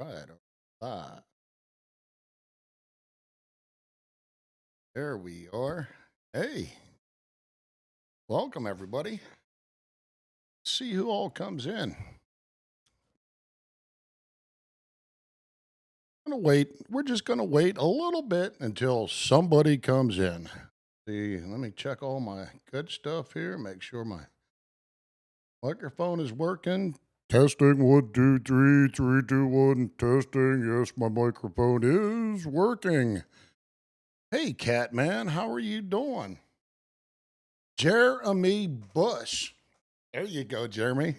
Right. Ah, there we are. Hey, welcome everybody. See who all comes in. We're just gonna wait a little bit until somebody comes in. See, let me check all my good stuff here. Make sure my microphone is working. Testing 1, 2, 3, 3, 2, 1. Testing. Yes, my microphone is working. Hey, cat man, how are you doing? Jeremy Bush. There you go, Jeremy.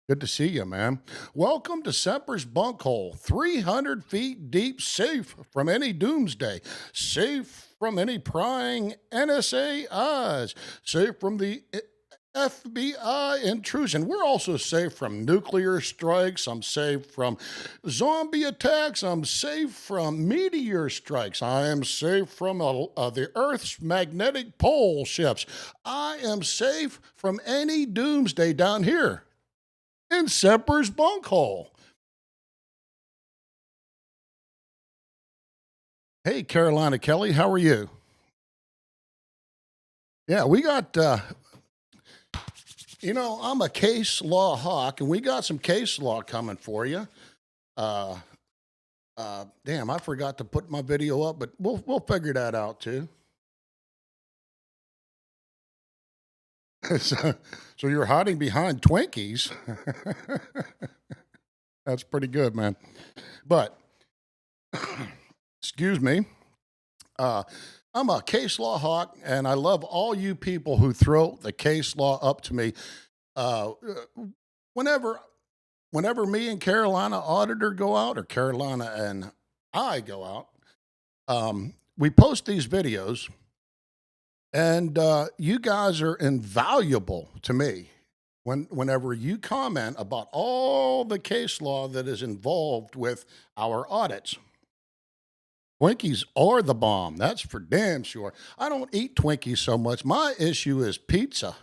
Good to see you, man. Welcome to Semper's Bunkhole, 300 feet deep, safe from any doomsday, safe from any prying NSA eyes, safe from the FBI intrusion. We're also safe from nuclear strikes. I'm safe from zombie attacks. I'm safe from meteor strikes. I am safe from the Earth's magnetic pole shifts. I am safe from any doomsday down here in Semper's Bunkhole. Hey, Carolina Kelly, how are you? Yeah, we got, I'm a case law hawk, and we got some case law coming for you. Uh, damn, I forgot to put my video up, but we'll figure that out too. so, so you're hiding behind Twinkies. That's pretty good, man. But excuse me. Uh, I'm a case law hawk, and I love all you people who throw the case law up to me. Whenever, whenever me and Carolina Auditor go out, or Carolina and I go out, we post these videos, and you guys are invaluable to me. Whenever you comment about all the case law that is involved with our audits. Twinkies are the bomb. That's for damn sure. I don't eat Twinkies so much. My issue is pizza.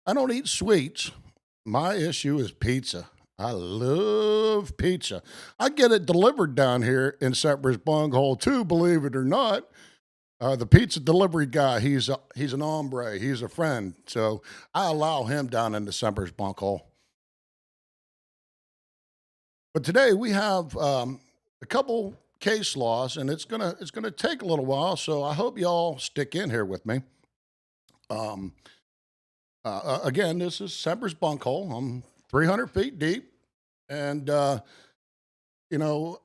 I don't eat sweets. My issue is pizza. I love pizza. I get it delivered down here in Semper's Bunghole too, believe it or not. The pizza delivery guy, he's an hombre. He's a friend. So I allow him down in Semper's Bunghole. But today we have a couple case laws, and it's gonna take a little while. So I hope y'all stick in here with me. Um, Again, this is Semper's Bunkhole. I'm 300 feet deep, and you know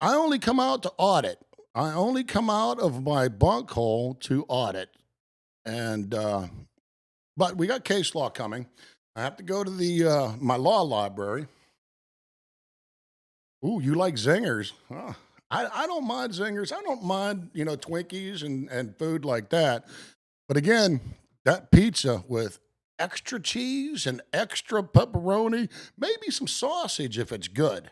I only come out to audit. I only come out of my bunkhole to audit, and but we got case law coming. I have to go to the my law library. Ooh, you like zingers? Huh. I don't mind zingers. I don't mind Twinkies and food like that. But again, that pizza with extra cheese and extra pepperoni, maybe some sausage if it's good.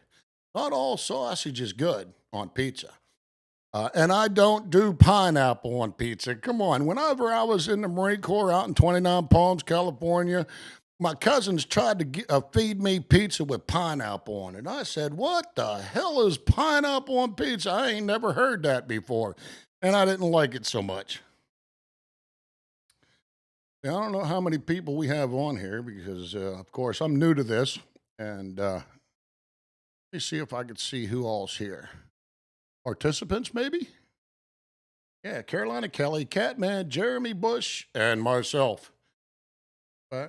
Not all sausage is good on pizza. And I don't do pineapple on pizza. Come on. Whenever I was in the Marine Corps out in 29 Palms, California, my cousins tried to feed me pizza with pineapple on it. I said, "What the hell is pineapple on pizza? I ain't never heard that before." And I didn't like it so much. Now, I don't know how many people we have on here because, of course, I'm new to this. And let me see if I could see who all's here. Participants, maybe? Yeah, Carolina Kelly, Catman, Jeremy Bush, and myself. Uh,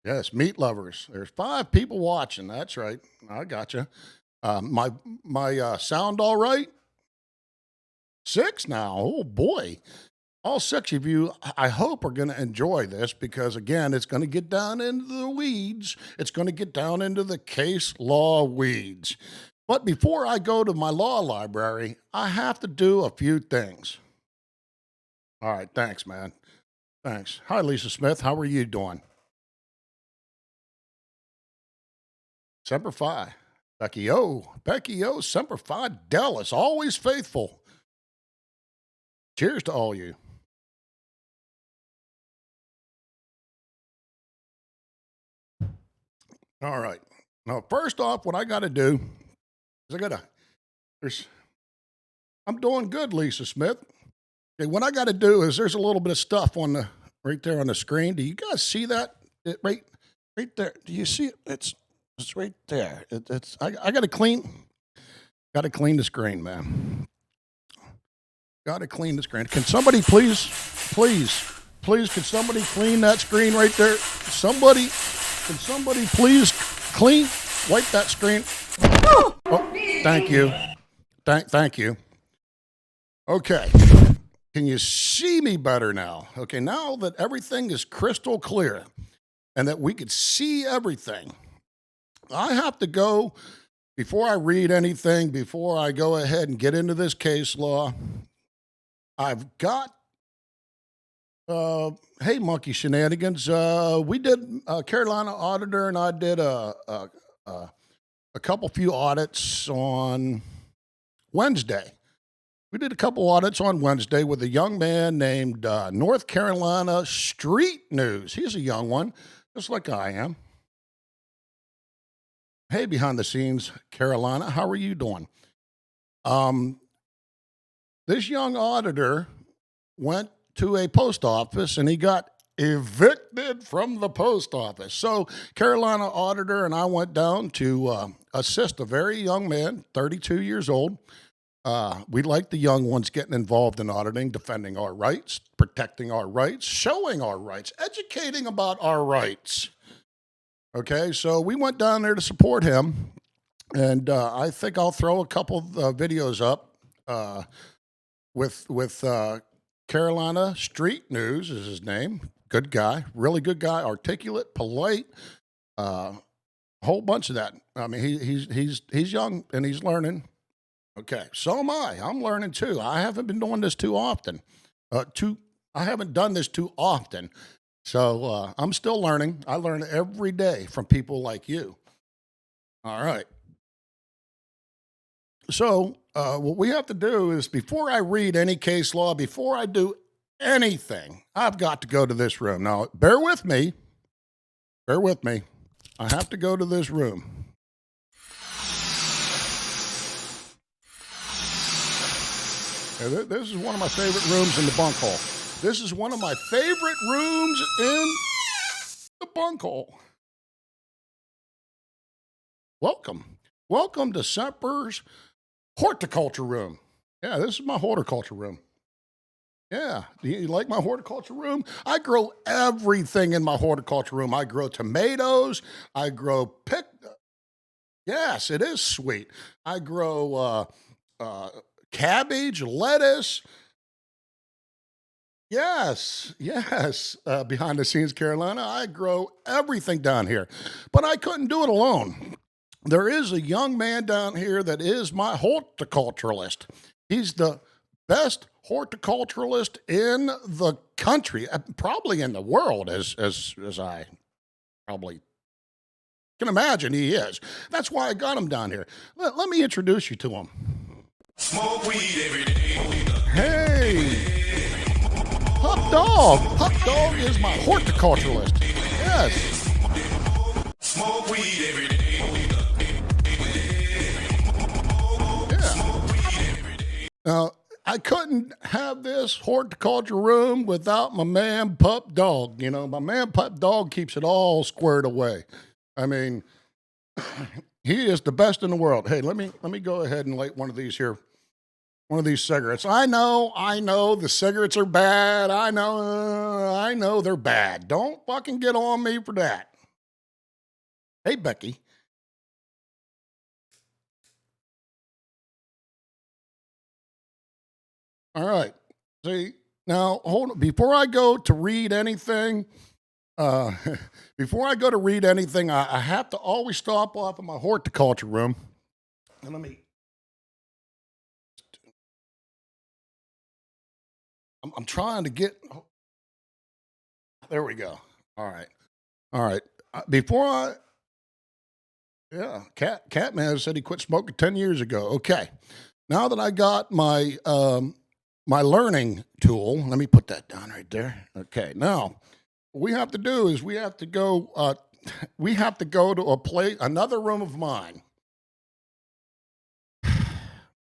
yes, meat lovers. There's 5 people watching. That's right. I gotcha. My sound all right? 6 now. Oh boy. All 6 of you, I hope, are going to enjoy this because, again, it's going to get down into the weeds. It's going to get down into the case law weeds. But before I go to my law library, I have to do a few things. All right. Thanks, man. Thanks. Hi, Lisa Smith. How are you doing? Semper Fi. Becky O, Semper Fi, Dallas, always faithful. Cheers to all you. All right. Now, first off, what I got to do is there's, I'm doing good, Lisa Smith. Okay, what I got to do is there's a little bit of stuff right there on the screen. Do you guys see that? Right there. Do you see it? It's right there. I got to got to clean the screen, man. Got to clean the screen. Can somebody please, can somebody clean that screen right there? Can somebody please wipe that screen? Oh, thank you. Thank you. Okay. Can you see me better now? Okay, now that everything is crystal clear and that we could see everything, I have to go, before I read anything, before I go ahead and get into this case law, I've got, hey, Monkey Shenanigans. We did, Carolina Auditor and I did a few audits on Wednesday. We did a couple audits on Wednesday with a young man named North Carolina Street News. He's a young one, just like I am. Hey, behind the scenes, Carolina, how are you doing? This young auditor went to a post office and he got evicted from the post office. So Carolina Auditor and I went down to assist a very young man, 32 years old. We like the young ones getting involved in auditing, defending our rights, protecting our rights, showing our rights, educating about our rights. Okay, so we went down there to support him, and I think I'll throw a couple of videos up with Carolina Street News is his name. Good guy, really good guy, articulate, polite, whole bunch of that. I mean, he's young and he's learning. Okay, so am I. I'm learning too. I haven't been doing this too often. I haven't done this too often. So I'm still learning. I learn every day from people like you. All right. So what we have to do is, before I read any case law, before I do anything, I've got to go to this room. Now, bear with me. Bear with me. I have to go to this room. This is one of my favorite rooms in the Bunkhole. This is one of my favorite rooms in the Bunkhole. Welcome. Welcome to Semper's horticulture room. Yeah, this is my horticulture room. Yeah, do you like my horticulture room? I grow everything in my horticulture room. I grow tomatoes. I grow yes, it is sweet. I grow cabbage, lettuce. Yes, behind the scenes, Carolina. I grow everything down here, but I couldn't do it alone. There is a young man down here that is my horticulturalist. He's the best horticulturalist in the country, probably in the world, as I probably can imagine he is. That's why I got him down here. Let me introduce you to him. Smoke weed every day. Hey! Hot Dog! Hot Dog is my horticulturalist. Yes. Smoke weed every day. Yeah. Now, I couldn't have this horticulture room without my man Pup Dog. You know, my man Pup Dog keeps it all squared away. I mean, he is the best in the world. Hey, let me go ahead and light one of these here. One of these cigarettes. I know the cigarettes are bad. I know they're bad. Don't fucking get on me for that. Hey, Becky. All right. See, now hold on. Before I go to read anything, I have to always stop off in my horticulture room. And I'm trying to get. There we go. All right. Catman said he quit smoking 10 years ago. Okay. Now that I got my my learning tool, let me put that down right there. Okay. Now, what we have to do is we have to go we have to go to another room of mine.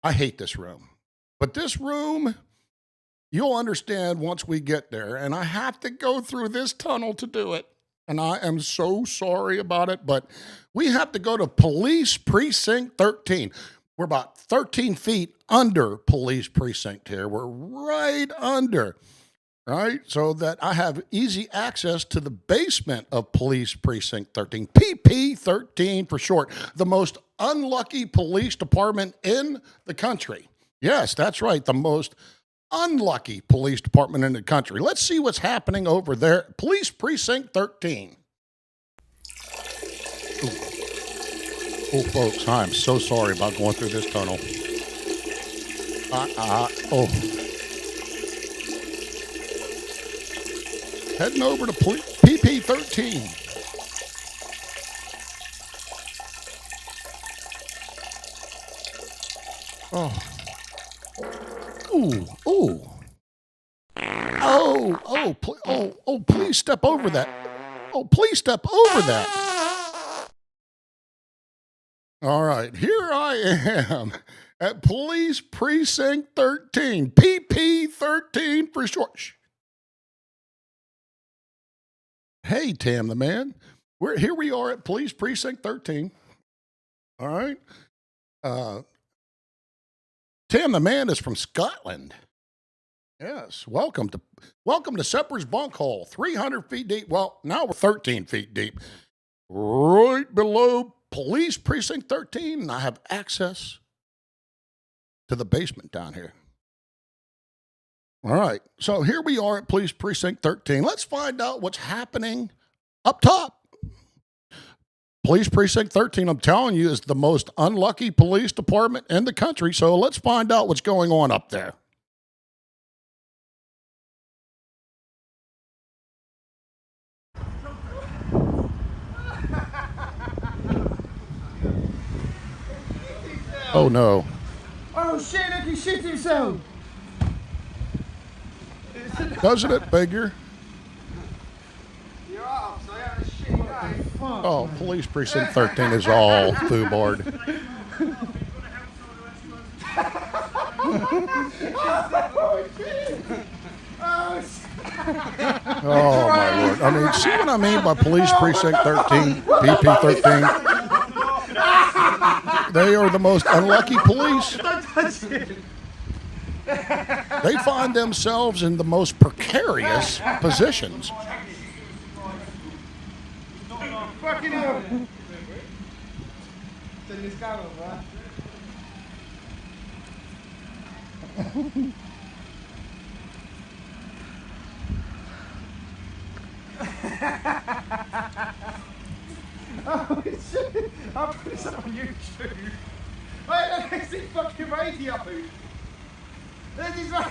I hate this room. But this room, you'll understand once we get there. And I have to go through this tunnel to do it. And I am so sorry about it. But we have to go to Police Precinct 13. We're about 13 feet under Police Precinct here. We're right under. Right? So that I have easy access to the basement of Police Precinct 13. PP 13 for short. The most unlucky police department in the country. Yes, that's right. The most unlucky police department in the country. Let's see what's happening over there. Police Precinct 13. Ooh. Oh, folks, I'm so sorry about going through this tunnel. Heading over to PP 13. Oh. Ooh, ooh. Please step over that. Oh, please step over that. All right, here I am at Police Precinct 13, PP 13 for short. Shh. Hey, Tam the man. Here we are at Police Precinct 13. All right. Tam the man is from Scotland. Yes. Welcome to Semper's Bunkhole, 300 feet deep. Well, now we're 13 feet deep. Right below Police Precinct 13, and I have access to the basement down here. All right, so here we are at Police Precinct 13. Let's find out what's happening up top. Police Precinct 13, I'm telling you, is the most unlucky police department in the country, so let's find out what's going on up there. Oh, no. Oh, shit, look, he shit himself. Doesn't it figure? You're up, so I have a shit day. Oh, Police Precinct 13 is all foobarred. Oh, my Lord. I mean, see what I mean by Police Precinct 13, PP 13? They are the most unlucky police. They find themselves in the most precarious positions. Fucking hell. Turn this camera, bro. Oh shit! I'll put this up on YouTube. Wait, there's this fucking radio. There's his radio.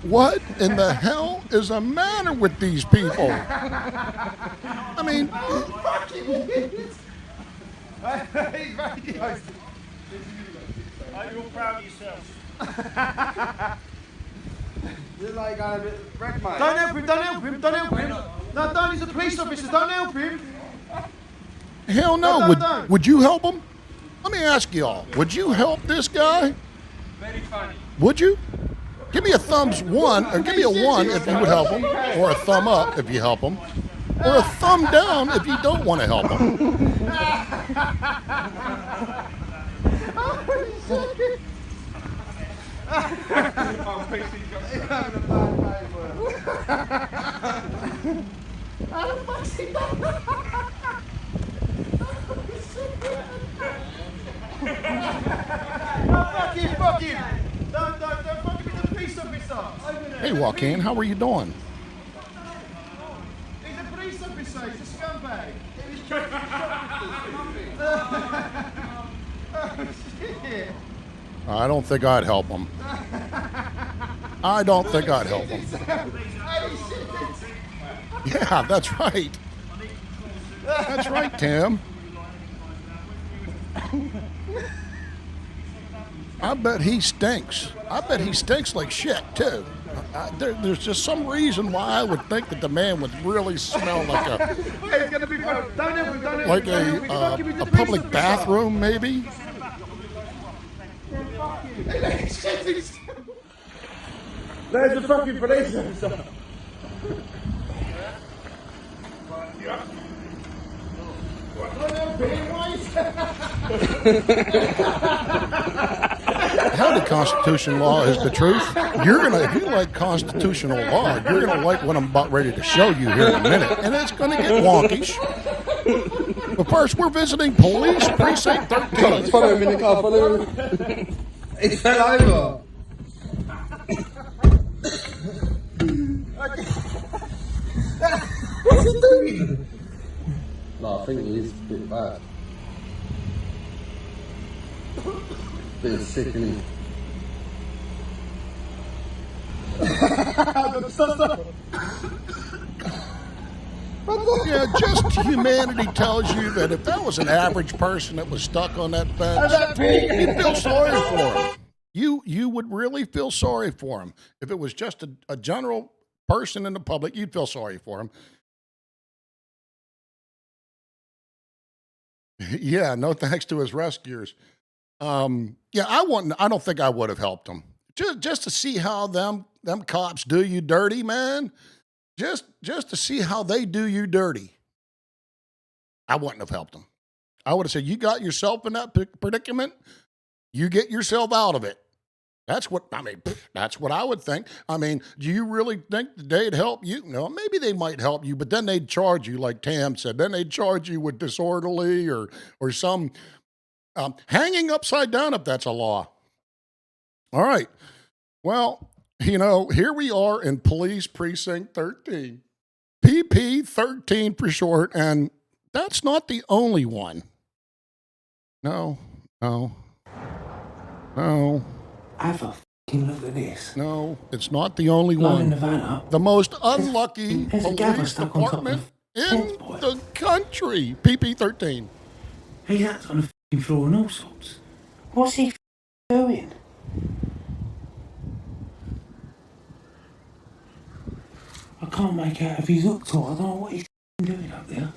What in the hell is the matter with these people? I mean, He's radio. Are you all proud of yourself? You're like a bit wrecked, mate. Don't help him, don't help him, don't help him. No, don't, he's a police officer, don't help him. hell no. Would you help him? Let me ask y'all, would you help this guy? Very funny. Would you? Give me a thumbs one, or give me a one if you would help him, or a thumb up if you help him, or a thumb down if you don't want to help him. Fuck him! Don't fuck him with the police officer! Hey Joaquin, how are you doing? He's a police officer, he's a scumbag! Oh shit! I don't think I'd help him. I don't think I'd help him. Yeah, that's right. That's right, Tim. I bet he stinks. I bet he stinks like shit, too. There's just some reason why I would think that the man would really smell like a It's gonna be fun. Don't help me, don't help like me, don't help me. Fuck him, he's a the police public officer. bathroom, maybe. There's the fucking police officer. How the Constitution law is the truth. If you like constitutional law, you're gonna like what I'm about ready to show you here in a minute, and it's gonna get wonkish. But first, we're visiting Police Precinct 13. Follow him in the car, follow him. He fell over. What's he doing? No, I think he is a bit bad. Bit sick, isn't he? Yeah, just humanity tells you that if that was an average person that was stuck on that bench, you'd feel sorry for him. You would really feel sorry for him. If it was just a general person in the public, you'd feel sorry for him. Yeah, no thanks to his rescuers. Yeah, I don't think I would have helped him. Just to see how them cops do you dirty, man. Just to see how they do you dirty. I wouldn't have helped them. I would have said, you got yourself in that predicament, you get yourself out of it. That's what I would think. I mean, do you really think that they'd help you? No, maybe they might help you, but then they'd charge you, like Tam said, then they'd charge you with disorderly or some hanging upside down if that's a law. All right. Well, here we are in Police Precinct 13. PP 13 for short, and that's not the only one. No. Have a fucking look at this. No, it's not the only Blowing one. the van up. The most unlucky There's a gaffer police stuck on top of department the in fence, boy. the country. PP 13. He's out on the fucking floor and all sorts. What's he doing? I can't make out if he's hooked or I don't know what he's doing up there.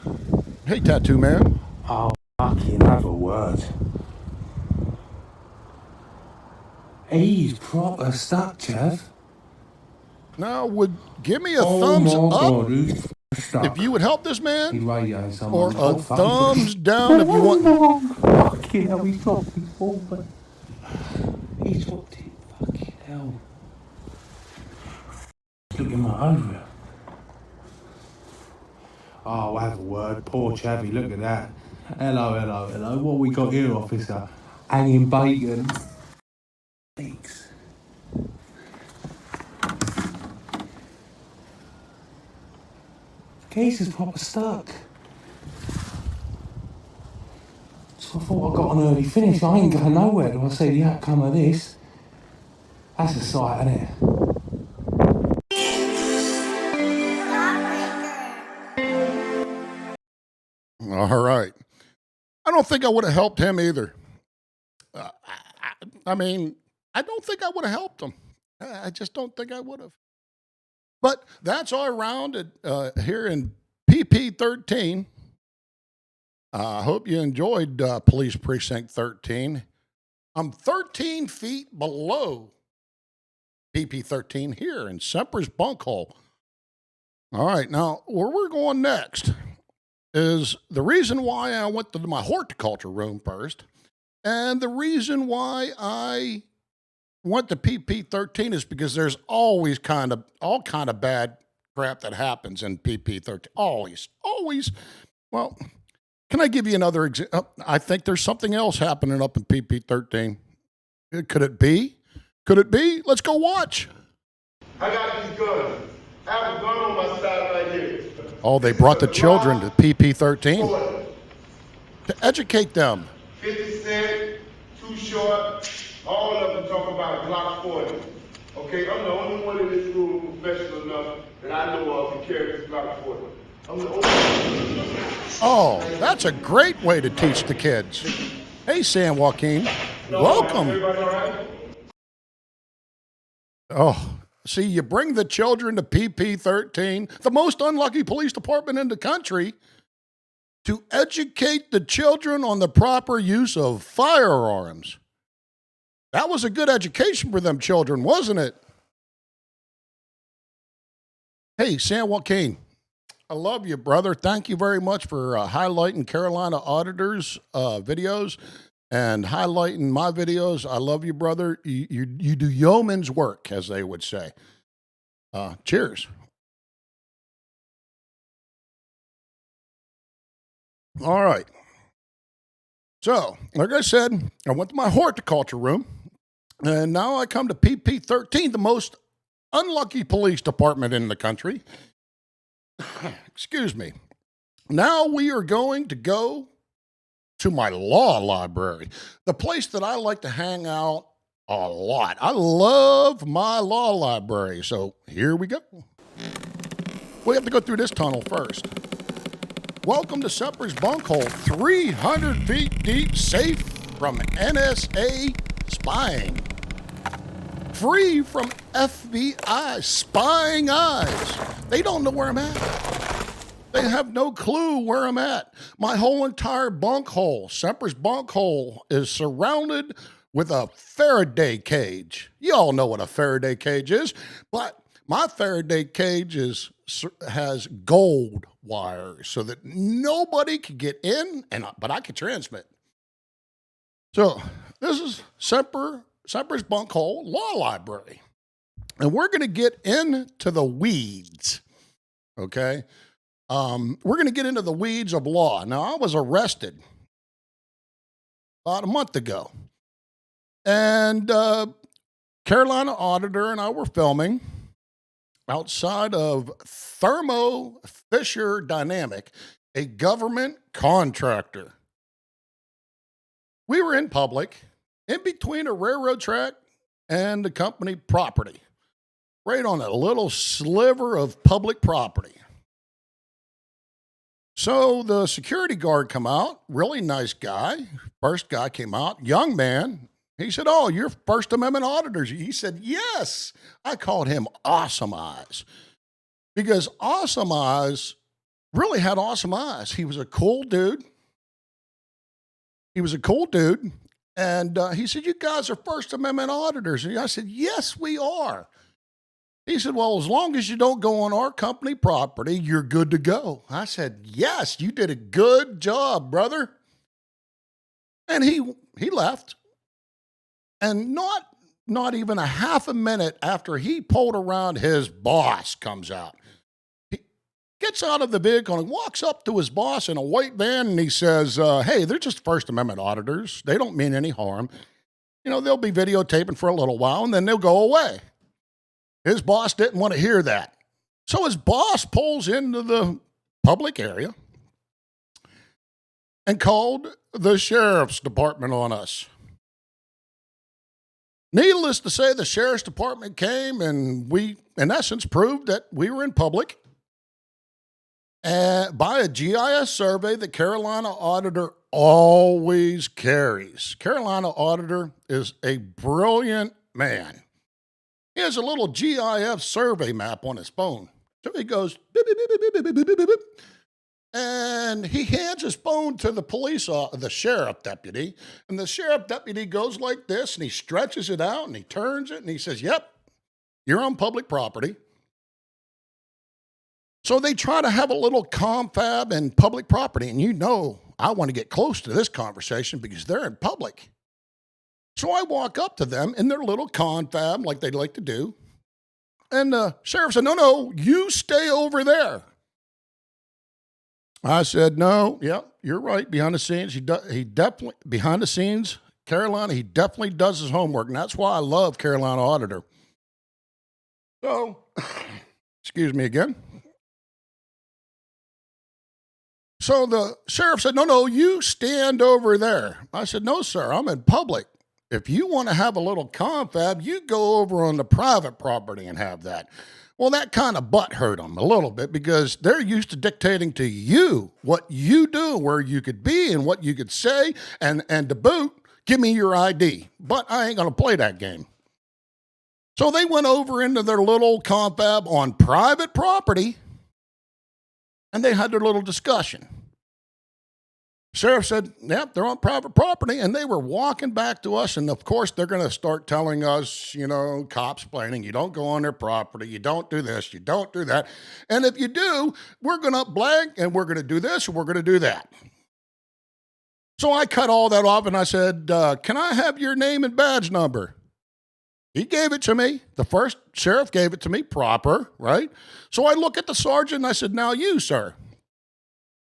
Hey, Tattoo Man. Oh, fucking have a word. He's proper stuck, Chav. Now, give me a Oh thumbs my up God, he's stuck. if you would help this He's man, radioing someone. or a thumbs down if you want. Fucking hell, he's dropped his ball, but he's dropped it. Fucking hell. Looking right over it. Oh, have a word. Poor Chavy, look at that. Hello. What we got here, officer? Hanging bacon. Thanks. Case is proper stuck. So I thought I got an early finish. I ain't going nowhere till I see the outcome of this. That's a sight, isn't it? All right. I don't think I would have helped him either. I mean, I don't think I would have helped him. I just don't think I would have. But that's our round here in PP 13. I hope you enjoyed Police Precinct 13. I'm 13 feet below PP 13 here in Semper's Bunkhole. All right, now where we're going next is the reason why I went to my horticulture room first, and the reason why I went to PP 13 is because there's always all kind of bad crap that happens in PP 13. Always. Well, can I give you another example? I think there's something else happening up in PP 13. Could it be? Let's go watch. I got these guns. I have a gun on my side right here. Oh, they brought the children to PP 13 to educate them. 50 Cent, Too Short, all of them talk about Glock 40. Okay, I'm the only one in this room professional enough that I know of to carry this Glock 40. I'm the only one. Oh, that's a great way to teach the kids. Hey, San Joaquin, welcome. Everybody all right? Oh, See, you bring the children to PP-13, the most unlucky police department in the country, to educate the children on the proper use of firearms. That was a good education for them children, wasn't it? Hey, San Joaquin, I love you, brother. Thank you very much for highlighting Carolina Auditor's videos and highlighting my videos. I love you, brother. You do yeoman's work, as they would say. Cheers. All right. So, like I said, I went to my horticulture room, and now I come to PP-13, the most unlucky police department in the country. Excuse me. Now we are going to go to my law library, the place that I like to hang out a lot. I love my law library. So here we go. We have to go through this tunnel first. Welcome to Semper's Bunkhole, 300 feet deep, safe from NSA spying. Free from FBI spying eyes. They don't know where I'm at. They have no clue where I'm at. My whole entire bunkhole, Semper's Bunkhole, is surrounded with a Faraday cage. You all know what a Faraday cage is, but my Faraday cage has gold wires so that nobody can get in, but I can transmit. So this is Semper's Bunkhole Law Library. And we're going to get into the weeds, okay? We're going to get into the weeds of law. Now, I was arrested about a month ago. And Carolina Auditor and I were filming outside of Thermo Fisher Dynamic, a government contractor. We were in public, in between a railroad track and the company property, right on a little sliver of public property. So the security guard come out, really nice guy. First guy came out, young man. He said, "Oh, you're First Amendment auditors." He said, "Yes." I called him Awesome Eyes because Awesome Eyes really had awesome eyes. He was a cool dude. And he said, "You guys are First Amendment auditors." And I said, "Yes, we are." He said, "Well, as long as you don't go on our company property, you're good to go." I said, "Yes, you did a good job, brother." And he left. And not even a half a minute after he pulled around, his boss comes out. He gets out of the vehicle and walks up to his boss in a white van, and he says, "Hey, they're just First Amendment auditors. They don't mean any harm. You know, they'll be videotaping for a little while, and then they'll go away." His boss didn't want to hear that. So his boss pulls into the public area and called the sheriff's department on us. Needless to say, the sheriff's department came and we, in essence, proved that we were in public by a GIS survey that Carolina Auditor always carries. Carolina Auditor is a brilliant man. He has a little GIF survey map on his phone. So he goes, beep, beep, beep, beep, beep, beep, beep, beep, beep. And he hands his phone to the sheriff deputy. And the sheriff deputy goes like this, and he stretches it out, and he turns it, and he says, "Yep, you're on public property." So they try to have a little confab in public property. And you know, I want to get close to this conversation because they're in public. So I walk up to them in their little confab like they like to do. And the sheriff said, no, you stay over there. I said, "No, yep, you're right. Behind the scenes, he definitely, behind the scenes, Carolina, he definitely does his homework. And that's why I love Carolina Auditor." So, excuse me again. So the sheriff said, no, you stand over there. I said, "No, sir, I'm in public. If you want to have a little confab, you go over on the private property and have that." Well, that kind of butt hurt them a little bit because they're used to dictating to you what you do, where you could be and what you could say, and to boot, give me your ID. But I ain't going to play that game. So they went over into their little confab on private property, and they had their little discussion. Sheriff said, yep, they're on private property, and they were walking back to us, and of course they're going to start telling us, cops planning, you don't go on their property, you don't do this, you don't do that, and if you do, we're going to blank, and we're going to do this, and we're going to do that. So I cut all that off, and I said, can I have your name and badge number? He gave it to me. The first sheriff gave it to me proper, right? So I look at the sergeant, and I said, now you, sir.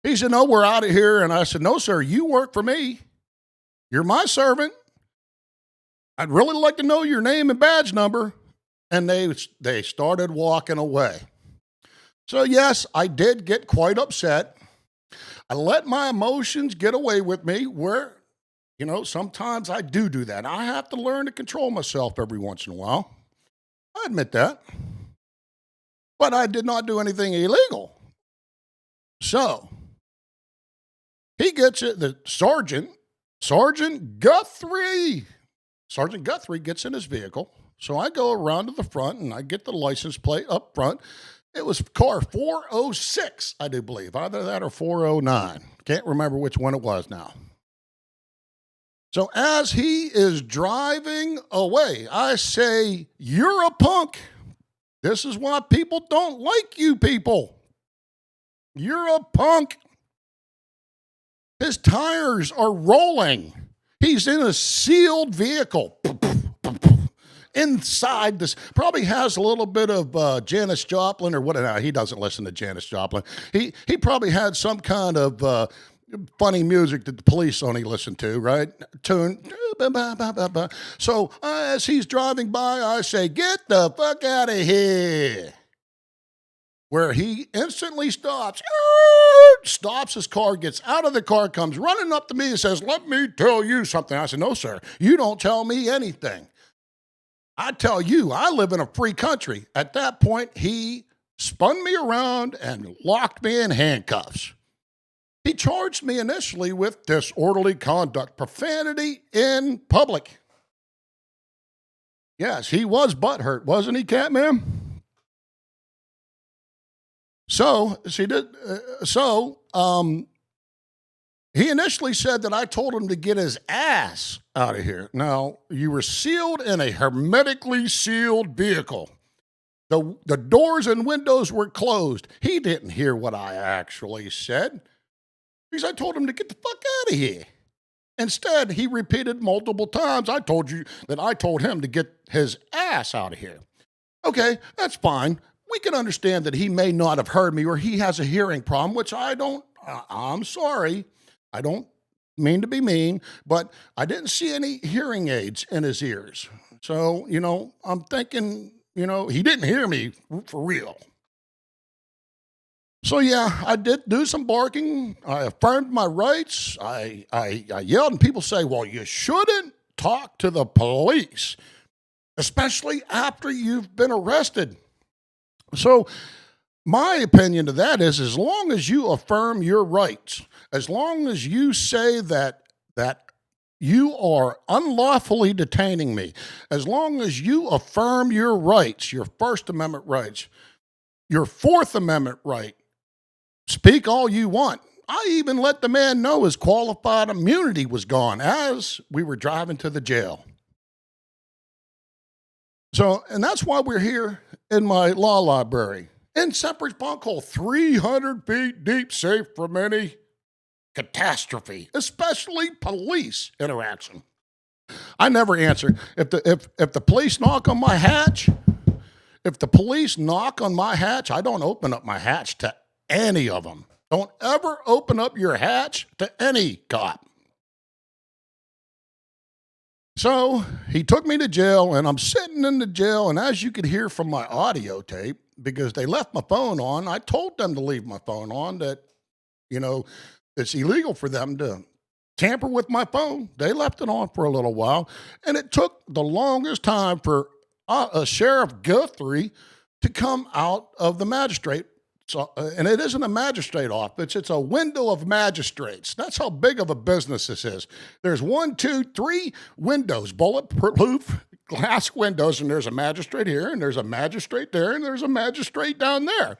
He said, no, we're out of here. And I said, no, sir, you work for me. You're my servant. I'd really like to know your name and badge number. And they started walking away. So, yes, I did get quite upset. I let my emotions get away with me where, sometimes I do that. I have to learn to control myself every once in a while. I admit that. But I did not do anything illegal. So, he gets it, the Sergeant Guthrie gets in his vehicle. So I go around to the front and I get the license plate up front. It was car 406, I do believe, either that or 409. Can't remember which one it was now. So as he is driving away, I say, you're a punk. This is why people don't like you people. You're a punk. His tires are rolling. He's in a sealed vehicle. Inside this, probably has a little bit of Janis Joplin or whatever. He doesn't listen to Janis Joplin. He probably had some kind of funny music that the police only listen to, right? Tune. So as he's driving by, I say, get the fuck out of here. Where he instantly stops his car, gets out of the car, comes running up to me and says, let me tell you something. I said, no, sir, you don't tell me anything. I tell you, I live in a free country. At that point, he spun me around and locked me in handcuffs. He charged me initially with disorderly conduct, profanity in public. Yes, he was butthurt, wasn't he, Catman? So he initially said that I told him to get his ass out of here. Now, you were sealed in a hermetically sealed vehicle. The doors and windows were closed. He didn't hear what I actually said because I told him to get the fuck out of here. Instead, he repeated multiple times, I told you that I told him to get his ass out of here. Okay, that's fine. We can understand that he may not have heard me or he has a hearing problem, which I'm sorry. I don't mean to be mean, but I didn't see any hearing aids in his ears. So, I'm thinking, he didn't hear me for real. So, yeah, I did do some barking. I affirmed my rights. I yelled, and people say, well, you shouldn't talk to the police, especially after you've been arrested. So my opinion to that is as long as you affirm your rights, as long as you say that you are unlawfully detaining me, as long as you affirm your rights, your First Amendment rights, your Fourth Amendment right, speak all you want. I even let the man know his qualified immunity was gone as we were driving to the jail. So, and that's why we're here in my law library in Semper's Bunkhole, 300 feet deep, safe from any catastrophe, especially police interaction. I never answer. If the police knock on my hatch, I don't open up my hatch to any of them. Don't ever open up your hatch to any cop. So he took me to jail, and I'm sitting in the jail, and as you could hear from my audio tape, because they left my phone on, I told them to leave my phone on, that, it's illegal for them to tamper with my phone. They left it on for a little while, and it took the longest time for Sheriff Guthrie to come out of the magistrate. So, and it isn't a magistrate office, it's a window of magistrates. That's how big of a business this is. There's 1, 2, 3 windows, bulletproof glass windows, and there's a magistrate here, and there's a magistrate there, and there's a magistrate down there.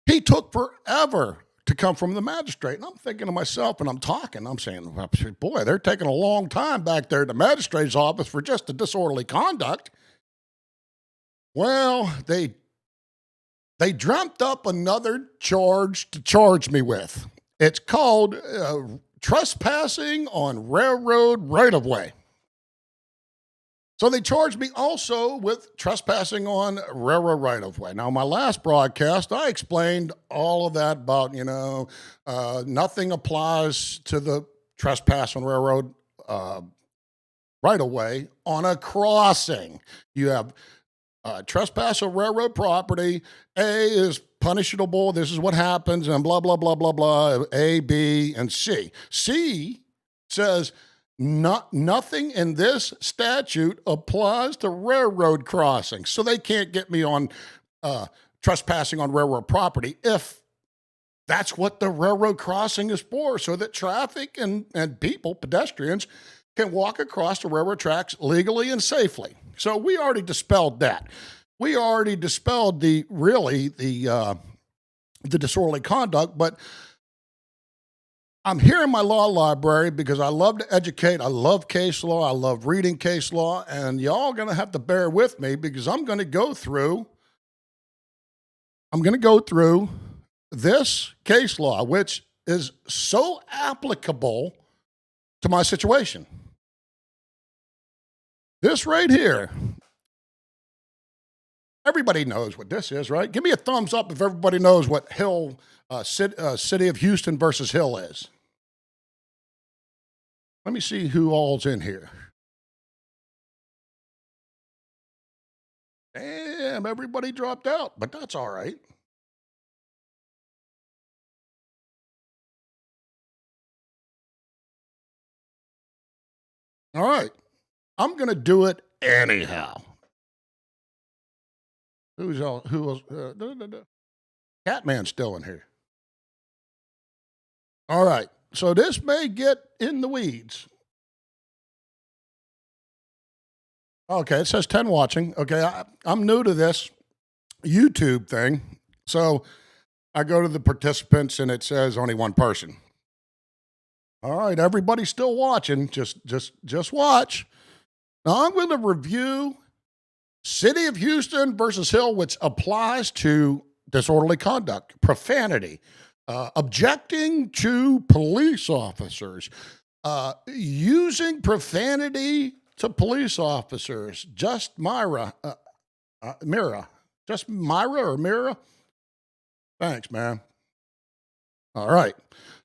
He took forever to come from the magistrate. And I'm thinking to myself, and I'm talking, I'm saying, boy, they're taking a long time back there at the magistrate's office for just a disorderly conduct. Well, they dreamt up another charge to charge me with. It's called trespassing on railroad right-of-way. So they charged me also with trespassing on railroad right-of-way. Now, my last broadcast, I explained all of that about, nothing applies to the trespass on railroad right-of-way on a crossing. You have trespass on railroad property. A is punishable. This is what happens, and blah, blah, blah, blah, blah. A, B, and C. C says nothing in this statute applies to railroad crossings. So they can't get me on trespassing on railroad property if that's what the railroad crossing is for, so that traffic and people, pedestrians, can walk across the railroad tracks legally and safely. So we already dispelled that. We already dispelled the disorderly conduct, but I'm here in my law library because I love to educate. I love case law. I love reading case law, and y'all going to have to bear with me because I'm going to go through this case law, which is so applicable to my situation. This right here, everybody knows what this is, right? Give me a thumbs up if everybody knows what City of Houston versus Hill is. Let me see who all's in here. Damn, everybody dropped out, but that's all right. All right. I'm going to do it anyhow. Who else? Catman's still in here. All right. So this may get in the weeds. Okay, it says 10 watching. Okay, I'm new to this YouTube thing. So I go to the participants and it says only one person. All right, everybody's still watching. Just watch. Now I'm going to review City of Houston versus Hill, which applies to disorderly conduct, profanity, objecting to police officers, using profanity to police officers. Just Myra. Just Myra or Mira? Thanks, man. All right.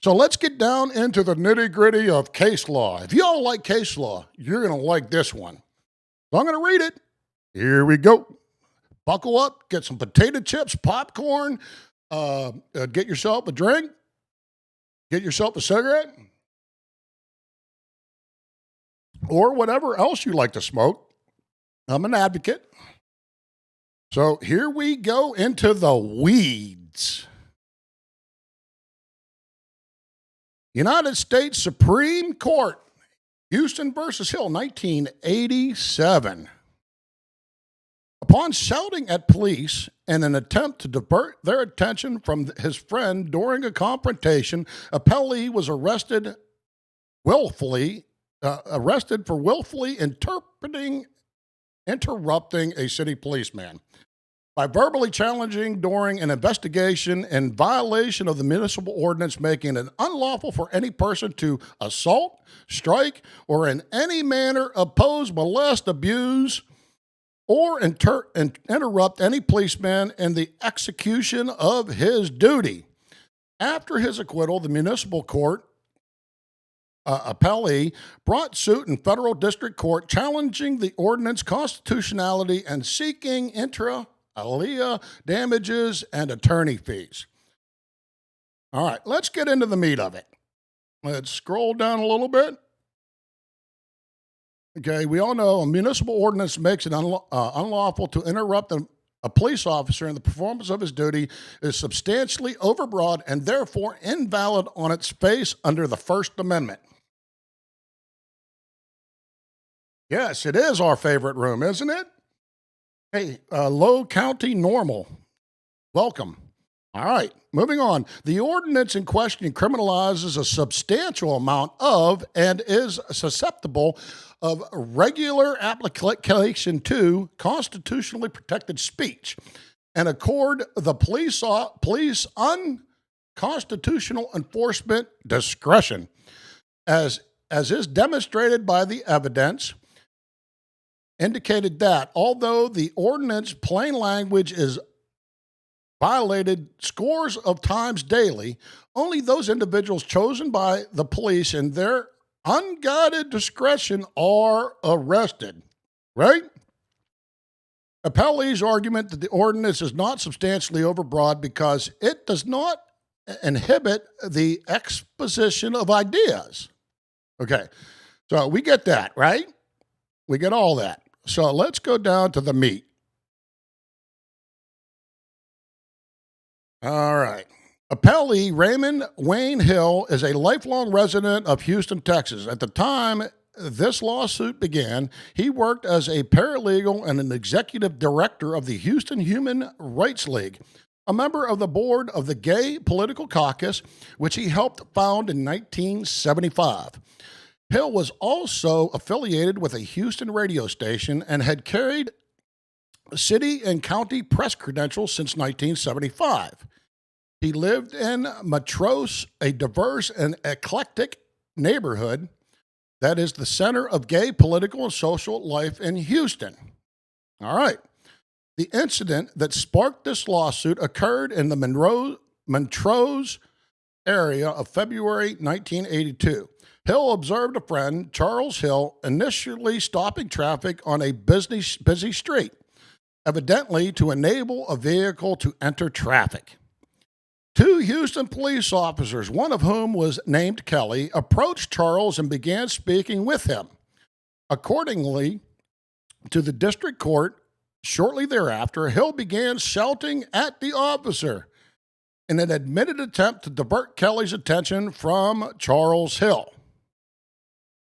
So let's get down into the nitty-gritty of case law. If y'all like case law, you're going to like this one. So I'm going to read it. Here we go. Buckle up, get some potato chips, popcorn, get yourself a drink, get yourself a cigarette, or whatever else you like to smoke. I'm an advocate. So here we go into the weeds. United States Supreme Court, Houston versus Hill, 1987. Upon shouting at police in an attempt to divert their attention from his friend during a confrontation, appellee was arrested for willfully interrupting a city policeman by verbally challenging during an investigation in violation of the municipal ordinance, making it unlawful for any person to assault, strike, or in any manner oppose, molest, abuse, or interrupt any policeman in the execution of his duty. After his acquittal, the municipal court appellee brought suit in federal district court challenging the ordinance constitutionality and seeking inter alia damages and attorney fees. All right, let's get into the meat of it. Let's scroll down a little bit. Okay, we all know a municipal ordinance makes it unlawful to interrupt a police officer in the performance of his duty is substantially overbroad and therefore invalid on its face under the First Amendment. Yes, it is our favorite room, isn't it? Hey, Low County Normal, welcome. All right, moving on. The ordinance in question criminalizes a substantial amount of and is susceptible of regular application to constitutionally protected speech and accord the police unconstitutional enforcement discretion as is demonstrated by the evidence indicated that although the ordinance plain language is violated scores of times daily, only those individuals chosen by the police in their unguided discretion are arrested, right? Appellee's argument that the ordinance is not substantially overbroad because it does not inhibit the exposition of ideas. Okay, so we get that, right? We get all that. So let's go down to the meat. All right. Appellee Raymond Wayne Hill is a lifelong resident of Houston, Texas. At the time this lawsuit began, he worked as a paralegal and an executive director of the Houston Human Rights League, a member of the board of the Gay Political Caucus, which he helped found in 1975. Hill was also affiliated with a Houston radio station and had carried city and county press credentials since 1975. He lived in Matros, a diverse and eclectic neighborhood that is the center of gay political and social life in Houston. All right. The incident that sparked this lawsuit occurred in the Montrose area of February 1982. Hill observed a friend, Charles Hill, initially stopping traffic on a busy street, evidently to enable a vehicle to enter traffic. Two Houston police officers, one of whom was named Kelly, approached Charles and began speaking with him. Accordingly to the district court, shortly thereafter, Hill began shouting at the officer in an admitted attempt to divert Kelly's attention from Charles Hill.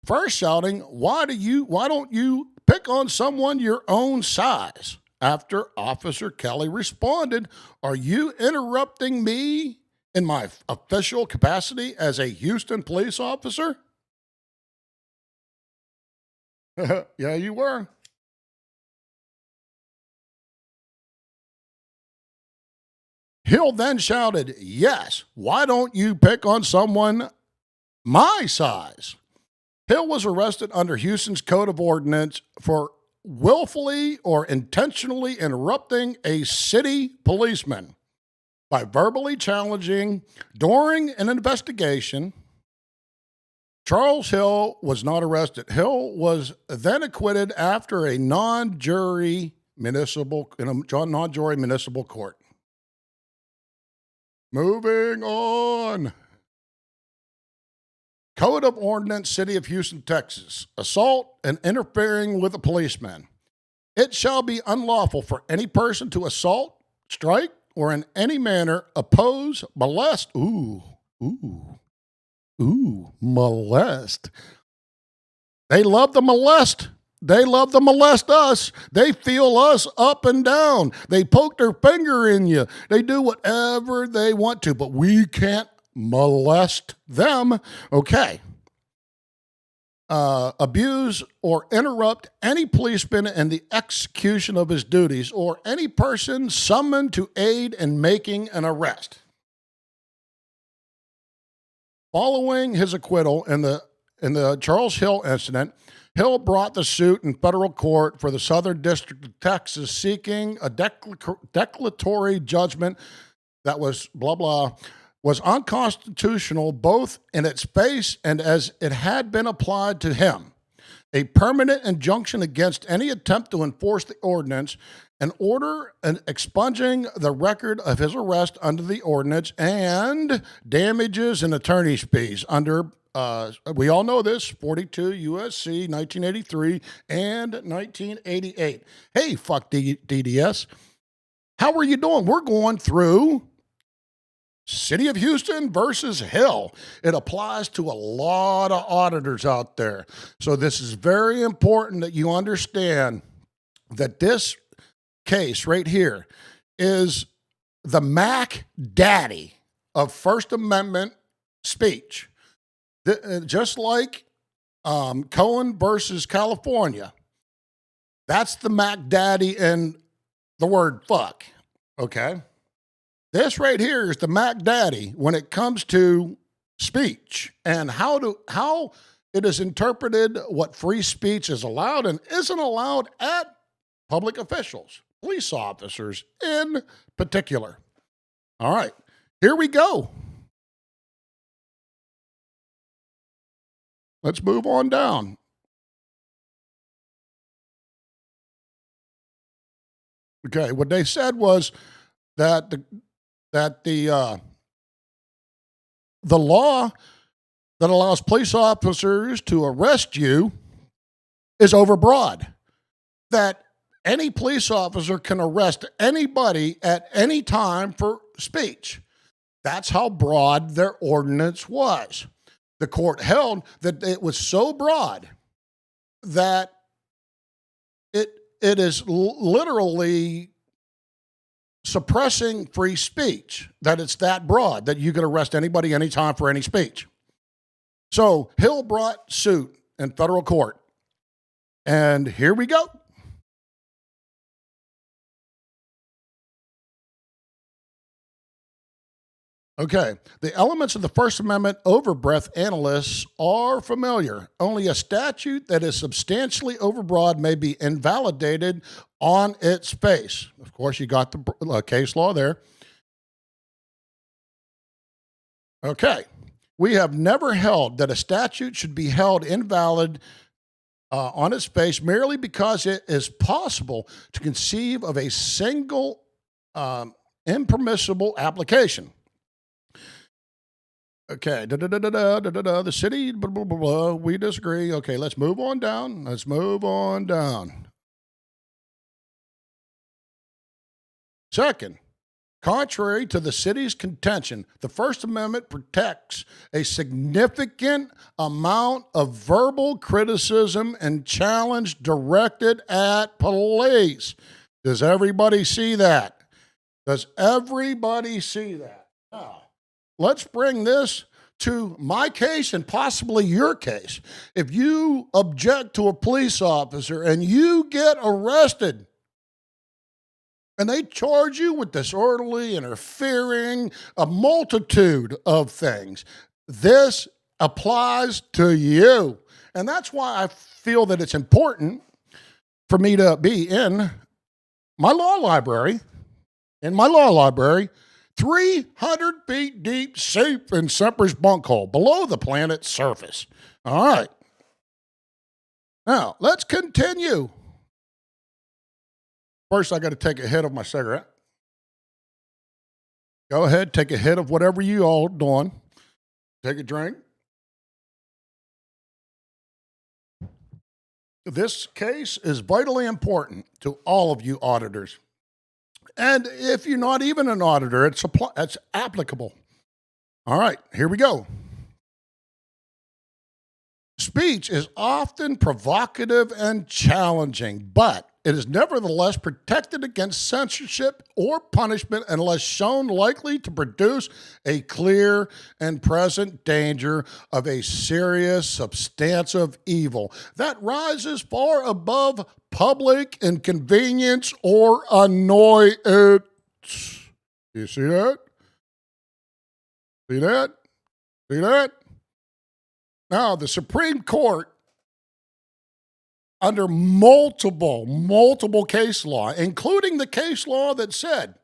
First shouting, why don't you pick on someone your own size? After Officer Kelly responded, are you interrupting me in my official capacity as a Houston police officer? Yeah, you were. Hill then shouted, yes, why don't you pick on someone my size? Hill was arrested under Houston's Code of Ordinance for willfully or intentionally interrupting a city policeman by verbally challenging during an investigation. Charles Hill was not arrested. Hill was then acquitted after a non-jury municipal court. Moving on. Code of Ordinance, City of Houston, Texas. Assault and interfering with a policeman. It shall be unlawful for any person to assault, strike, or in any manner oppose, molest. Molest. They love to molest. They love to molest us. They feel us up and down. They poke their finger in you. They do whatever they want to, but we can't molest them. Okay. Abuse or interrupt any policeman in the execution of his duties or any person summoned to aid in making an arrest. Following his acquittal in the Charles Hill incident, Hill brought the suit in federal court for the Southern District of Texas, seeking a declaratory judgment that was was unconstitutional both in its face and as it had been applied to him. A permanent injunction against any attempt to enforce the ordinance, an order expunging the record of his arrest under the ordinance, and damages and attorney's fees under, we all know this, 42 U.S.C. 1983 and 1988. Hey, fuck DDS. How are you doing? We're going through City of Houston versus Hill. It applies to a lot of auditors out there. So this is very important that you understand that this case right here is the Mac Daddy of First Amendment speech. Just like Cohen versus California, that's the Mac Daddy in the word fuck, okay? This right here is the Mac Daddy when it comes to speech and how it is interpreted, what free speech is allowed and isn't allowed at public officials, police officers in particular. All right, here we go. Let's move on down. Okay, what they said was that the law that allows police officers to arrest you is overbroad. That any police officer can arrest anybody at any time for speech. That's how broad their ordinance was. The court held that it was so broad that it is literally suppressing free speech, that it's that broad that you can arrest anybody anytime for any speech. So Hill brought suit in federal court. And here we go. Okay, the elements of the First Amendment overbreadth analysts are familiar. Only a statute that is substantially overbroad may be invalidated on its face. Of course, you got the case law there. Okay, we have never held that a statute should be held invalid on its face merely because it is possible to conceive of a single impermissible application. Okay, the city, blah, blah, blah, blah, we disagree. Okay, let's move on down. Let's move on down. Second, contrary to the city's contention, the First Amendment protects a significant amount of verbal criticism and challenge directed at police. Does everybody see that? Does everybody see that? Now, let's bring this to my case and possibly your case. If you object to a police officer and you get arrested and they charge you with disorderly interfering, a multitude of things, this applies to you. And that's why I feel that it's important for me to be in my law library, 300 feet deep, safe in Semper's bunkhole, below the planet's surface. All right. Now, let's continue. First, I got to take a hit of my cigarette. Go ahead, take a hit of whatever you all doing. Take a drink. This case is vitally important to all of you auditors. And if you're not even an auditor, it's applicable. All right, here we go. Speech is often provocative and challenging, but it is nevertheless protected against censorship or punishment unless shown likely to produce a clear and present danger of a serious, substantive evil that rises far above public inconvenience or annoyance. You see that? See that? See that? Now, the Supreme Court, under multiple case law, including the case law that said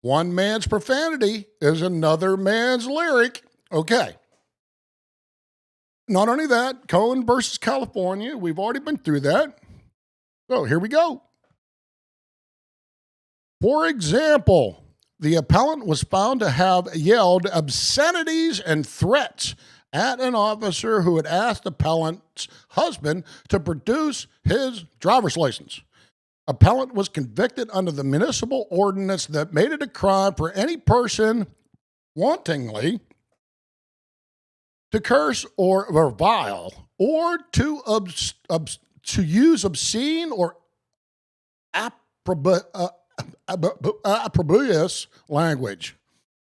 one man's profanity is another man's lyric. Okay. Not only that, Cohen versus California, we've already been through that. So here we go. For example, the appellant was found to have yelled obscenities and threats at an officer who had asked the appellant's husband to produce his driver's license. Appellant was convicted under the municipal ordinance that made it a crime for any person wantonly to curse or revile or to use obscene or opprobrious language.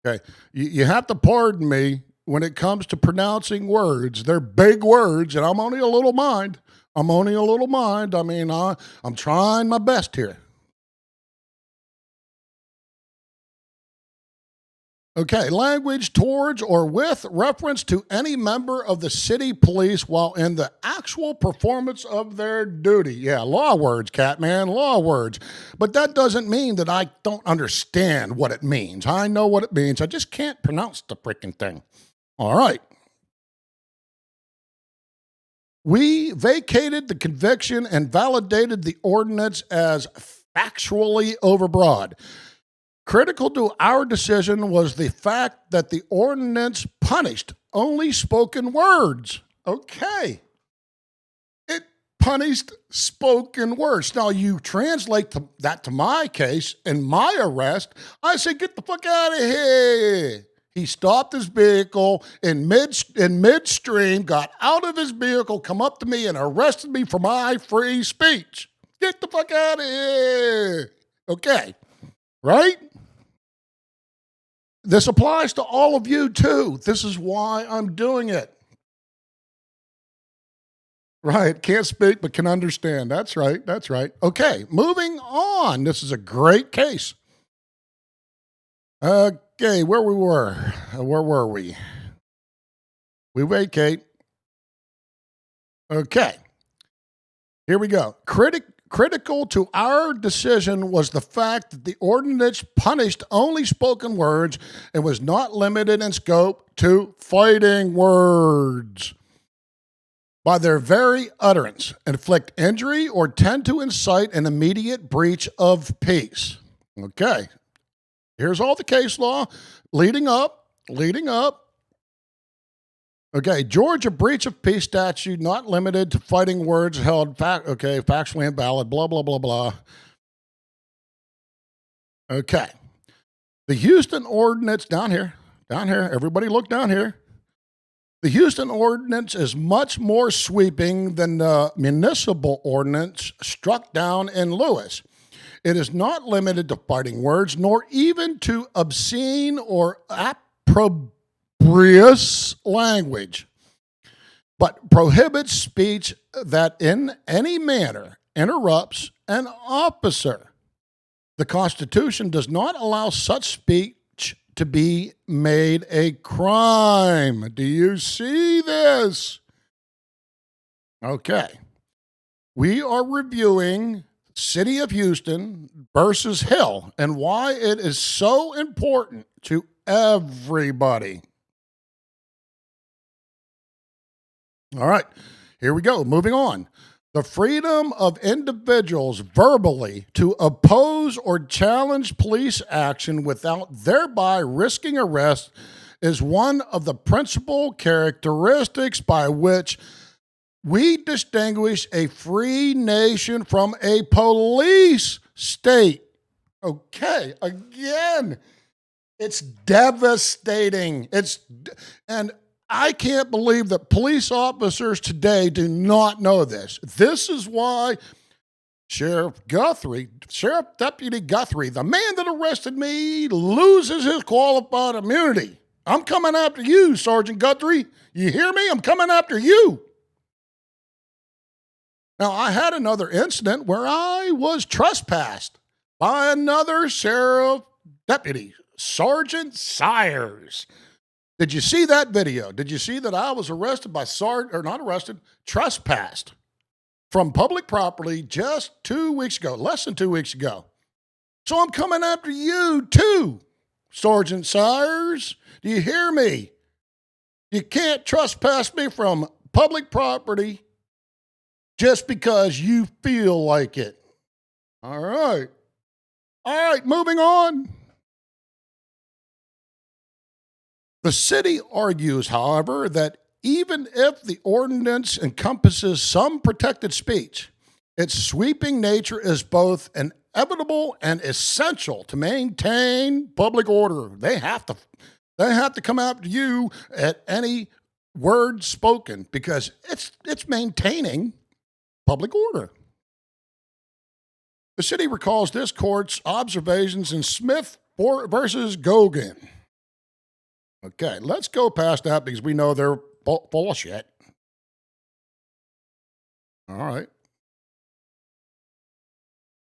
Okay, you have to pardon me when it comes to pronouncing words. They're big words, and I'm only a little mind. I mean, I'm trying my best here. Okay, language towards or with reference to any member of the city police while in the actual performance of their duty. Yeah, law words, Catman, law words. But that doesn't mean that I don't understand what it means. I know what it means. I just can't pronounce the freaking thing. All right. We vacated the conviction and validated the ordinance as factually overbroad. Critical to our decision was the fact that the ordinance punished only spoken words. Okay. It punished spoken words. Now, you translate that to my case, in my arrest, I say, get the fuck out of here. He stopped his vehicle in midstream, got out of his vehicle, come up to me and arrested me for my free speech. Get the fuck out of here. Okay. Right? This applies to all of you too. This is why I'm doing it. Right. Can't speak, but can understand. That's right. That's right. Okay. Moving on. This is a great case. Okay. Where were we? We vacate. Okay. Here we go. Critical to our decision was the fact that the ordinance punished only spoken words and was not limited in scope to fighting words. By their very utterance, inflict injury or tend to incite an immediate breach of peace. Okay. Here's all the case law leading up. Okay, Georgia breach of peace statute not limited to fighting words held factually invalid, blah, blah, blah, blah. Okay. The Houston ordinance down here, everybody look down here. The Houston ordinance is much more sweeping than the municipal ordinance struck down in Lewis. It is not limited to fighting words, nor even to obscene or opprobrious language, but prohibits speech that in any manner interrupts an officer. The Constitution does not allow such speech to be made a crime. Do you see this? Okay. We are reviewing City of Houston versus Hill and why it is so important to everybody. All right, here we go. Moving on. The freedom of individuals verbally to oppose or challenge police action without thereby risking arrest is one of the principal characteristics by which we distinguish a free nation from a police state. Okay, again, it's devastating. And I can't believe that police officers today do not know this. This is why Sheriff Deputy Guthrie, the man that arrested me, loses his qualified immunity. I'm coming after you, Sergeant Guthrie. You hear me? I'm coming after you. Now, I had another incident where I was trespassed by another sheriff deputy, Sergeant Sires. Did you see that video? Did you see that I was arrested by trespassed from public property just 2 weeks ago, less than 2 weeks ago? So I'm coming after you too, Sergeant Sires. Do you hear me? You can't trespass me from public property just because you feel like it. All right, moving on. The city argues, however, that even if the ordinance encompasses some protected speech, its sweeping nature is both inevitable and essential to maintain public order. They have to They have to come after you at any word spoken because it's maintaining public order. The city recalls this court's observations in Smith versus Gogan. Okay, let's go past that because we know they're full of shit. All right.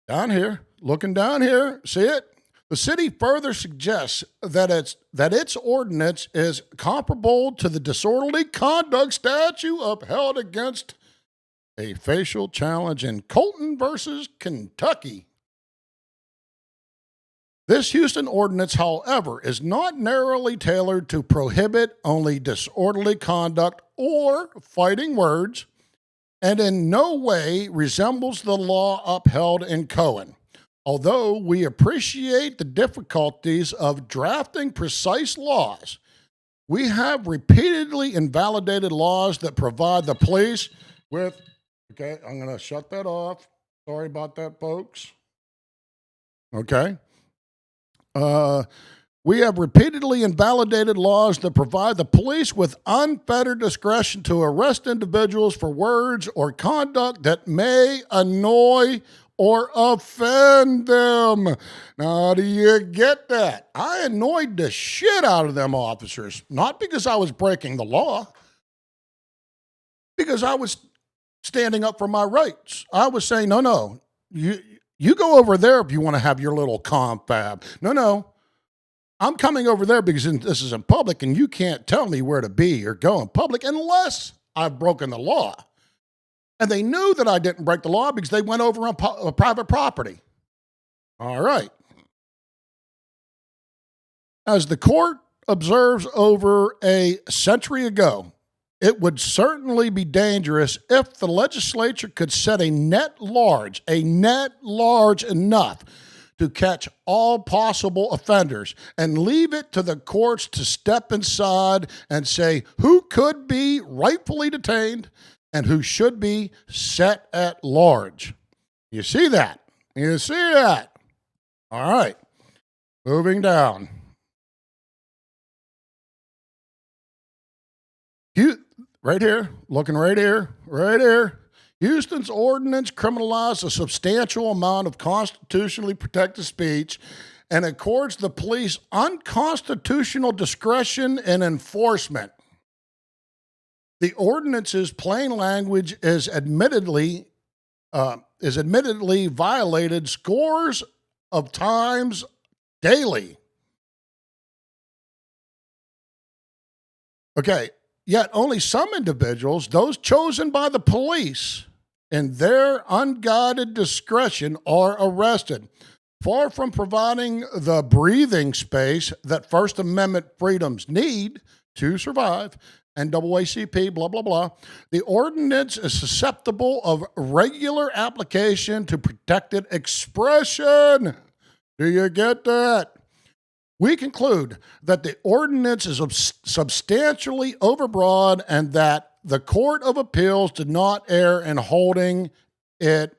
Down here, looking down here, see it? The city further suggests that its ordinance is comparable to the disorderly conduct statute upheld against a facial challenge in Colton versus Kentucky. This Houston ordinance, however, is not narrowly tailored to prohibit only disorderly conduct or fighting words, and in no way resembles the law upheld in Cohen. Although we appreciate the difficulties of drafting precise laws, we have repeatedly invalidated laws that provide the police with, okay, I'm going to shut that off. Sorry about that, folks. Okay. We have repeatedly invalidated laws that provide the police with unfettered discretion to arrest individuals for words or conduct that may annoy or offend them. Now, do you get that? I annoyed the shit out of them officers, not because I was breaking the law, because I was standing up for my rights. I was saying, no, you go over there if you want to have your little confab. No, I'm coming over there because this is in public and you can't tell me where to be or go in public unless I've broken the law. And they knew that I didn't break the law because they went over on private property. All right. As the court observes over a century ago, it would certainly be dangerous if the legislature could set a net large enough to catch all possible offenders and leave it to the courts to step inside and say who could be rightfully detained and who should be set at large. You see that? You see that? All right. Moving down. Right here, looking right here. Houston's ordinance criminalizes a substantial amount of constitutionally protected speech and accords the police unconstitutional discretion in enforcement. The ordinance's plain language is admittedly violated scores of times daily. Okay. Yet only some individuals, those chosen by the police in their unguided discretion, are arrested. Far from providing the breathing space that First Amendment freedoms need to survive, NAACP, blah, blah, blah, the ordinance is susceptible of regular application to protected expression. Do you get that? We conclude that the ordinance is substantially overbroad and that the Court of Appeals did not err in holding it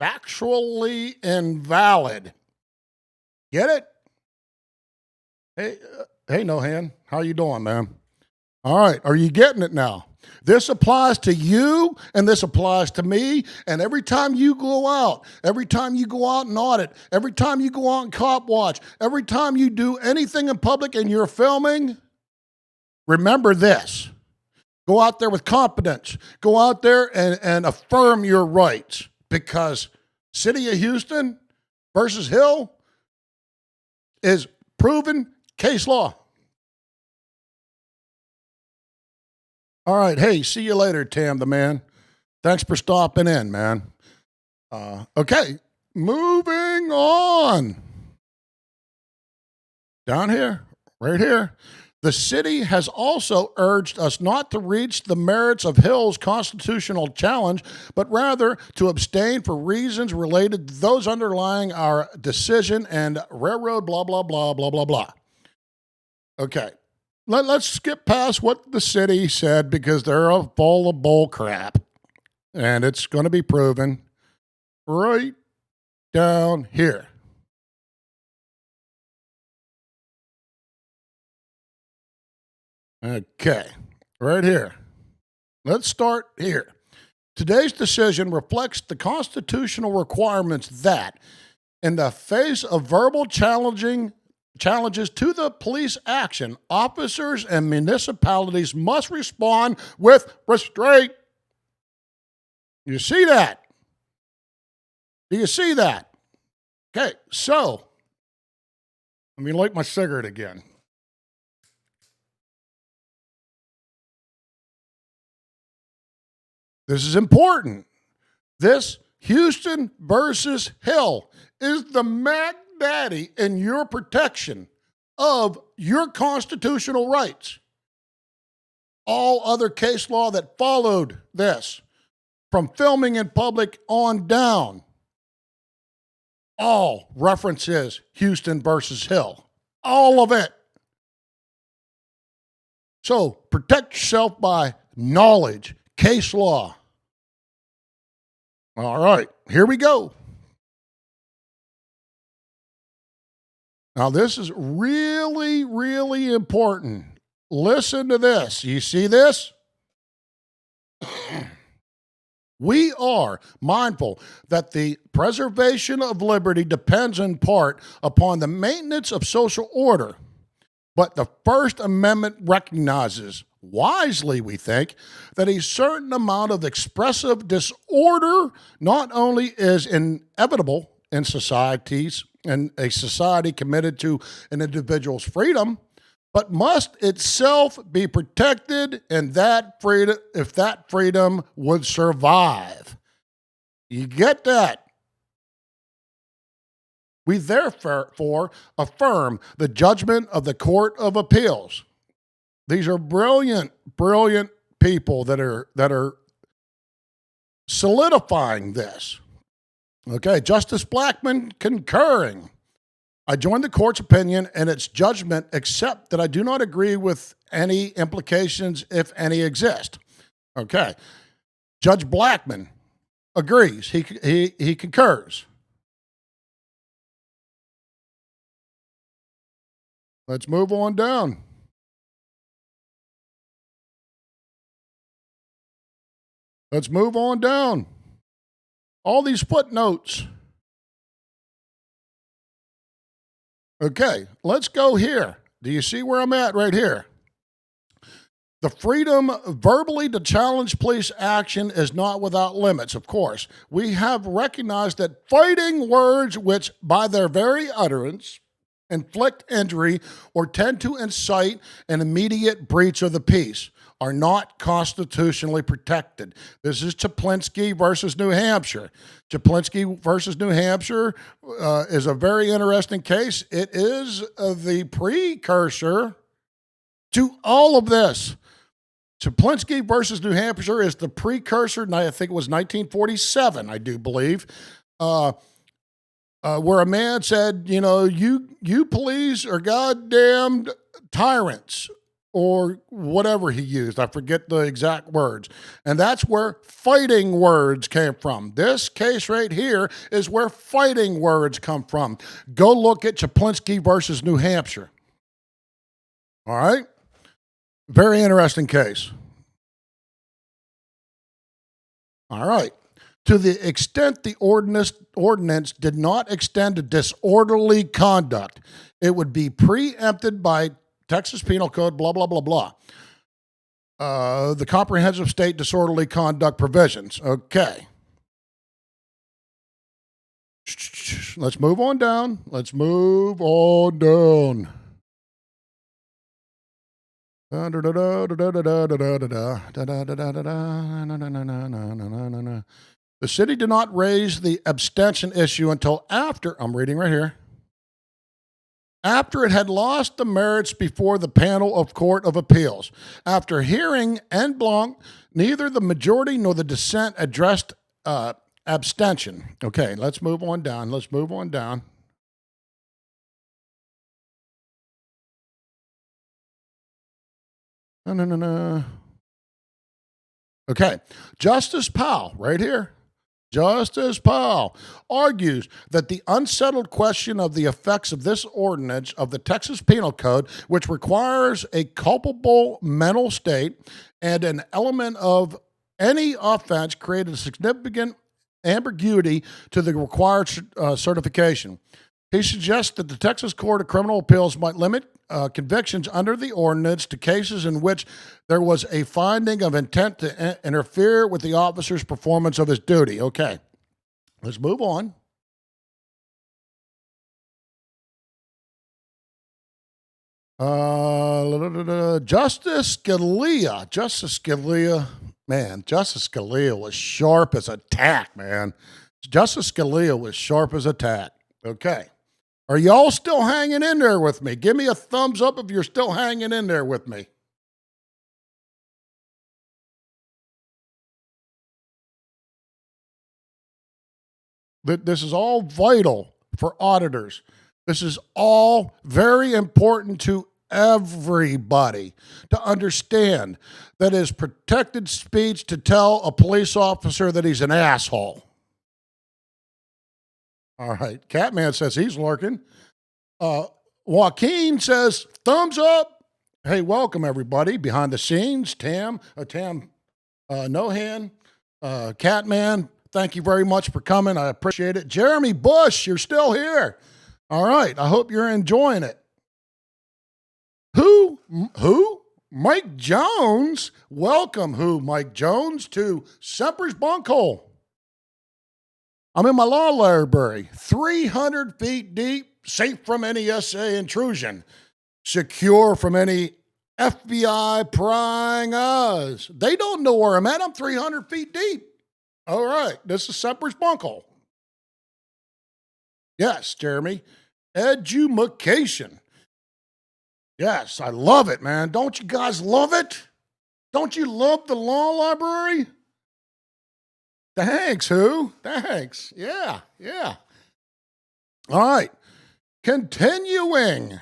factually invalid. Get it? Hey, No Hand, how you doing, man? All right, are you getting it now? This applies to you and this applies to me. And every time you go out and audit, every time you go out and cop watch, every time you do anything in public and you're filming, remember this. Go out there with competence. Go out there and affirm your rights, because City of Houston versus Hill is proven case law. All right. Hey, see you later, Tam the man. Thanks for stopping in, man. Okay. Moving on. Down here, right here. The city has also urged us not to reach the merits of Hill's constitutional challenge, but rather to abstain for reasons related to those underlying our decision and railroad, blah, blah, blah, blah, blah, blah. Okay. Let's skip past what the city said because they're full of bull crap. And it's going to be proven right down here. Okay, right here. Let's start here. Today's decision reflects the constitutional requirements that, in the face of verbal challenges to the police action, officers and municipalities must respond with restraint. You see that? Do you see that? Okay, so let me light my cigarette again. This is important. This Houston versus Hill is the Mac Daddy in your protection of your constitutional rights. All other case law that followed this, from filming in public on down, all references Houston versus Hill. All of it. So protect yourself by knowledge, case law. All right, here we go. Now, this is really, really important. Listen to this. You see this? We are mindful that the preservation of liberty depends in part upon the maintenance of social order. But the First Amendment recognizes, wisely we think, that a certain amount of expressive disorder not only is inevitable in societies and a society committed to an individual's freedom, but must itself be protected, and that freedom, if that freedom would survive. You get that? We therefore affirm the judgment of the Court of Appeals. These are brilliant, brilliant people that are solidifying this. Okay, Justice Blackmun concurring. I join the court's opinion and its judgment, except that I do not agree with any implications, if any exist. Okay, Judge Blackmun agrees. He concurs. Let's move on down. Let's move on down. All these footnotes. Okay, let's go here. Do you see where I'm at right here? The freedom verbally to challenge police action is not without limits, of course. We have recognized that fighting words which, by their very utterance, inflict injury or tend to incite an immediate breach of the peace are not constitutionally protected. This is Chaplinsky versus New Hampshire. Chaplinsky versus New Hampshire is a very interesting case. It is the precursor to all of this. Chaplinsky versus New Hampshire is the precursor, and I think it was 1947, I do believe, where a man said, you know, you police are goddamned tyrants, or whatever he used. I forget the exact words. And that's where fighting words came from. This case right here is where fighting words come from. Go look at Chaplinsky versus New Hampshire. All right? Very interesting case. All right. To the extent the ordinance did not extend to disorderly conduct, it would be preempted by Texas Penal Code, blah, blah, blah, blah. The comprehensive state disorderly conduct provisions. Okay. Let's move on down. Let's move on down. The city did not raise the abstention issue until after, I'm reading right here, after it had lost the merits before the panel of Court of Appeals. After hearing en blanc, neither the majority nor the dissent addressed abstention. Okay, let's move on down. Let's move on down. No. Okay, Justice Powell, right here. Justice Powell argues that the unsettled question of the effects of this ordinance of the Texas Penal Code, which requires a culpable mental state and an element of any offense, created a significant ambiguity to the required certification. He suggests that the Texas Court of Criminal Appeals might limit convictions under the ordinance to cases in which there was a finding of intent to interfere with the officer's performance of his duty. Okay, let's move on. Justice Scalia, man, Justice Scalia was sharp as a tack, man. Justice Scalia was sharp as a tack. Okay. Are y'all still hanging in there with me? Give me a thumbs up if you're still hanging in there with me. This is all vital for auditors. This is all very important to everybody to understand that is protected speech to tell a police officer that he's an asshole. All right. Catman says he's lurking. Joaquin says, thumbs up. Hey, welcome, everybody. Behind the scenes, Tam Nohan, Catman, thank you very much for coming. I appreciate it. Jeremy Bush, you're still here. All right. I hope you're enjoying it. Who? Mike Jones. Welcome, Mike Jones, to Semper's Bunkhole. I'm in my law library, 300 feet deep, safe from any SA intrusion, secure from any FBI prying eyes. They don't know where I'm at. I'm 300 feet deep. All right, this is Semper's Bunkhole. Yes, Jeremy. Edumacation. Yes, I love it, man. Don't you guys love it? Don't you love the law library? Thanks, Thanks. Yeah. All right. Continuing.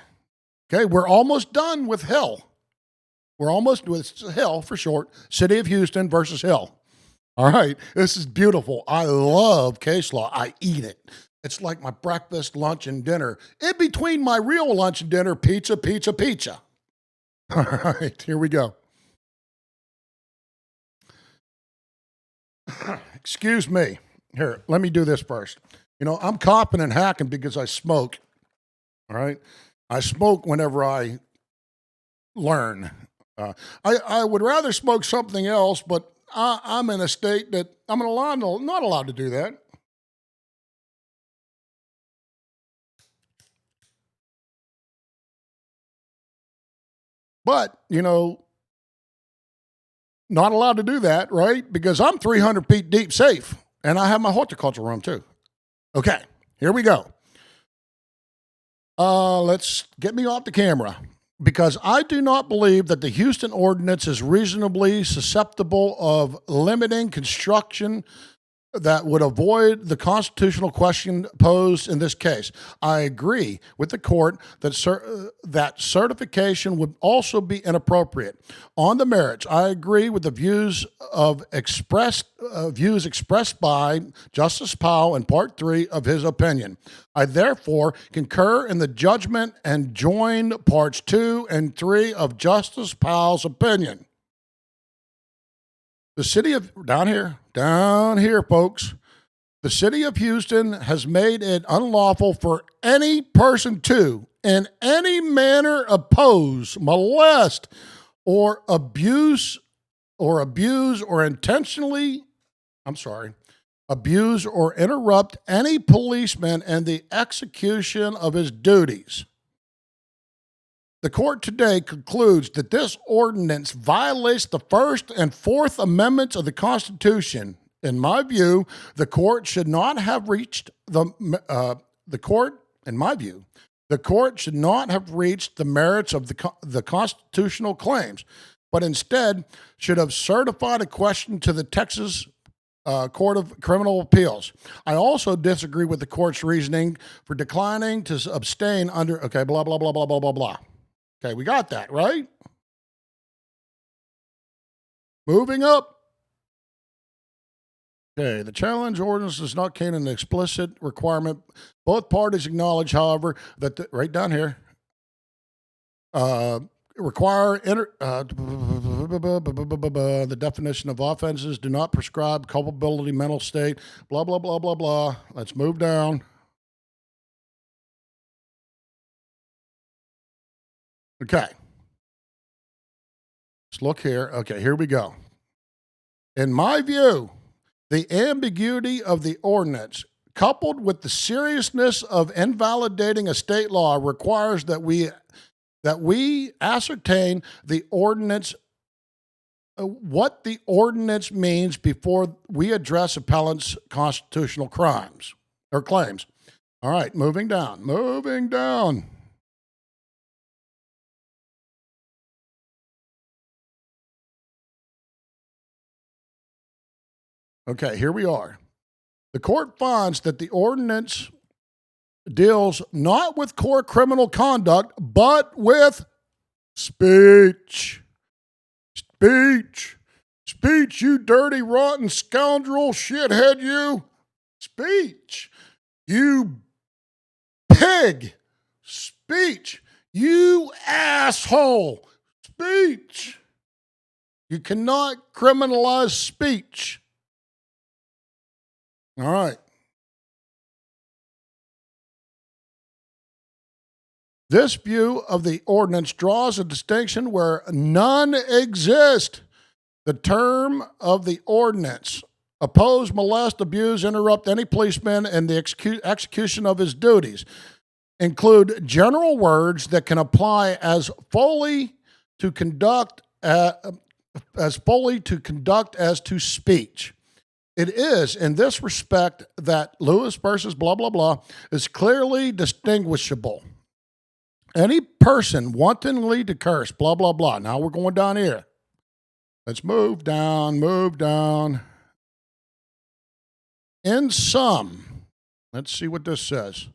Okay, we're almost done with Hill. We're almost with Hill for short. City of Houston versus Hill. All right. This is beautiful. I love case law. I eat it. It's like my breakfast, lunch, and dinner. In between my real lunch and dinner, pizza. All right, here we go. Excuse me. Here, let me do this first. You know, I'm coughing and hacking because I smoke. All right? I smoke whenever I learn. I would rather smoke something else, but I'm in a state that I'm not allowed to do that. But, you know, not allowed to do that, right? Because I'm 300 feet deep safe, and I have my horticulture room too. Okay, here we go. Let's get me off the camera, because I do not believe that the Houston ordinance is reasonably susceptible of limiting construction that would avoid the constitutional question posed in this case. I agree with the court that certification would also be inappropriate. On the merits, I agree with the views expressed by Justice Powell in Part 3 of his opinion. I therefore concur in the judgment and join Parts 2 and 3 of Justice Powell's opinion. The city of, down here, folks, the city of Houston has made it unlawful for any person to, in any manner, oppose, molest, or abuse or intentionally, abuse or interrupt any policeman in the execution of his duties. The court today concludes that this ordinance violates the First and Fourth Amendments of the Constitution. In my view, the court should not have reached the merits of the constitutional claims, but instead should have certified a question to the Texas Court of Criminal Appeals. I also disagree with the court's reasoning for declining to abstain under, okay, blah, blah, blah, blah, blah, blah, blah. Okay, we got that, right? Moving up. Okay, the challenge ordinance does not contain an explicit requirement. Both parties acknowledge, however, that right down here, require the definition of offenses, do not prescribe culpability, mental state, blah, blah, blah, blah, blah. Let's move down. Okay. Let's look here. Okay, here we go. In my view, the ambiguity of the ordinance, coupled with the seriousness of invalidating a state law, requires that we ascertain the ordinance, what the ordinance means before we address appellant's constitutional crimes or claims. All right, moving down. Okay, here we are. The court finds that the ordinance deals not with core criminal conduct, but with speech. Speech, you dirty, rotten scoundrel, shithead, you. Speech. You pig. Speech. You asshole. Speech. You cannot criminalize speech. All right. This view of the ordinance draws a distinction where none exist. The term of the ordinance: oppose, molest, abuse, interrupt any policeman in the execution of his duties, include general words that can apply as fully to conduct as to speech. It is in this respect that Lewis versus blah, blah, blah is clearly distinguishable. Any person wantonly to curse, blah, blah, blah. Now we're going down here. Let's move down. In sum, let's see what this says.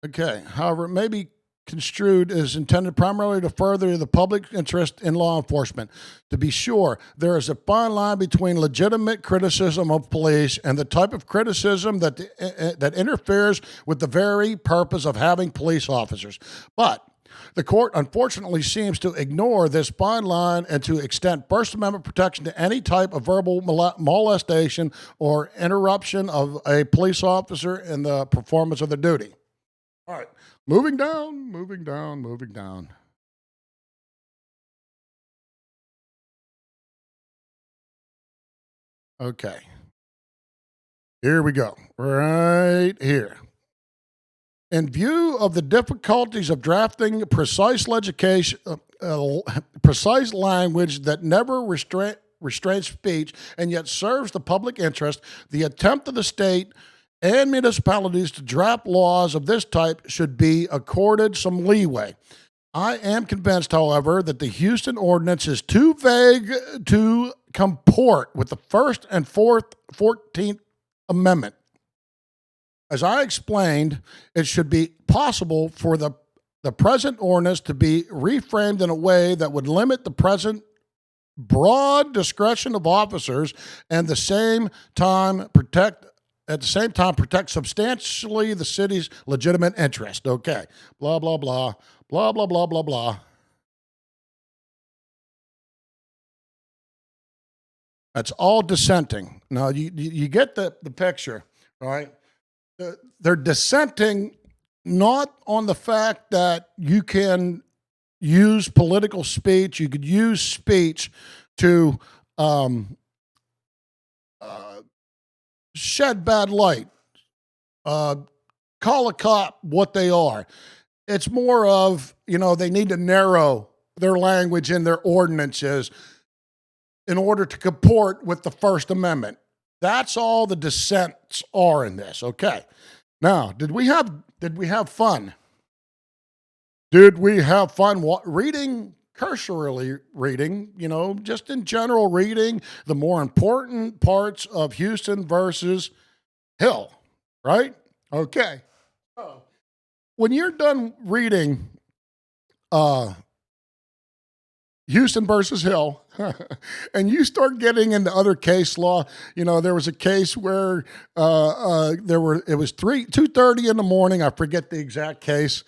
Okay, however, it may be construed as intended primarily to further the public interest in law enforcement. To be sure, there is a fine line between legitimate criticism of police and the type of criticism that interferes with the very purpose of having police officers. But the court unfortunately seems to ignore this fine line and to extend First Amendment protection to any type of verbal molestation or interruption of a police officer in the performance of their duty. All right. Moving down. Okay. Here we go. Right here. In view of the difficulties of drafting precise language that never restrains speech and yet serves the public interest, the attempt of the state and municipalities to draft laws of this type should be accorded some leeway. I am convinced, however, that the Houston ordinance is too vague to comport with the First and 14th Amendment. As I explained, it should be possible for the present ordinance to be reframed in a way that would limit the present broad discretion of officers and at the same time protect substantially the city's legitimate interest. Okay. Blah, blah, blah. Blah, blah, blah, blah, blah. That's all dissenting. Now, you get the picture, right? They're dissenting not on the fact that you can use political speech. You could use speech to shed bad light, call a cop what they are. It's more of, they need to narrow their language in their ordinances in order to comport with the First Amendment. That's all the dissents are in this. Okay. Now, did we have fun? Did we have fun reading, cursorily reading, just in general reading the more important parts of Houston versus Hill, right? Okay. So, when you're done reading Houston versus Hill, and you start getting into other case law. You know, there was a case where it was 2:30 in the morning. I forget the exact case,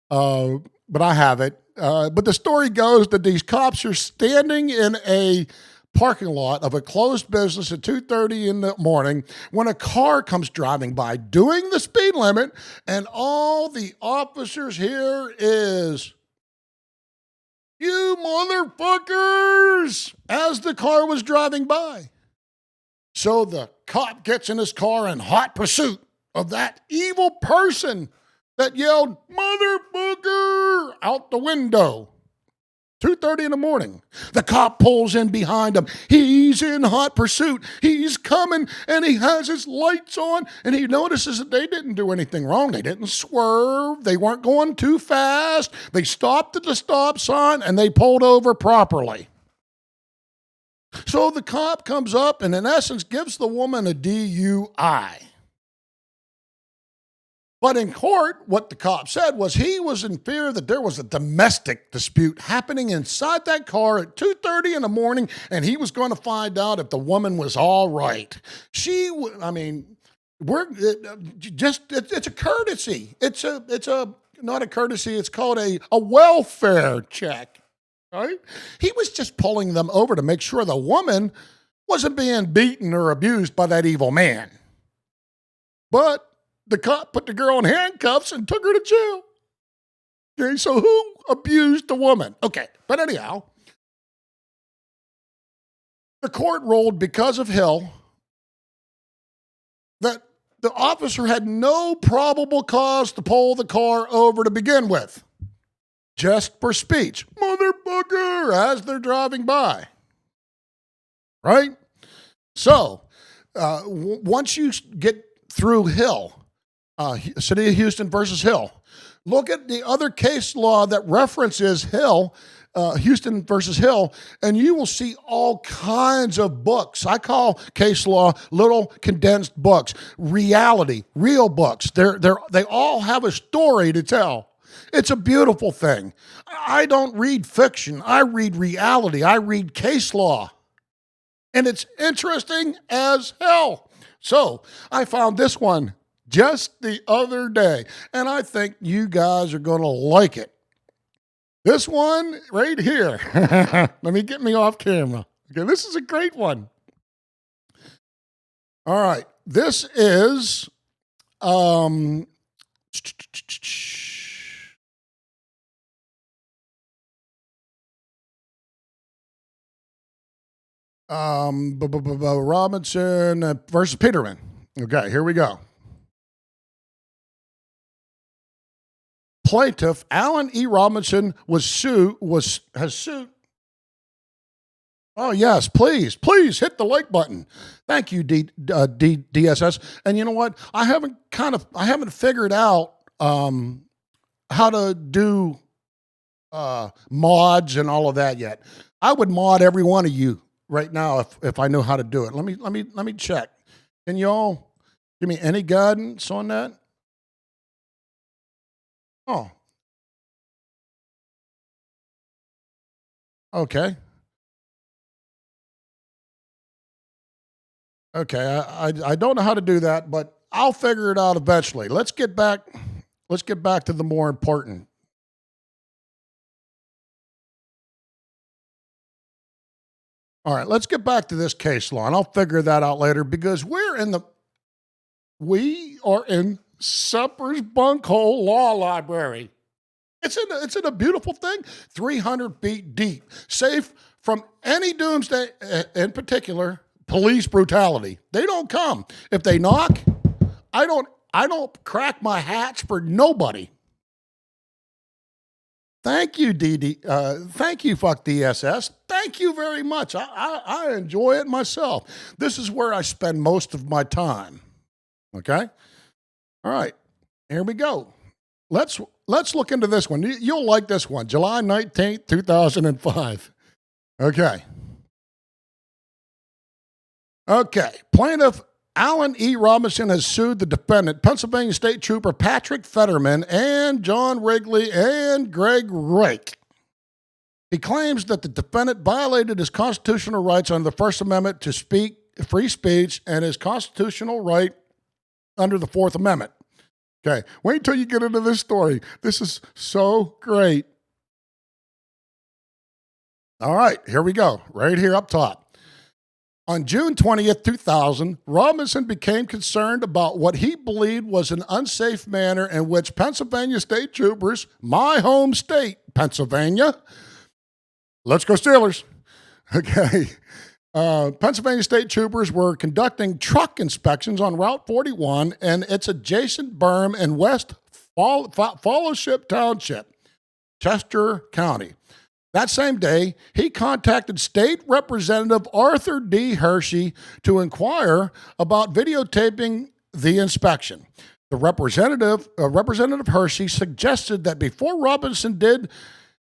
but I have it. But the story goes that these cops are standing in a parking lot of a closed business at 2:30 in the morning when a car comes driving by doing the speed limit, and all the officers hear is, "You motherfuckers," as the car was driving by. So the cop gets in his car in hot pursuit of that evil person that yelled, "Motherfucker," out the window. 2:30 in the morning. The cop pulls in behind him. He's in hot pursuit. He's coming, and he has his lights on, and he notices that they didn't do anything wrong. They didn't swerve. They weren't going too fast. They stopped at the stop sign, and they pulled over properly. So the cop comes up and, in essence, gives the woman a DUI. But in court, what the cop said was he was in fear that there was a domestic dispute happening inside that car at 2:30 in the morning, and he was going to find out if the woman was all right. It's a courtesy. It's not a courtesy. It's called a welfare check, right? He was just pulling them over to make sure the woman wasn't being beaten or abused by that evil man. But the cop put the girl in handcuffs and took her to jail. Okay, so who abused the woman? Okay, but anyhow, the court ruled because of Hill that the officer had no probable cause to pull the car over to begin with, just for speech, "Motherfucker," as they're driving by. Right? So, once you get through Hill, City of Houston versus Hill. Look at the other case law that references Hill, Houston versus Hill, and you will see all kinds of books. I call case law little condensed books, reality, real books. They all have a story to tell. It's a beautiful thing. I don't read fiction. I read reality. I read case law. And it's interesting as hell. So I found this one just the other day, and I think you guys are going to like it. This one right here. Let me get me off camera. Okay, this is a great one. All right, this is Robinson versus Peterman. Okay, here we go. Plaintiff Alan E. Robinson has sued. Oh yes, please hit the like button. Thank you, DSS. And you know what? I haven't figured out how to do mods and all of that yet. I would mod every one of you right now if I knew how to do it. Let me check. Can y'all give me any guidance on that? Oh. Okay. Okay. I don't know how to do that, but I'll figure it out eventually. Let's get back to the more important. All right, let's get back to this case law, and I'll figure that out later because we are in Semper's Bunkhole Law Library. It's in a beautiful thing, 300 feet deep, safe from any doomsday, in particular, police brutality. They don't come. If they knock, I don't crack my hatch for nobody. Thank you, thank you, fuck DSS. Thank you very much. I enjoy it myself. This is where I spend most of my time. Okay? All right, here we go. Let's look into this one. You'll like this one. July 19th, 2005. Okay. Okay. Plaintiff Alan E. Robinson has sued the defendant, Pennsylvania State Trooper Patrick Fetterman and John Wrigley and Greg Rake. He claims that the defendant violated his constitutional rights under the First Amendment to speak free speech and his constitutional right under the Fourth Amendment. Okay, wait till you get into this story. This is so great. All right, here we go, right here up top. On June 20th, 2000, Robinson became concerned about what he believed was an unsafe manner in which Pennsylvania state troopers, my home state, Pennsylvania, let's go Steelers, okay, Pennsylvania state troopers were conducting truck inspections on Route 41 and its adjacent berm in West Fellowship Township, Chester County. That same day, he contacted State Representative Arthur D. Hershey to inquire about videotaping the inspection. The Representative Hershey suggested that before Robinson did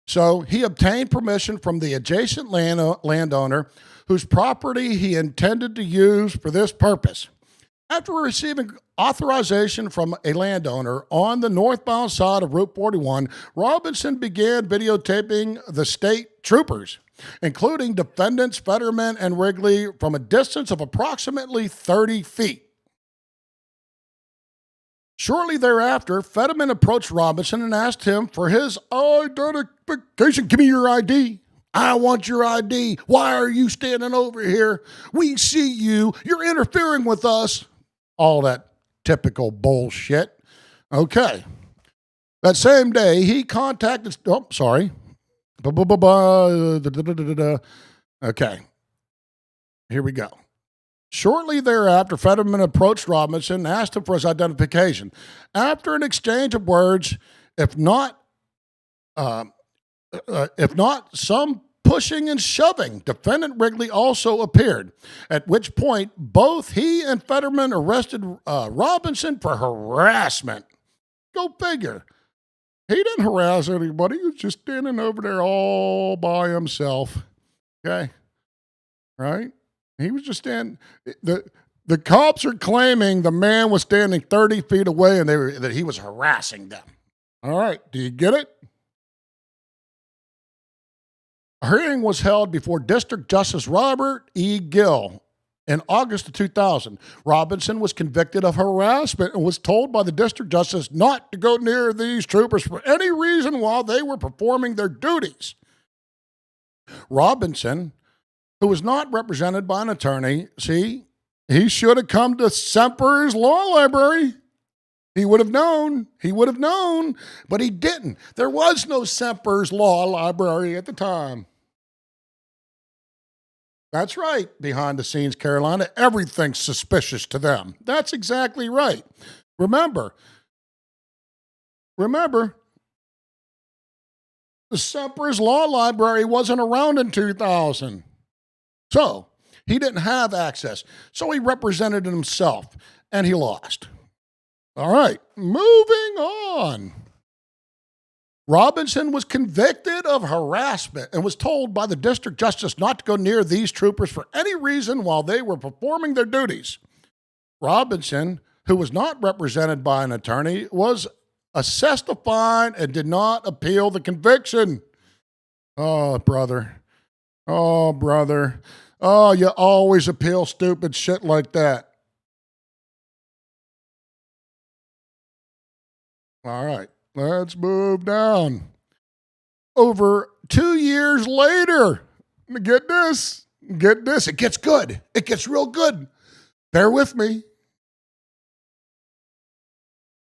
so, he obtained permission from the adjacent landowner whose property he intended to use for this purpose. After receiving authorization from a landowner on the northbound side of Route 41, Robinson began videotaping the state troopers, including defendants Fetterman and Wrigley, from a distance of approximately 30 feet. Shortly thereafter, Fetterman approached Robinson and asked him for his identification. Give me your ID. I want your ID. Why are you standing over here? We see you. You're interfering with us. All that typical bullshit. Okay. That same day, he contacted... Oh, sorry. Okay. Here we go. Shortly thereafter, Fetterman approached Robinson and asked him for his identification. After an exchange of words, if not some pushing and shoving, defendant Wrigley also appeared, at which point both he and Fetterman arrested Robinson for harassment. Go figure. He didn't harass anybody. He was just standing over there all by himself. Okay? Right? He was just standing. The cops are claiming the man was standing 30 feet away and that he was harassing them. All right, do you get it? A hearing was held before District Justice Robert E. Gill in August of 2000. Robinson was convicted of harassment and was told by the district justice not to go near these troopers for any reason while they were performing their duties. Robinson, who was not represented by an attorney, he should have come to Semper's Law Library. He would have known, but he didn't. There was no Semper's Law Library at the time. That's right, behind the scenes, Carolina, everything's suspicious to them. That's exactly right. Remember, the Semper's Law Library wasn't around in 2000. So he didn't have access. So he represented himself, and he lost. All right, moving on. Robinson was convicted of harassment and was told by the district justice not to go near these troopers for any reason while they were performing their duties. Robinson, who was not represented by an attorney, was assessed a fine and did not appeal the conviction. Oh, brother. Oh, brother. Oh, you always appeal stupid shit like that. All right, let's move down. Over 2 years later, get this, it gets good. It gets real good. Bear with me.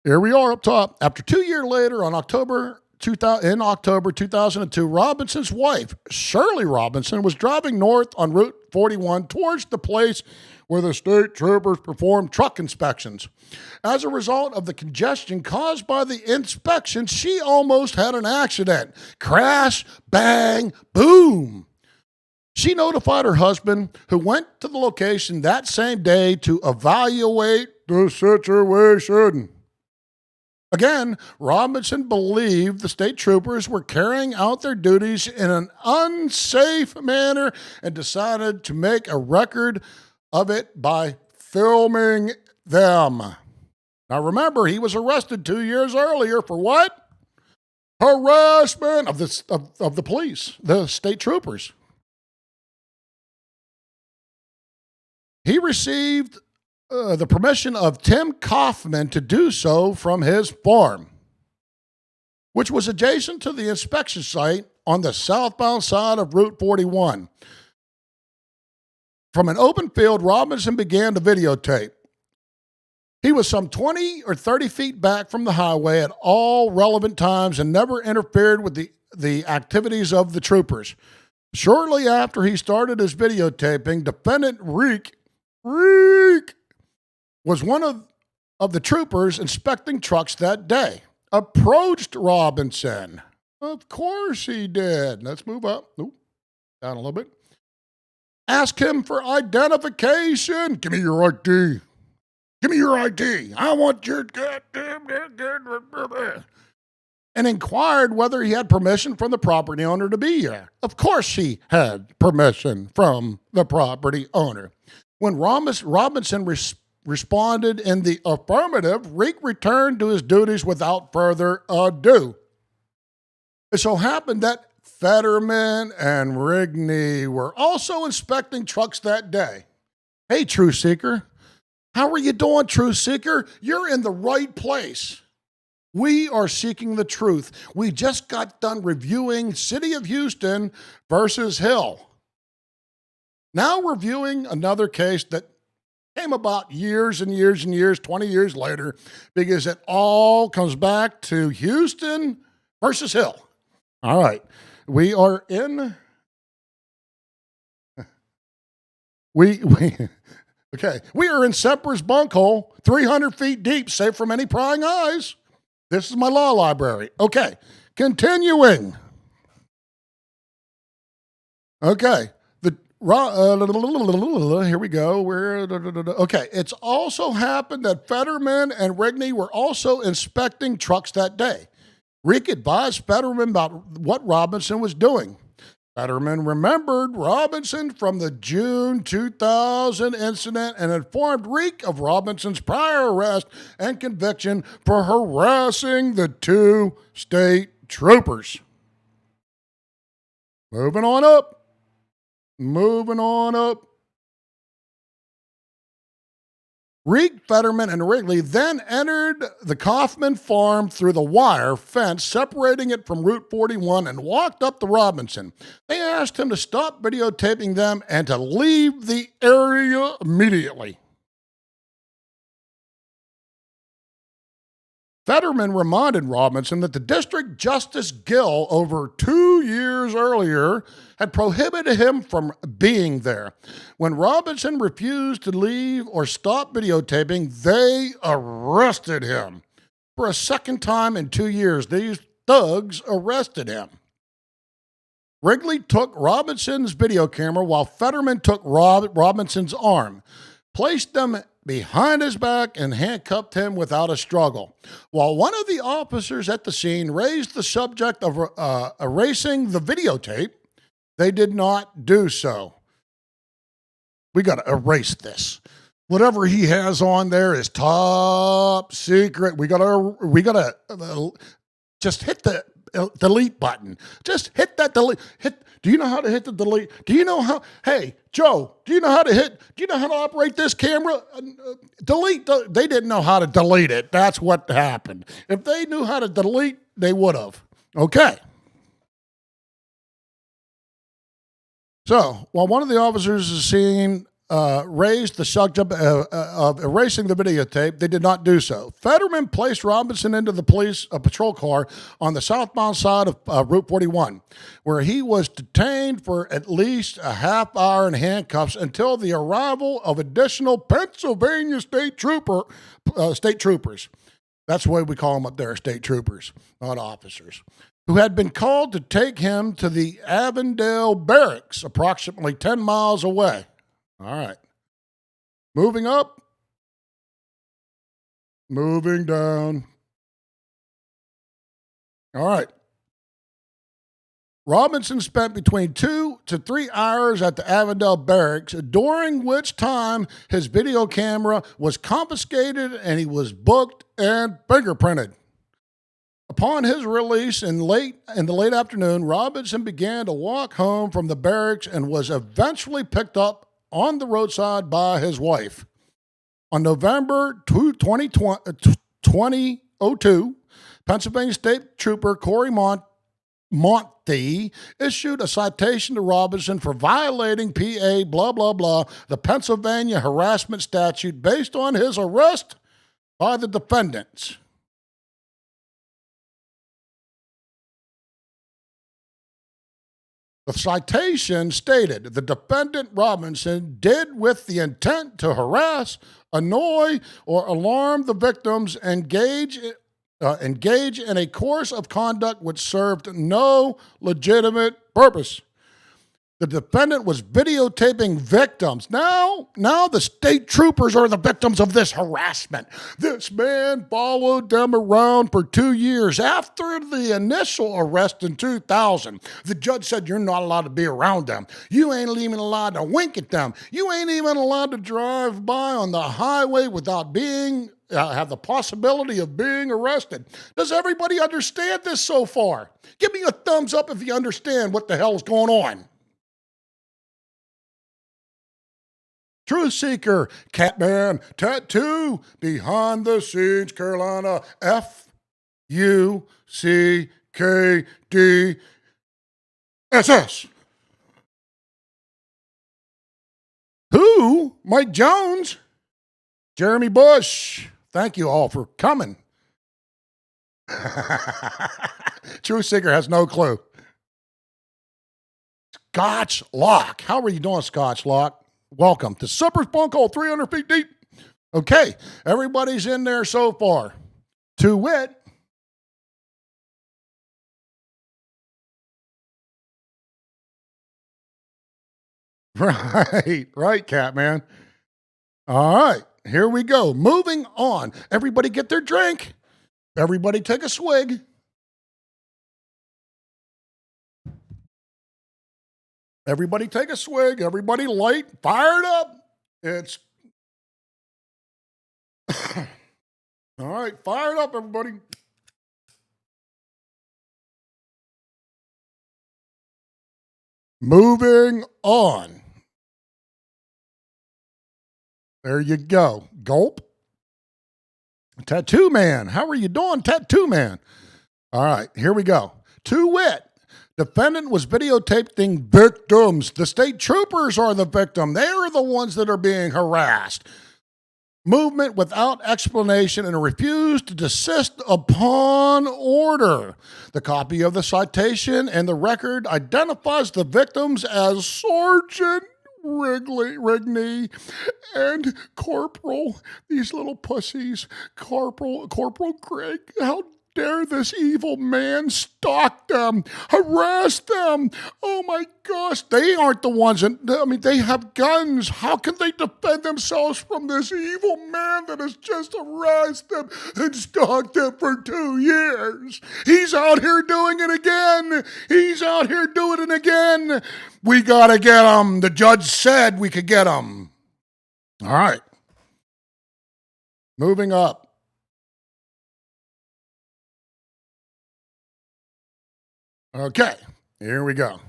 Here we are up top. After 2 years later, in October 2002, Robinson's wife, Shirley Robinson, was driving north on Route 41 towards the place where the state troopers performed truck inspections. As a result of the congestion caused by the inspection, she almost had an accident. Crash, bang, boom. She notified her husband, who went to the location that same day to evaluate the situation. Again, Robinson believed the state troopers were carrying out their duties in an unsafe manner and decided to make a record of it by filming them. Now remember, he was arrested 2 years earlier for what? harassment of the police, the state troopers. He received the permission of Tim Kaufman to do so from his farm, which was adjacent to the inspection site on the southbound side of Route 41. From an open field, Robinson began to videotape. He was some 20 or 30 feet back from the highway at all relevant times and never interfered with the activities of the troopers. Shortly after he started his videotaping, defendant Reek was one of the troopers inspecting trucks that day. Approached Robinson. Of course he did. Let's move up. Ooh, down a little bit. Ask him for identification. Give me your ID. Give me your ID. I want your goddamn. And inquired whether he had permission from the property owner to be here. Of course he had permission from the property owner. When Robinson responded in the affirmative, Reek returned to his duties without further ado. It so happened that Fetterman and Rigney were also inspecting trucks that day. Hey, Truth Seeker. How are you doing, Truth Seeker? You're in the right place. We are seeking the truth. We just got done reviewing City of Houston versus Hill. Now we're viewing another case that came about years and years and years, 20 years later, because it all comes back to Houston versus Hill. All right. We are in. Okay. We are in Semper's Bunkhole, 300 feet deep, safe from any prying eyes. This is my law library. Okay. Continuing. Okay. Here we go. Okay. It's also happened that Fetterman and Rigney were also inspecting trucks that day. Reek advised Fetterman about what Robinson was doing. Fetterman remembered Robinson from the June 2000 incident and informed Reek of Robinson's prior arrest and conviction for harassing the two state troopers. Moving on up. Reek, Fetterman, and Wrigley then entered the Kaufman farm through the wire fence separating it from Route 41 and walked up to Robinson. They asked him to stop videotaping them and to leave the area immediately. Fetterman reminded Robinson that the District Justice Gill, over 2 years earlier, had prohibited him from being there. When Robinson refused to leave or stop videotaping, they arrested him. For a second time in 2 years, these thugs arrested him. Wrigley took Robinson's video camera while Fetterman took Robinson's arm, placed them behind his back, and handcuffed him without a struggle. While one of the officers at the scene raised the subject of erasing the videotape, they did not do so. We got to erase this. Whatever he has on there is top secret. We got to just hit the delete button. Just hit that delete. Do you know how to hit the delete? Do you know how? Hey, Joe, do you know how to operate this camera? Delete. They didn't know how to delete it. That's what happened. If they knew how to delete, they would have. Okay. So while one of the officers is seen raised the subject of erasing the videotape, they did not do so. Fetterman placed Robinson into the police patrol car on the southbound side of Route 41, where he was detained for at least a half hour in handcuffs until the arrival of additional Pennsylvania state troopers. That's the way we call them up there, state troopers, not officers, who had been called to take him to the Avondale Barracks, approximately 10 miles away. All right. Moving up. Moving down. All right. Robinson spent between 2 to 3 hours at the Avondale Barracks, during which time his video camera was confiscated and he was booked and fingerprinted. Upon his release in the late afternoon, Robinson began to walk home from the barracks and was eventually picked up on the roadside by his wife. On November 2002, Pennsylvania State Trooper Corey Monty issued a citation to Robinson for violating PA blah, blah, blah, the Pennsylvania harassment statute based on his arrest by the defendants. The citation stated the defendant Robinson did with the intent to harass, annoy, or alarm the victims, engage in a course of conduct which served no legitimate purpose. The defendant was videotaping victims. Now the state troopers are the victims of this harassment. This man followed them around for 2 years after the initial arrest in 2000. The judge said you're not allowed to be around them. You ain't even allowed to wink at them. You ain't even allowed to drive by on the highway without have the possibility of being arrested. Does everybody understand this so far? Give me a thumbs up if you understand what the hell's going on. Truth Seeker, Catman, Tattoo, Behind the Scenes, Carolina, FUCKDSS. Who? Mike Jones? Jeremy Bush. Thank you all for coming. Truth Seeker has no clue. Scotch Lock. How are you doing, Scotch Lock? Welcome to Semper's Bunkhole, 300 feet deep. Okay, everybody's in there so far. To wit, right, Catman. All right, here we go. Moving on. Everybody get their drink. Everybody take a swig. Everybody take a swig. Everybody light. Fired up. It's all right. Fired up, everybody. Moving on. There you go. Gulp. Tattoo Man. How are you doing, Tattoo Man? All right, here we go. To wit. Defendant was videotaping victims. The state troopers are the victim. They are the ones that are being harassed. Movement without explanation and refused to desist upon order. The copy of the citation and the record identifies the victims as Sergeant Rigney and Corporal, these little pussies, Corporal Craig. How dare this evil man stalk them, harass them? Oh my gosh, they aren't the ones they have guns. How can they defend themselves from this evil man that has just harassed them and stalked them for 2 years? He's out here doing it again. We gotta get him. The judge said we could get him. All right. Moving up. Okay, here we go.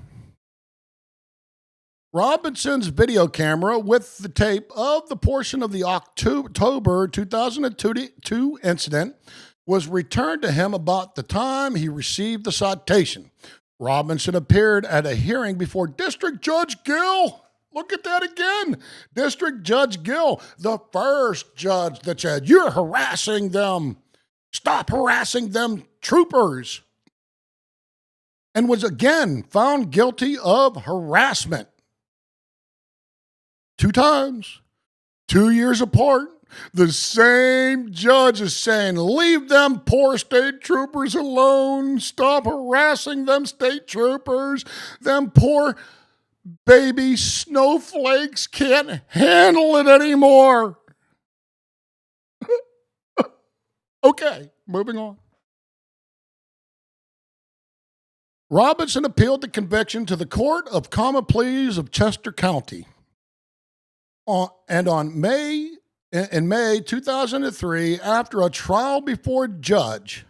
Robinson's video camera with the tape of the portion of the October 2002 incident was returned to him about the time he received the citation. Robinson appeared at a hearing before District Judge Gill. Look at that again. District Judge Gill, the first judge that said, you're harassing them. Stop harassing them, troopers. And was again found guilty of harassment. 2 times, 2 years apart. The same judge is saying, leave them poor state troopers alone. Stop harassing them state troopers. Them poor baby snowflakes can't handle it anymore. Okay, moving on. Robinson appealed the conviction to the Court of Common Pleas of Chester County. In May 2003, after a trial before a judge,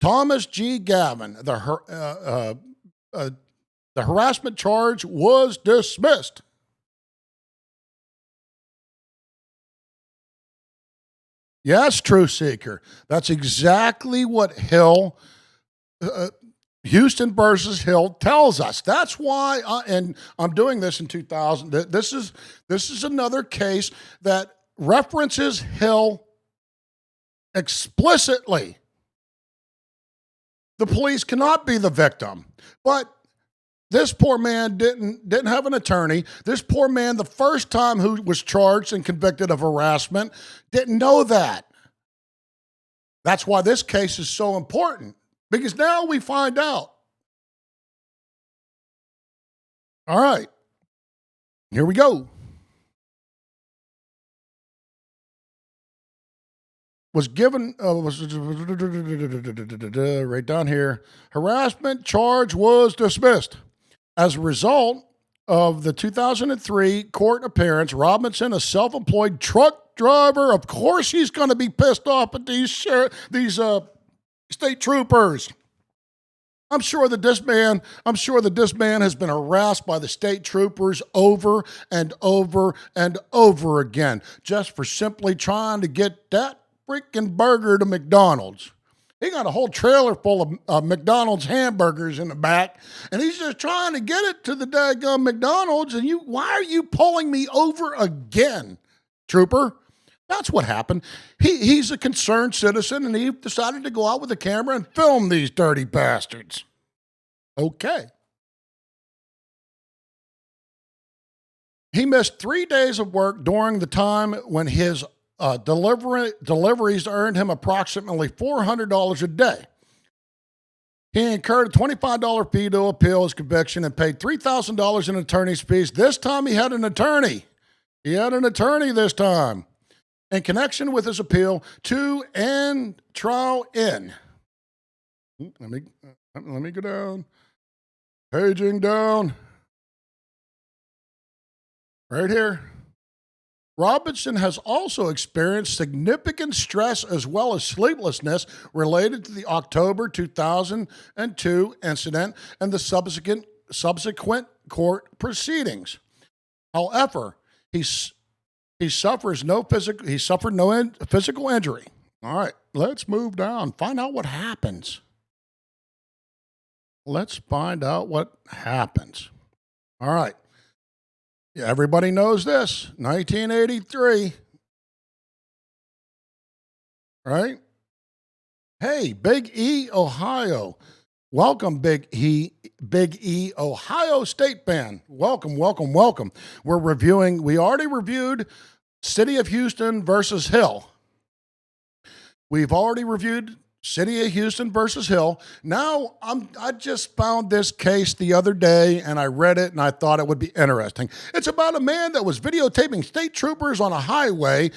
Thomas G. Gavin, the harassment charge was dismissed. Yes, Truth Seeker. That's exactly what Houston versus Hill tells us. That's why, and I'm doing this in 2000. This is another case that references Hill explicitly. The police cannot be the victim, but this poor man didn't have an attorney. This poor man, the first time who was charged and convicted of harassment, didn't know that. That's why this case is so important, because now we find out. All right, here we go. Was given, right down here, harassment charge was dismissed. As a result of the 2003 court appearance, Robinson, a self-employed truck driver, of course he's going to be pissed off at these state troopers. I'm sure that this man has been harassed by the state troopers over and over and over again, just for simply trying to get that freaking burger to McDonald's. He got a whole trailer full of McDonald's hamburgers in the back, and he's just trying to get it to the daggone McDonald's. And why are you pulling me over again, trooper? That's what happened. He's a concerned citizen, and he decided to go out with a camera and film these dirty bastards. Okay. He missed 3 days of work during the time when his deliveries earned him approximately $400 a day. He incurred a $25 fee to appeal his conviction and paid $3,000 in attorney's fees. This time he had an attorney. He had an attorney this time. In connection with his appeal to and trial in. Let me go down. Paging down. Right here. Robinson has also experienced significant stress as well as sleeplessness related to the October 2002 incident and the subsequent court proceedings. However, he suffered no physical injury. All right, let's move down. Find out what happens. Let's find out what happens. All right. Everybody knows this, 1983, right? Hey, Big E, Ohio. Welcome, Big E, Ohio State fan. Welcome. We already reviewed City of Houston versus Hill. We've already reviewed City of Houston versus Hill. Now, I just found this case the other day, and I read it, and I thought it would be interesting. It's about a man that was videotaping state troopers on a highway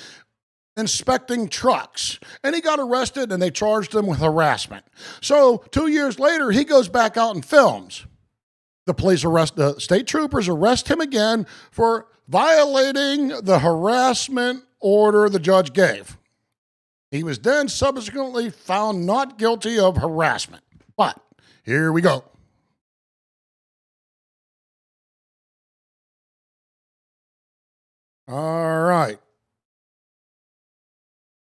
inspecting trucks, and he got arrested, and they charged him with harassment. So 2 years later, he goes back out and films. The state troopers arrest him again for violating the harassment order the judge gave. He was then subsequently found not guilty of harassment. But here we go. All right.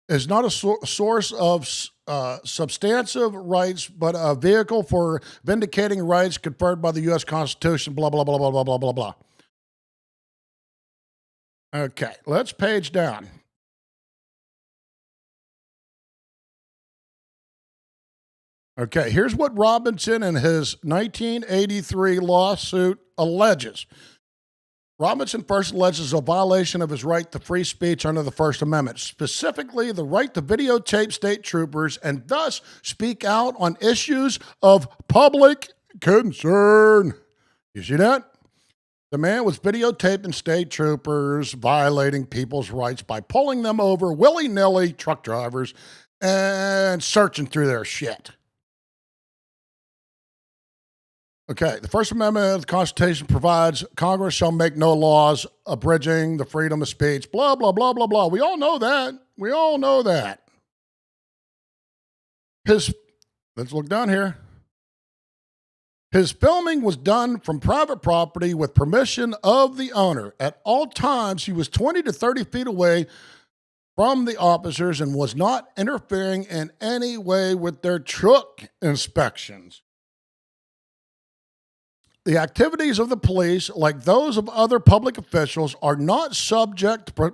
Is not a source of substantive rights, but a vehicle for vindicating rights conferred by the U.S. Constitution, blah, blah, blah, blah, blah, blah, blah, blah. Okay, let's page down. Okay, here's what Robinson in his 1983 lawsuit alleges. Robinson first alleges a violation of his right to free speech under the First Amendment, specifically the right to videotape state troopers and thus speak out on issues of public concern. You see that? The man was videotaping state troopers violating people's rights by pulling them over willy-nilly, truck drivers, and searching through their shit. Okay, the First Amendment of the Constitution provides Congress shall make no laws abridging the freedom of speech, blah, blah, blah, blah, blah. We all know that. Let's look down here. His filming was done from private property with permission of the owner. At all times, he was 20 to 30 feet away from the officers and was not interfering in any way with their truck inspections. The activities of the police, like those of other public officials, are not subject to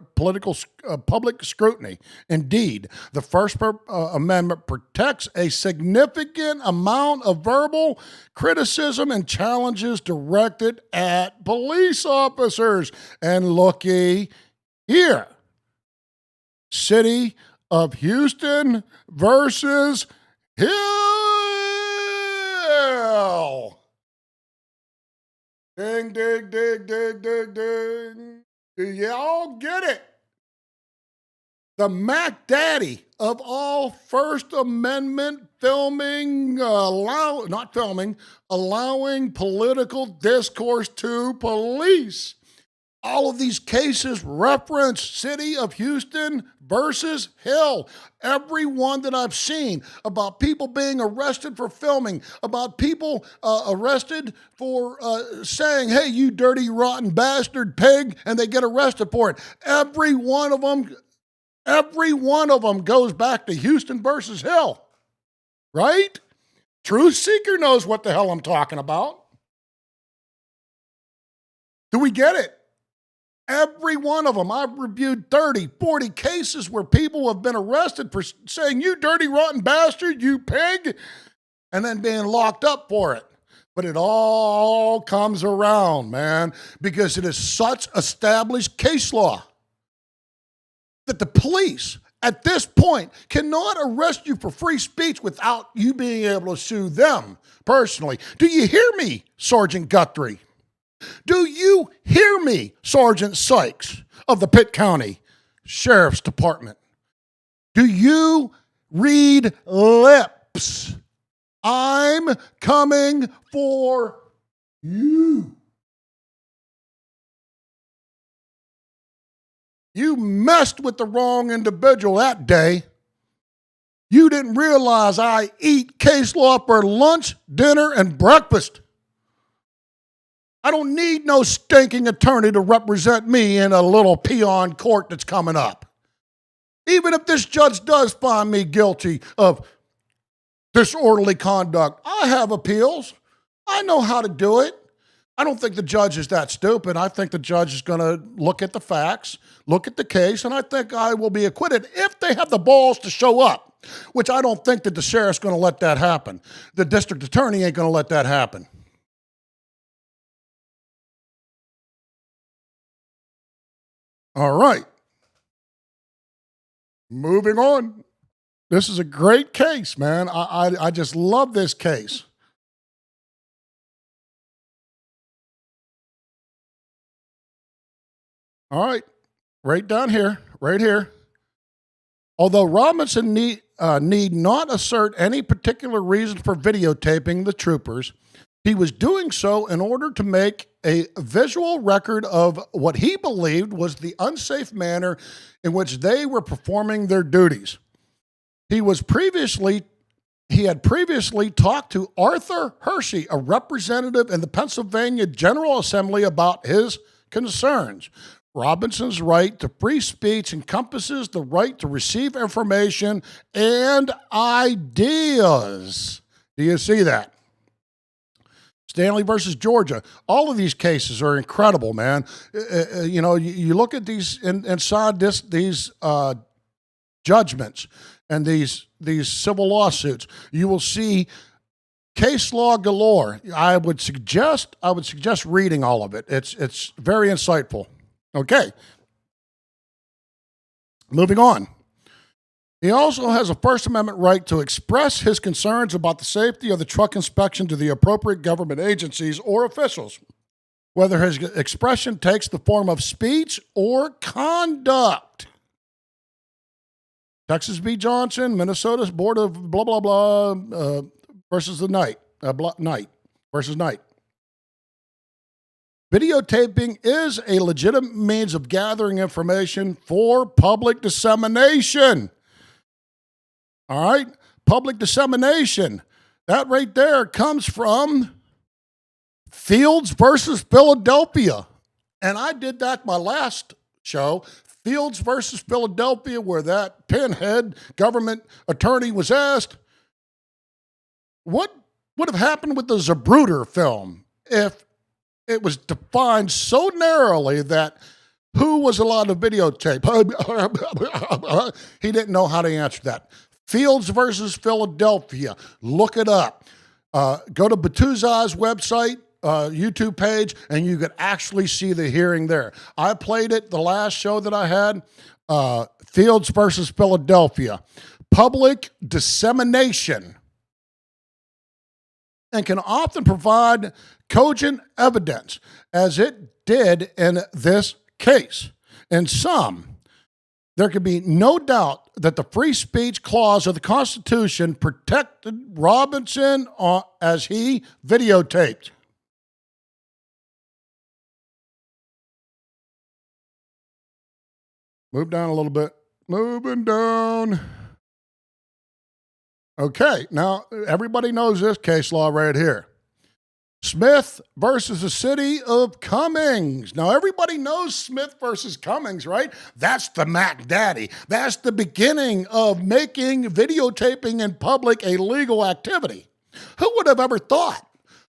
public scrutiny. Indeed, the First Amendment protects a significant amount of verbal criticism and challenges directed at police officers. And looky here. City of Houston versus Hill. Ding, ding, ding, ding, ding, ding. Do y'all get it? The Mac Daddy of all First Amendment filming, allowing political discourse to police. All of these cases reference City of Houston versus Hill. Every one that I've seen about people being arrested for filming, about people arrested for saying, hey, you dirty, rotten bastard pig, and they get arrested for it. Every one of them goes back to Houston versus Hill, right? Truth Seeker knows what the hell I'm talking about. Do we get it? Every one of them. I've reviewed 30, 40 cases where people have been arrested for saying, you dirty, rotten bastard, you pig, and then being locked up for it. But it all comes around, man, because it is such established case law that the police at this point cannot arrest you for free speech without you being able to sue them personally. Do you hear me, Sergeant Guthrie? Do you hear me, Sergeant Sykes of the Pitt County Sheriff's Department? Do you read lips? I'm coming for you. You messed with the wrong individual that day. You didn't realize I eat case law for lunch, dinner, and breakfast. I don't need no stinking attorney to represent me in a little peon court that's coming up. Even if this judge does find me guilty of disorderly conduct, I have appeals. I know how to do it. I don't think the judge is that stupid. I think the judge is going to look at the facts, look at the case, and I think I will be acquitted if they have the balls to show up, which I don't think that the sheriff's going to let that happen. The district attorney ain't going to let that happen. All right. Moving on. This is a great case, man. I just love this case. All right. Right down here. Right here. Although Robinson need not assert any particular reason for videotaping the troopers, he was doing so in order to make a visual record of what he believed was the unsafe manner in which they were performing their duties. He had previously talked to Arthur Hershey, a representative in the Pennsylvania General Assembly, about his concerns. Robinson's right to free speech encompasses the right to receive information and ideas. Do you see that? Stanley versus Georgia. All of these cases are incredible, man. You look at these inside these judgments and these civil lawsuits. You will see case law galore. I would suggest reading all of it. It's very insightful. Okay. Moving on. He also has a First Amendment right to express his concerns about the safety of the truck inspection to the appropriate government agencies or officials, whether his expression takes the form of speech or conduct. Texas v. Johnson, Minnesota's Board of blah, blah, blah, versus the Knight versus Knight. Videotaping is a legitimate means of gathering information for public dissemination. All right? Public dissemination. That right there comes from Fields versus Philadelphia. And I did that my last show, Fields versus Philadelphia, where that pinhead government attorney was asked, what would have happened with the Zapruder film if it was defined so narrowly that who was allowed to videotape? He didn't know how to answer that. Fields versus Philadelphia. Look it up. Go to Batuzza's website, YouTube page, and you could actually see the hearing there. I played it the last show that I had, Fields versus Philadelphia. Public dissemination and can often provide cogent evidence, as it did in this case. In some, there can be no doubt that the free speech clause of the Constitution protected Robinson as he videotaped. Move down a little bit. Moving down. Okay, now everybody knows this case law right here. Smith versus the city of Cummings. Now, everybody knows Smith versus Cummings, right? That's the Mac Daddy. That's the beginning of making videotaping in public a legal activity. Who would have ever thought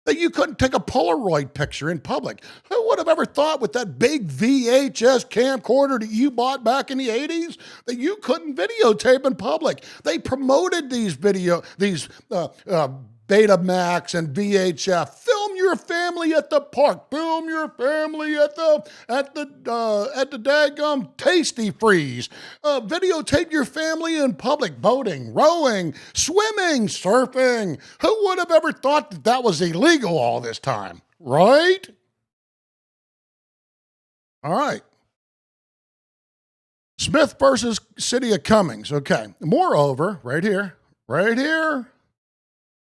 that you couldn't take a Polaroid picture in public? Who would have ever thought with that big VHS camcorder that you bought back in the 80s that you couldn't videotape in public? They promoted these Betamax and VHF. Film your family at the park. Film your family at the daggum Tasty Freeze. Videotape your family in public, boating, rowing, swimming, surfing. Who would have ever thought that that was illegal all this time, right? All right. Smith versus City of Cummings. Okay. Moreover, right here,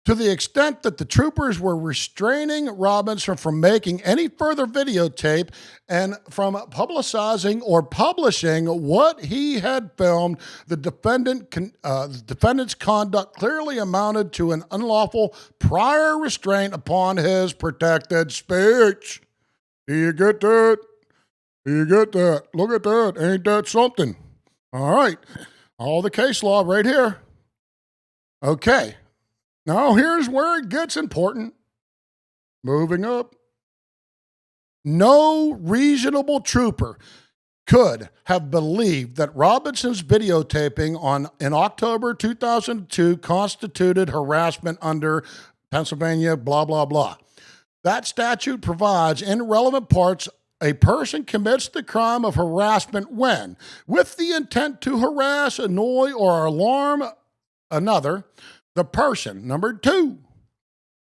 to the extent that the troopers were restraining Robinson from making any further videotape and from publicizing or publishing what he had filmed, the defendant's conduct clearly amounted to an unlawful prior restraint upon his protected speech. Do you get that? Do you get that? Look at that. Ain't that something? All right. All the case law right here. Okay. Now, here's where it gets important. Moving up. No reasonable trooper could have believed that Robinson's videotaping in October 2002 constituted harassment under Pennsylvania, blah, blah, blah. That statute provides in relevant parts a person commits the crime of harassment when, with the intent to harass, annoy, or alarm another, the person. Number 2,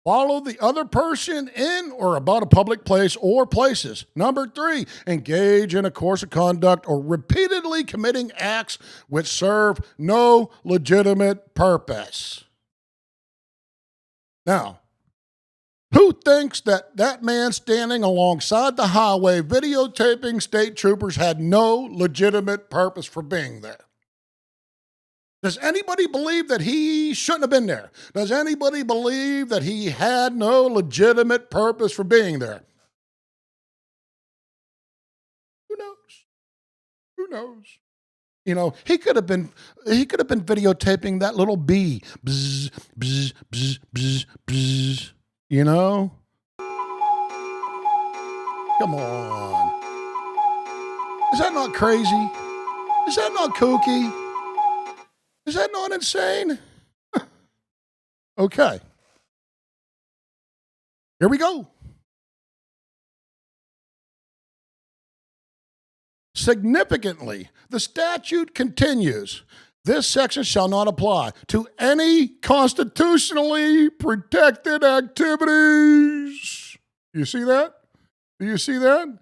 follow the other person in or about a public place or places. Number 3, engage in a course of conduct or repeatedly committing acts which serve no legitimate purpose. Now, who thinks that man standing alongside the highway videotaping state troopers had no legitimate purpose for being there? Does anybody believe that he shouldn't have been there? Does anybody believe that he had no legitimate purpose for being there? Who knows? Who knows? You know, he could have been videotaping that little bee. Bzz, bzz, bzz, bzz, bzz. You know? Come on. Is that not crazy? Is that not kooky? Is that not insane? Okay. Here we go. Significantly, the statute continues. This section shall not apply to any constitutionally protected activities. You see that? Do you see that?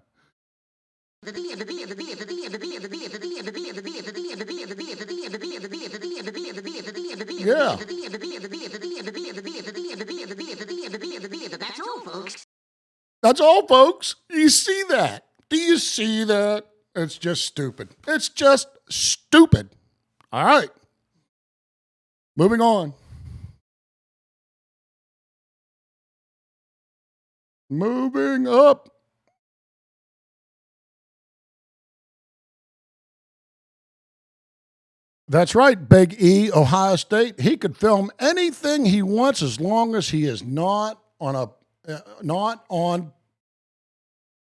Yeah. That's all, folks. You see that? Do you see that? It's just stupid. It's just stupid. All right. Moving on. Moving up. That's right, Big E, Ohio State. He could film anything he wants as long as he is not on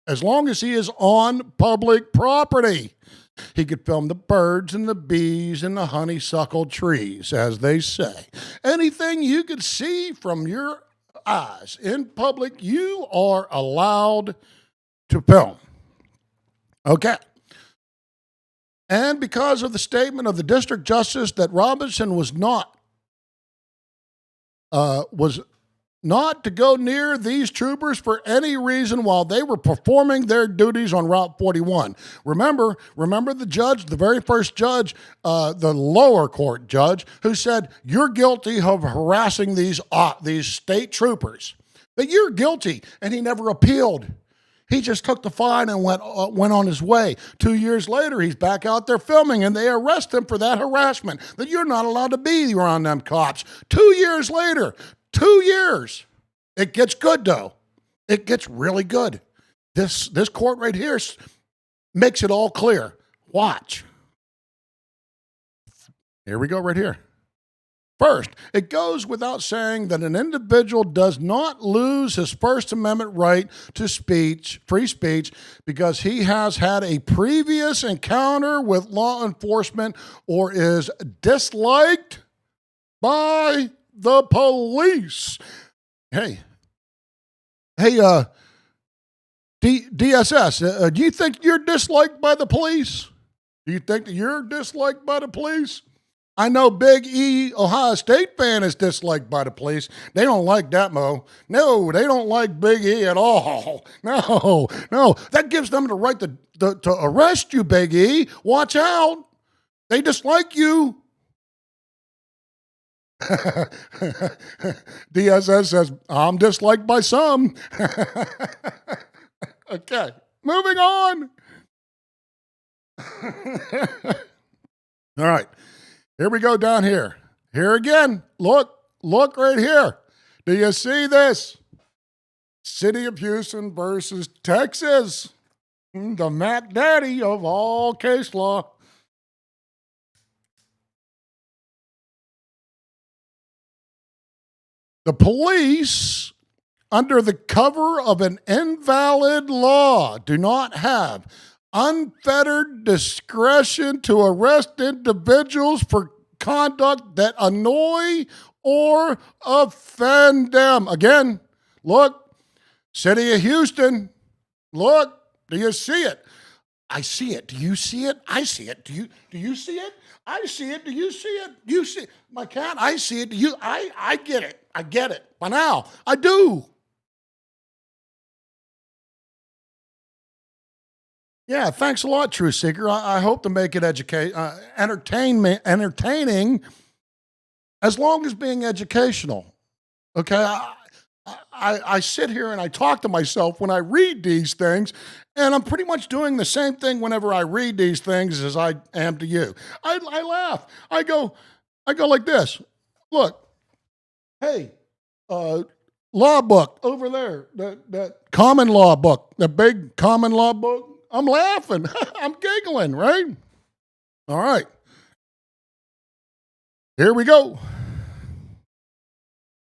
as long as he is on public property. He could film the birds and the bees and the honeysuckle trees, as they say. Anything you could see from your eyes in public, you are allowed to film. Okay. And because of the statement of the district justice that Robinson was not to go near these troopers for any reason while they were performing their duties on Route 41. Remember the judge, the very first judge, the lower court judge, who said, you're guilty of harassing these state troopers. That you're guilty, and he never appealed. He just took the fine and went on his way. 2 years later, he's back out there filming, and they arrest him for that harassment, that you're not allowed to be around them cops. 2 years later, 2 years. It gets good, though. It gets really good. This court right here makes it all clear. Watch. Here we go right here. First, it goes without saying that an individual does not lose his First Amendment right to free speech, because he has had a previous encounter with law enforcement or is disliked by the police. Hey, DSS, do you think you're disliked by the police? Do you think that you're disliked by the police? I know Big E, Ohio State fan, is disliked by the police. They don't like that, Mo. No, they don't like Big E at all. No. That gives them the right to arrest you, Big E. Watch out. They dislike you. DSS says, I'm disliked by some. Okay, moving on. All right. Here we go down here. Here again. Look right here. Do you see this? City of Houston versus Texas. The Mac Daddy of all case law. The police, under the cover of an invalid law, do not have unfettered discretion to arrest individuals for conduct that annoy or offend them. Again, look, City of Houston, look, do you see it? I see it. Do you see it? I see it. Do you see it? I see it. Do you see it? You see it? My cat, I see it. Do you? I get it. I get it. By now, I do. Yeah, thanks a lot, True Seeker. I hope to make it entertaining, as long as being educational. Okay, I sit here and I talk to myself when I read these things, and I'm pretty much doing the same thing whenever I read these things as I am to you. I laugh. I go like this. Look, hey, law book over there, that common law book, the big common law book. I'm laughing. I'm giggling, right? All right. Here we go.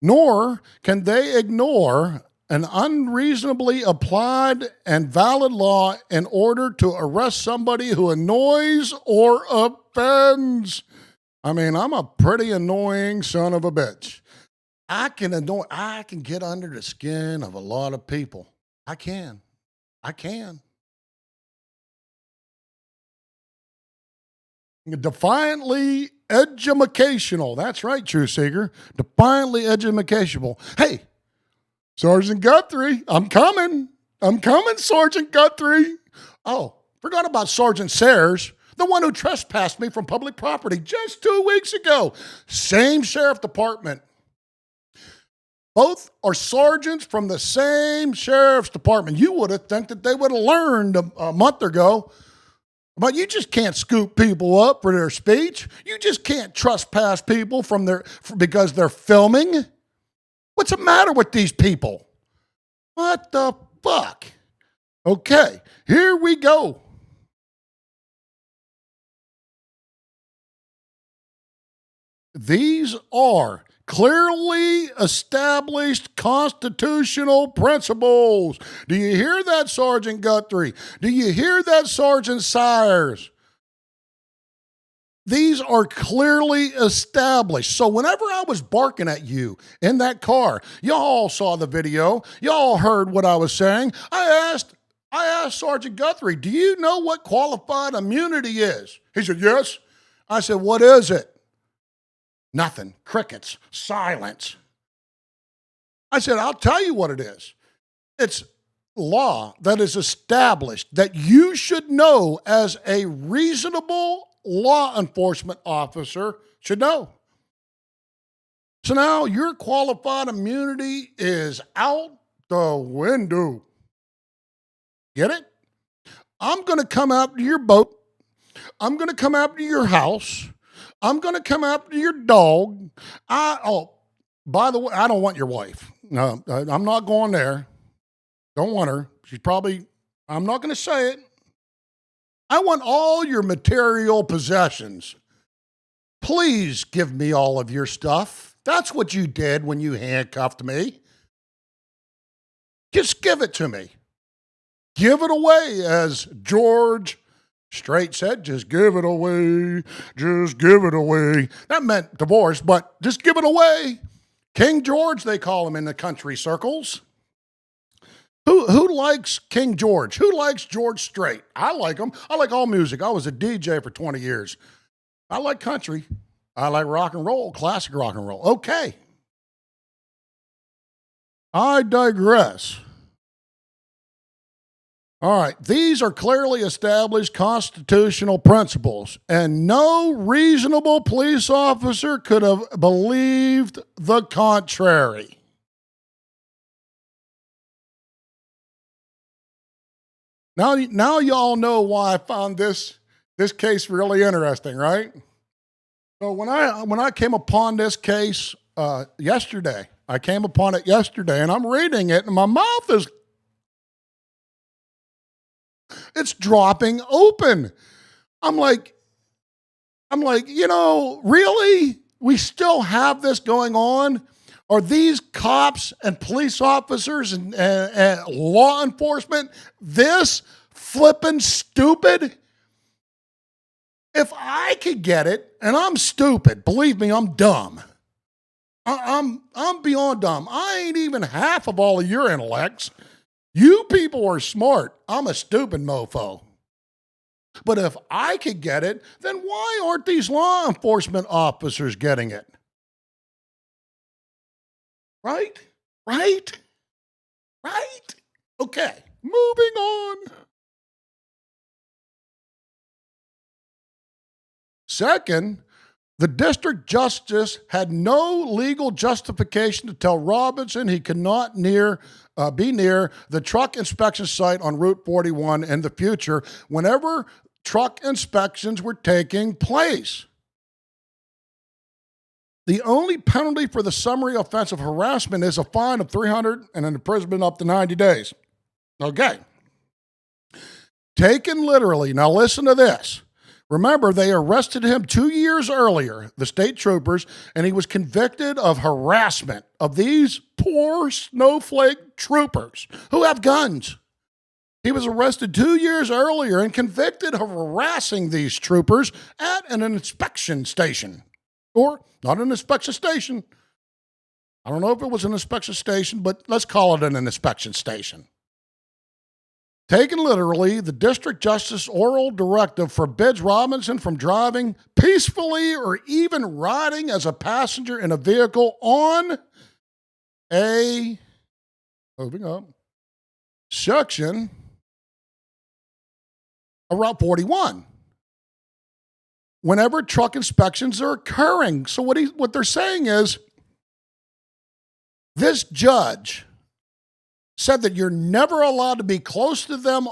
Nor can they ignore an unreasonably applied and valid law in order to arrest somebody who annoys or offends. I mean, I'm a pretty annoying son of a bitch. I can get under the skin of a lot of people. I can. Defiantly educational. That's right, True Seeker. Defiantly educational. Hey, Sergeant Guthrie, I'm coming, Sergeant Guthrie. Oh, forgot about Sergeant Sayers, the one who trespassed me from public property just 2 weeks ago. Same sheriff department. Both are sergeants from the same sheriff's department. You would have think that they would have learned a month ago. But you just can't scoop people up for their speech. You just can't trespass people because they're filming. What's the matter with these people? What the fuck? Okay, here we go. These are clearly established constitutional principles. Do you hear that, Sergeant Guthrie? Do you hear that, Sergeant Sires? These are clearly established. So whenever I was barking at you in that car, y'all saw the video, y'all heard what I was saying. I asked Sergeant Guthrie, do you know what qualified immunity is? He said, yes. I said, what is it? Nothing. Crickets. Silence. I said, I'll tell you what it is. It's law that is established that you should know as a reasonable law enforcement officer should know. So now your qualified immunity is out the window. Get it? I'm going to come out to your boat. I'm going to come out to your house. I'm going to come after your dog. By the way, I don't want your wife. No, I'm not going there. Don't want her. I'm not going to say it. I want all your material possessions. Please give me all of your stuff. That's what you did when you handcuffed me. Just give it to me. Give it away, as George Strait said, just give it away. Just give it away. That meant divorce, but just give it away. King George, they call him in the country circles. Who likes King George? Who likes George Strait? I like him. I like all music. I was a DJ for 20 years. I like country. I like rock and roll, classic rock and roll. Okay. I digress. All right, these are clearly established constitutional principles, and no reasonable police officer could have believed the contrary. Now y'all know why I found this case really interesting, right? So when I came upon this case yesterday, and I'm reading it, and my mouth is it's dropping open. I'm like, really? We still have this going on? Are these cops and police officers and law enforcement this flippin' stupid? If I could get it, and I'm stupid, believe me, I'm dumb. I'm beyond dumb. I ain't even half of all of your intellects. You people are smart. I'm a stupid mofo. But if I could get it, then why aren't these law enforcement officers getting it? Right? Okay, moving on. Second, the district justice had no legal justification to tell Robinson he could not be near the truck inspection site on Route 41 in the future whenever truck inspections were taking place. The only penalty for the summary offense of harassment is a fine of $300 and an imprisonment up to 90 days. Okay. Taken literally. Now listen to this. Remember, they arrested him 2 years earlier, the state troopers, and he was convicted of harassment of these poor snowflake troopers who have guns. He was arrested 2 years earlier and convicted of harassing these troopers at an inspection station. Or not an inspection station. I don't know if it was an inspection station, but let's call it an inspection station. Taken literally, the district justice oral directive forbids Robinson from driving peacefully or even riding as a passenger in a vehicle on moving up, section of Route 41. Whenever truck inspections are occurring. So what they're saying is, this judge said that you're never allowed to be close to them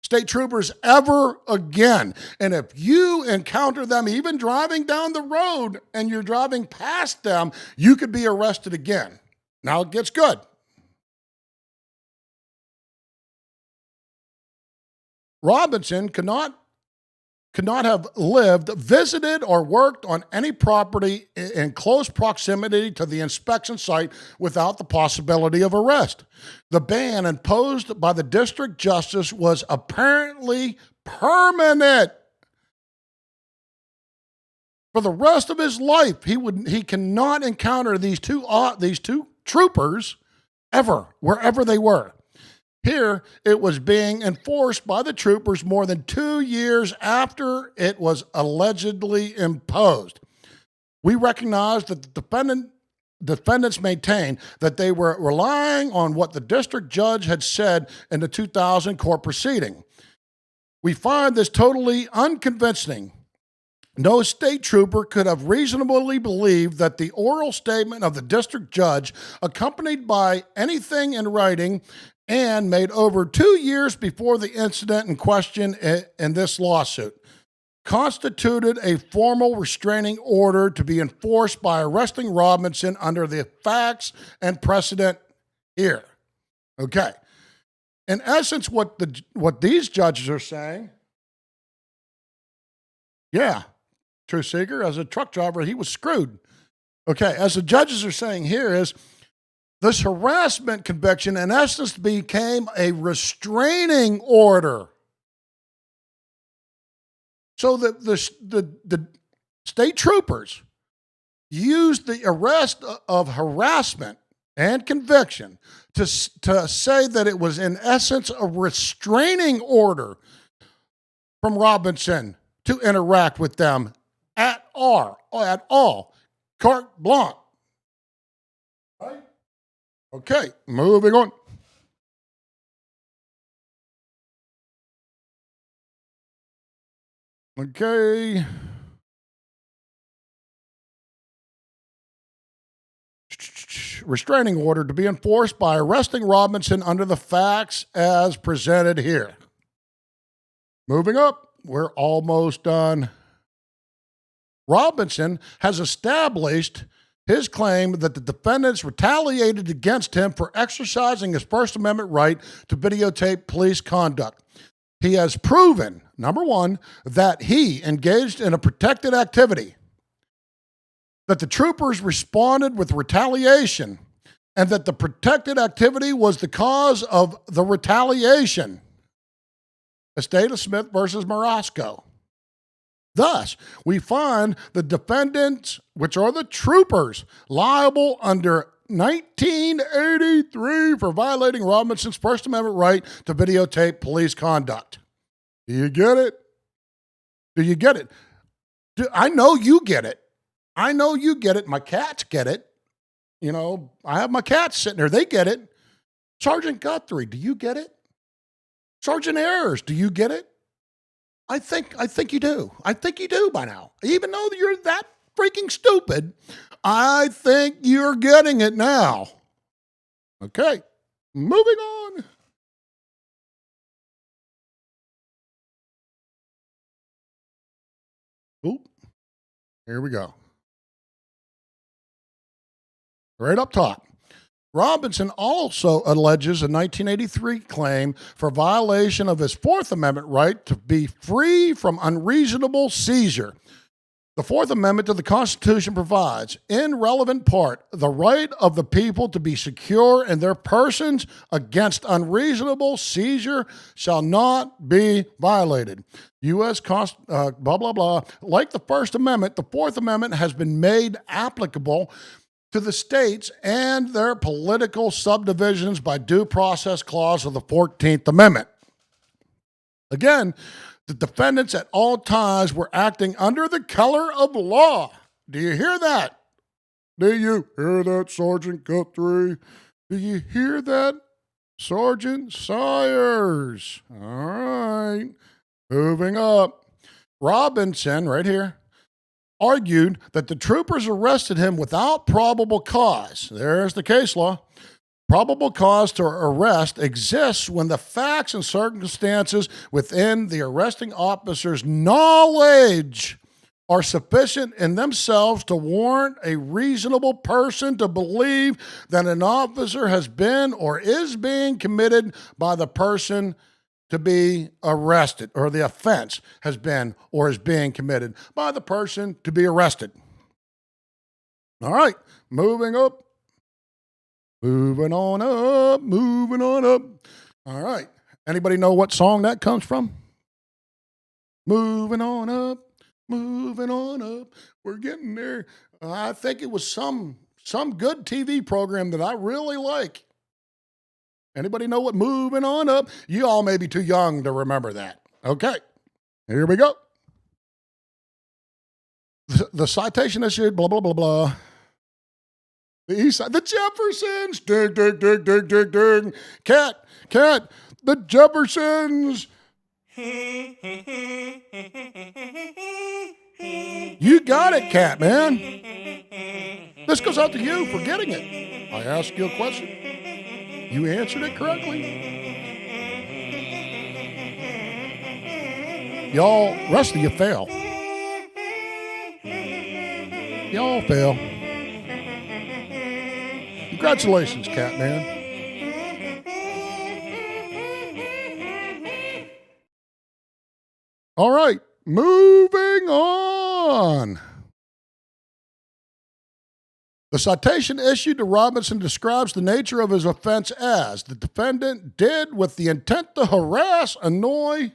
state troopers ever again. And if you encounter them even driving down the road and you're driving past them, you could be arrested again. Now it gets good. Robinson could not have lived, visited, or worked on any property in close proximity to the inspection site without the possibility of arrest. The ban imposed by the district justice was apparently permanent. For the rest of his life, he cannot encounter these two troopers ever, wherever they were. Here, it was being enforced by the troopers more than 2 years after it was allegedly imposed. We recognize that the defendants maintain that they were relying on what the district judge had said in the 2000 court proceeding. We find this totally unconvincing. No state trooper could have reasonably believed that the oral statement of the district judge, accompanied by anything in writing, and made over 2 years before the incident in question in this lawsuit, constituted a formal restraining order to be enforced by arresting Robinson under the facts and precedent here. Okay. In essence, what these judges are saying, yeah, Truth Seeker, as a truck driver, he was screwed. Okay, as the judges are saying here is, this harassment conviction, in essence, became a restraining order. So the state troopers used the arrest of harassment and conviction to say that it was, in essence, a restraining order from Robinson to interact with them at all, carte blanche. Right? Okay, moving on. Okay. Restraining order to be enforced by arresting Robinson under the facts as presented here. Moving up, we're almost done. Robinson has established his claim that the defendants retaliated against him for exercising his First Amendment right to videotape police conduct. He has proven, number one, that he engaged in a protected activity, that the troopers responded with retaliation, and that the protected activity was the cause of the retaliation. Estate of Smith versus Morosco. Thus, we find the defendants, which are the troopers, liable under 1983 for violating Robinson's First Amendment right to videotape police conduct. Do you get it? Do you get it? I know you get it. I know you get it. My cats get it. You know, I have my cats sitting there. They get it. Sergeant Guthrie, do you get it? Sergeant Ayers, do you get it? I think you do. I think you do by now. Even though you're that freaking stupid, I think you're getting it now. Okay, moving on. Oop, here we go. Right up top. Robinson also alleges a 1983 claim for violation of his Fourth Amendment right to be free from unreasonable seizure. The Fourth Amendment to the Constitution provides, in relevant part, the right of the people to be secure in their persons against unreasonable seizure shall not be violated. U.S. blah, blah, blah. Like the First Amendment, the Fourth Amendment has been made applicable to the states and their political subdivisions by due process clause of the 14th Amendment. Again, the defendants at all times were acting under the color of law. Do you hear that? Do you hear that, Sergeant Guthrie? Do you hear that, Sergeant Sayers? All right. Moving up. Robinson, right here, argued that the troopers arrested him without probable cause. There's the case law. Probable cause to arrest exists when the facts and circumstances within the arresting officer's knowledge are sufficient in themselves to warrant a reasonable person to believe that an officer has been or is being committed by the person to be arrested, or the offense has been or is being committed by the person to be arrested. All right, moving up. Moving on up, moving on up. All right. Anybody know what song that comes from? Moving on up, moving on up. We're getting there. I think it was some good TV program that I really like. Anybody know what moving on up? You all may be too young to remember that. Okay. Here we go. The citation issued, blah, blah, blah, blah. The East Side, the Jeffersons, ding, ding, ding, ding, ding, ding. Cat, the Jeffersons. You got it, Cat, man. This goes out to you for getting it. I asked you a question. You answered it correctly. Y'all, rest of you fail. Y'all fail. Congratulations, Catman. All right, moving on. The citation issued to Robinson describes the nature of his offense as the defendant did with the intent to harass, annoy.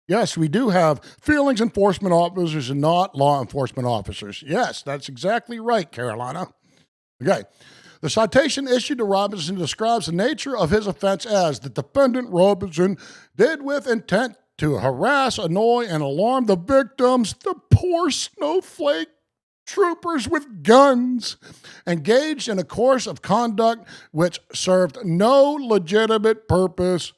Yes, we do have feelings enforcement officers and not law enforcement officers. Yes, that's exactly right, Carolina. Okay. The citation issued to Robinson describes the nature of his offense as the defendant Robinson did with intent to harass, annoy, and alarm the victims, the poor snowflake troopers with guns, engaged in a course of conduct which served no legitimate purpose.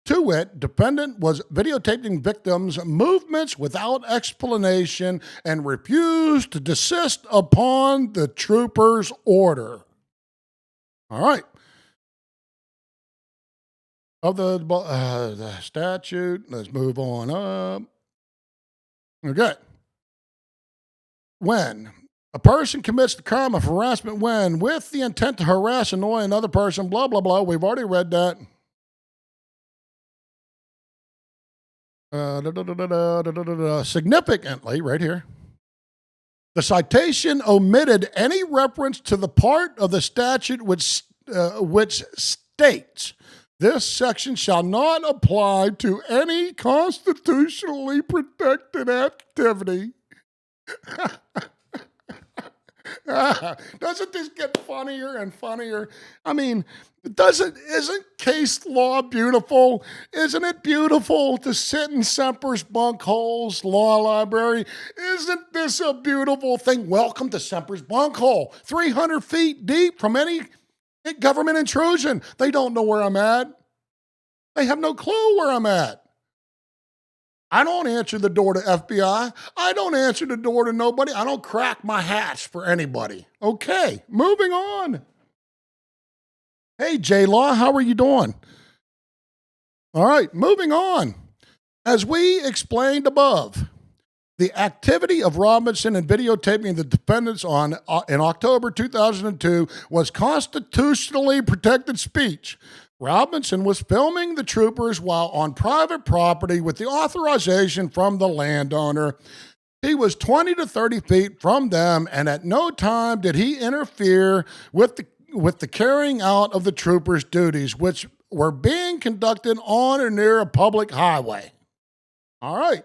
To wit, defendant was videotaping victims' movements without explanation and refused to desist upon the trooper's order. All right. Of the statute, let's move on up. Okay. When a person commits the crime of harassment when with the intent to harass, annoy another person, blah, blah, blah. We've already read that. Significantly, right here, the citation omitted any reference to the part of the statute which states this section shall not apply to any constitutionally protected activity. Doesn't this get funnier and funnier? I mean, isn't case law beautiful? Isn't it beautiful to sit in Semper's Bunkhole's law library? Isn't this a beautiful thing? Welcome to Semper's Bunkhole, 300 feet deep from any government intrusion. They don't know where I'm at. They have no clue where I'm at. I don't answer the door to FBI. I don't answer the door to nobody. I don't crack my hatch for anybody. Okay, moving on. Hey, J-Law, how are you doing? All right, moving on. As we explained above, the activity of Robinson in videotaping the defendants in October 2002 was constitutionally protected speech. Robinson was filming the troopers while on private property with the authorization from the landowner. He was 20 to 30 feet from them, and at no time did he interfere with the carrying out of the troopers' duties, which were being conducted on or near a public highway. All right.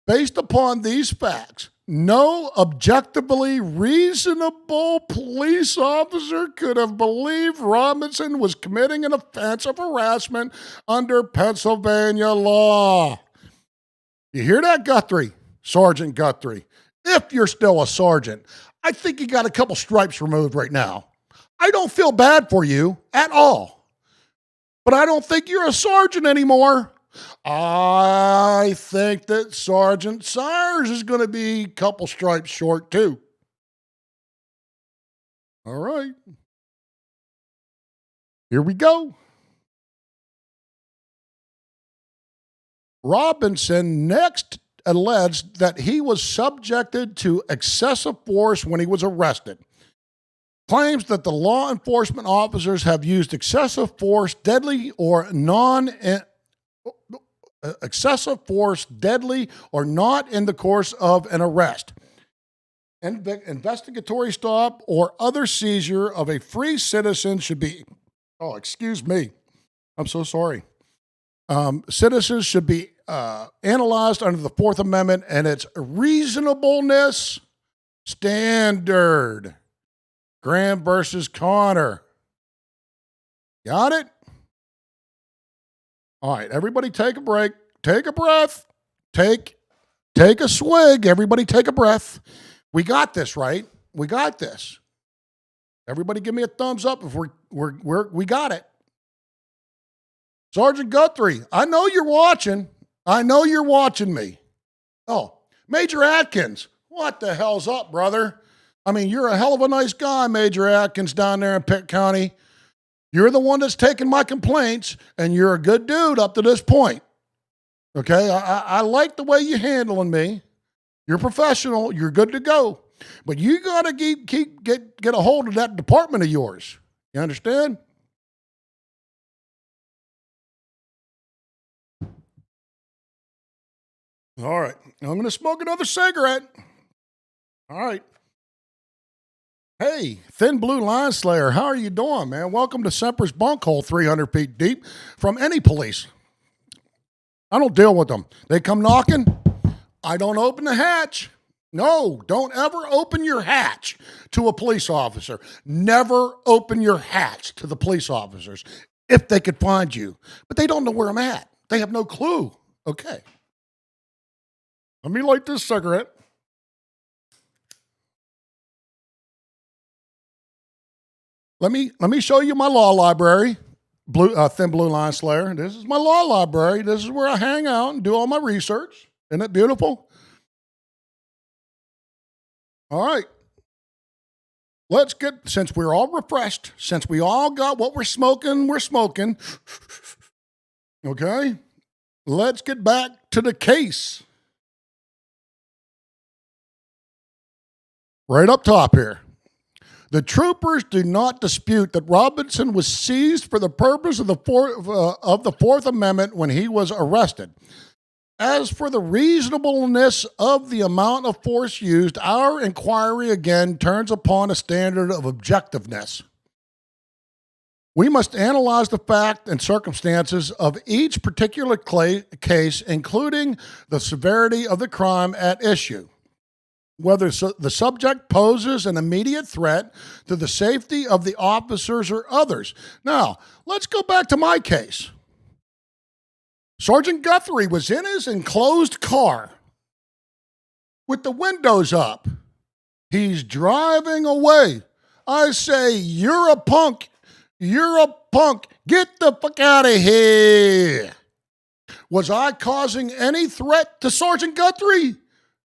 Based upon these facts, no objectively reasonable police officer could have believed Robinson was committing an offense of harassment under Pennsylvania law. You hear that, Guthrie? Sergeant Guthrie. If you're still a sergeant, I think you got a couple stripes removed right now. I don't feel bad for you at all, but I don't think you're a sergeant anymore. I think that Sergeant Sires is going to be a couple stripes short too. All right. Here we go. Robinson next alleged that he was subjected to excessive force when he was arrested. Claims that the law enforcement officers have used excessive force, deadly or not in the course of an arrest, investigatory stop, or other seizure of a free citizen should be. Oh, excuse me. I'm so sorry. Citizens should be analyzed under the Fourth Amendment and its reasonableness standard. Graham versus Connor. Got it? All right, everybody take a break. Take a breath. Take a swig. Everybody take a breath. We got this, right? We got this. Everybody give me a thumbs up if we got it. Sergeant Guthrie, I know you're watching. I know you're watching me. Oh, Major Atkins, what the hell's up, brother? I mean, you're a hell of a nice guy, Major Atkins, down there in Pitt County. You're the one that's taking my complaints, and you're a good dude up to this point. Okay? I like the way you're handling me. You're professional. You're good to go. But you got to get a hold of that department of yours. You understand? All right. I'm going to smoke another cigarette. All right. Hey, Thin Blue Line Slayer, how are you doing, man? Welcome to Semper's Bunkhole, 300 feet deep from any police. I don't deal with them. They come knocking. I don't open the hatch. No, don't ever open your hatch to a police officer. Never open your hatch to the police officers if they could find you. But they don't know where I'm at. They have no clue. Okay. Let me light this cigarette. Let me show you my law library, Thin Blue Line Slayer. This is my law library. This is where I hang out and do all my research. Isn't it beautiful? All right. Let's get, since we're all refreshed, since we all got what we're smoking. Okay? Let's get back to the case. Right up top here. The troopers do not dispute that Robinson was seized for the purpose of the Fourth Amendment when he was arrested. As for the reasonableness of the amount of force used, our inquiry again turns upon a standard of objectiveness. We must analyze the fact and circumstances of each particular case, including the severity of the crime at issue, whether the subject poses an immediate threat to the safety of the officers or others. Now, let's go back to my case. Sergeant Guthrie was in his enclosed car with the windows up. He's driving away. I say, you're a punk. You're a punk. Get the fuck out of here. Was I causing any threat to Sergeant Guthrie?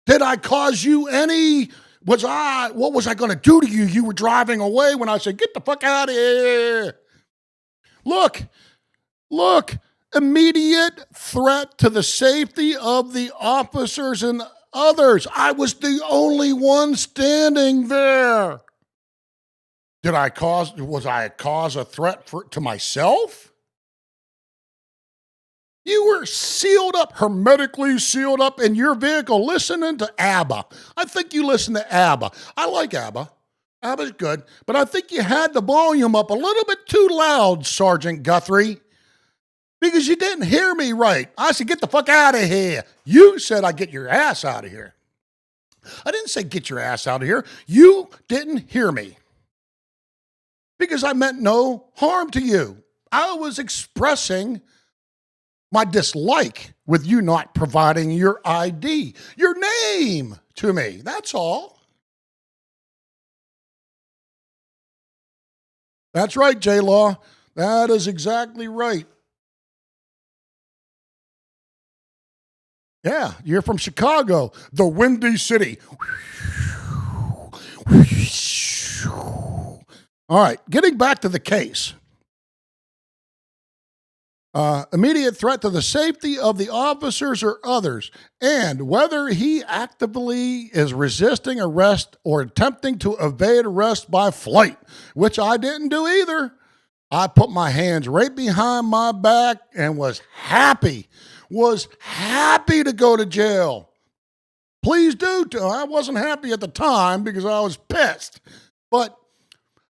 Did I cause you any, what was I going to do to you? You were driving away when I said, get the fuck out of here. Look, immediate threat to the safety of the officers and others. I was the only one standing there. Was I cause a threat to myself? You were sealed up, hermetically sealed up in your vehicle, listening to ABBA. I think you listen to ABBA. I like ABBA. ABBA's good. But I think you had the volume up a little bit too loud, Sergeant Guthrie, because you didn't hear me right. I said, get the fuck out of here. You said I get your ass out of here. I didn't say get your ass out of here. You didn't hear me because I meant no harm to you. I was expressing my dislike with you not providing your ID, your name to me. That's all. That's right, J-Law. That is exactly right. Yeah, you're from Chicago, the Windy City. All right, getting back to the case. immediate threat to the safety of the officers or others, and whether he actively is resisting arrest or attempting to evade arrest by flight, which I didn't do either. I put my hands right behind my back and was happy to go to jail. Please do. I wasn't happy at the time because I was pissed, but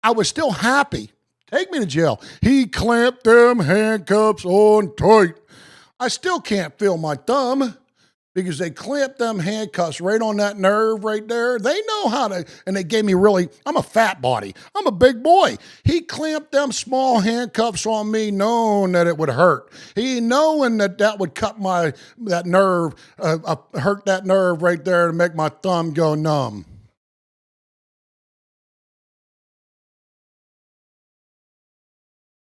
I was still happy. Take me to jail. He clamped them handcuffs on tight. I still can't feel my thumb because they clamped them handcuffs right on that nerve right there. They know how to, and they gave me I'm a fat body. I'm a big boy. He clamped them small handcuffs on me knowing that it would hurt. He knowing that would cut that nerve, hurt that nerve right there to make my thumb go numb.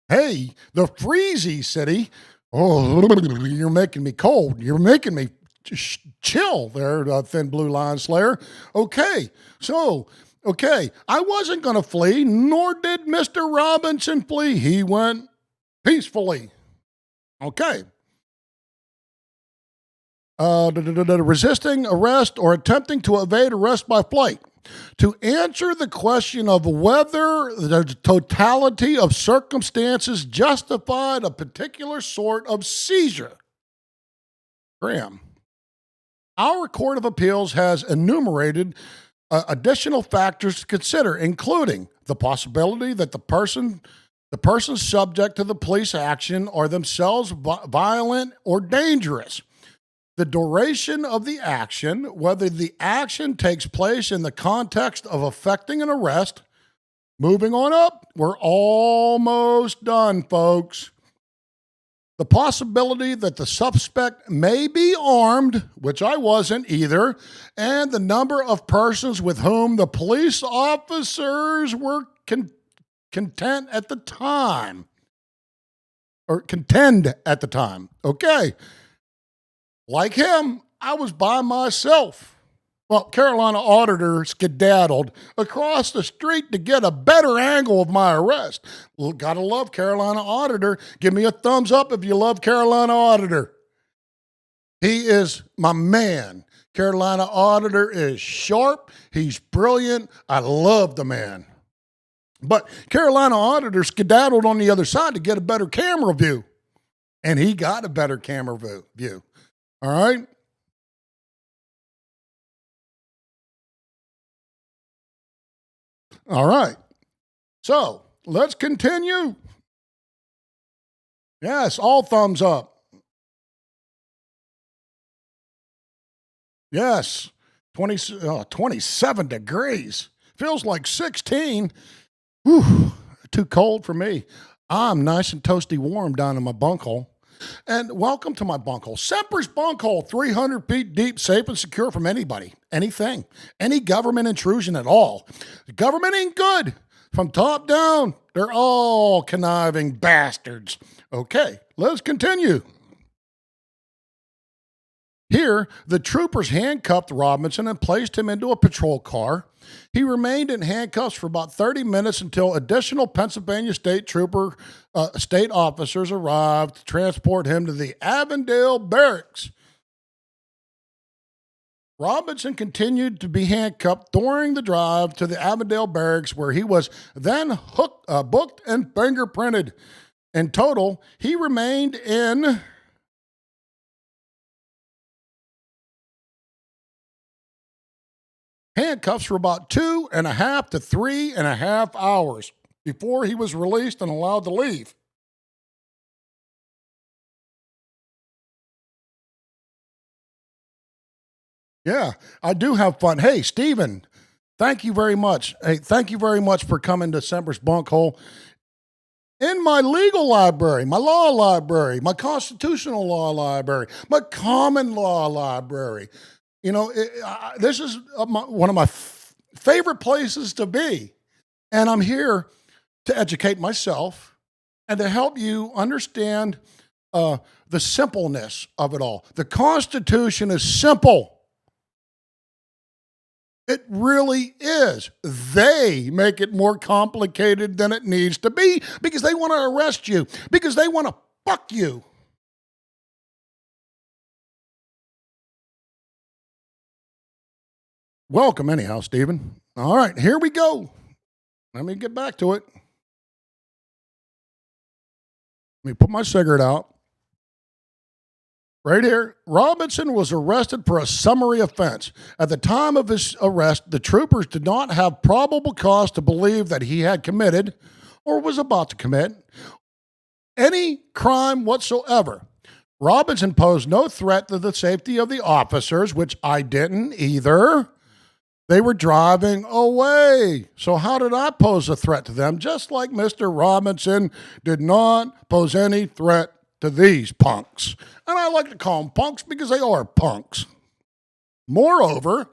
Hey, the Freezy City. Oh, you're making me cold. You're making me chill there, Thin Blue Line Slayer. Okay, I wasn't going to flee, nor did Mr. Robinson flee. He went peacefully. Okay. Resisting arrest or attempting to evade arrest by flight. To answer the question of whether the totality of circumstances justified a particular sort of seizure. Graham, our Court of Appeals has enumerated additional factors to consider, including the possibility that the person subject to the police action are themselves violent or dangerous. The duration of the action, whether the action takes place in the context of effecting an arrest. Moving on up, we're almost done, folks. The possibility that the suspect may be armed, which I wasn't either, and the number of persons with whom the police officers were contend at the time. Okay. Like him, I was by myself. Well, Carolina Auditor skedaddled across the street to get a better angle of my arrest. Well, gotta love Carolina Auditor. Give me a thumbs up if you love Carolina Auditor. He is my man. Carolina Auditor is sharp. He's brilliant. I love the man. But Carolina Auditor skedaddled on the other side to get a better camera view. And he got a better camera view. All right? All right. So, let's continue. Yes, all thumbs up. Yes, 27 degrees. Feels like 16. Whew, too cold for me. I'm nice and toasty warm down in my bunkhole. And welcome to my bunkhole. Semper's bunkhole, 300 feet deep, safe and secure from anybody, anything, any government intrusion at all. The government ain't good. From top down, they're all conniving bastards. Okay, let's continue. Here, the troopers handcuffed Robinson and placed him into a patrol car. He remained in handcuffs for about 30 minutes until additional Pennsylvania state officers arrived to transport him to the Avondale Barracks. Robinson continued to be handcuffed during the drive to the Avondale Barracks, where he was then booked and fingerprinted. In total, he remained in handcuffs for about 2.5 to 3.5 hours before he was released and allowed to leave. Yeah, I do have fun. Hey, Stephen, thank you very much. Hey, thank you very much for coming to Semper's Bunkhole. In my legal library, my law library, my constitutional law library, my common law library. You know, this is one of my favorite places to be. And I'm here to educate myself and to help you understand the simpleness of it all. The Constitution is simple. It really is. They make it more complicated than it needs to be because they want to arrest you, because they want to Fuck you. Welcome, anyhow, Stephen. All right, here we go. Let me get back to it. Let me put my cigarette out. Right here, Robinson was arrested for a summary offense. At the time of his arrest, the troopers did not have probable cause to believe that he had committed or was about to commit any crime whatsoever. Robinson posed no threat to the safety of the officers, which I didn't either. They were driving away. So how did I pose a threat to them? Just like Mr. Robinson did not pose any threat to these punks. And I like to call them punks because they are punks. Moreover,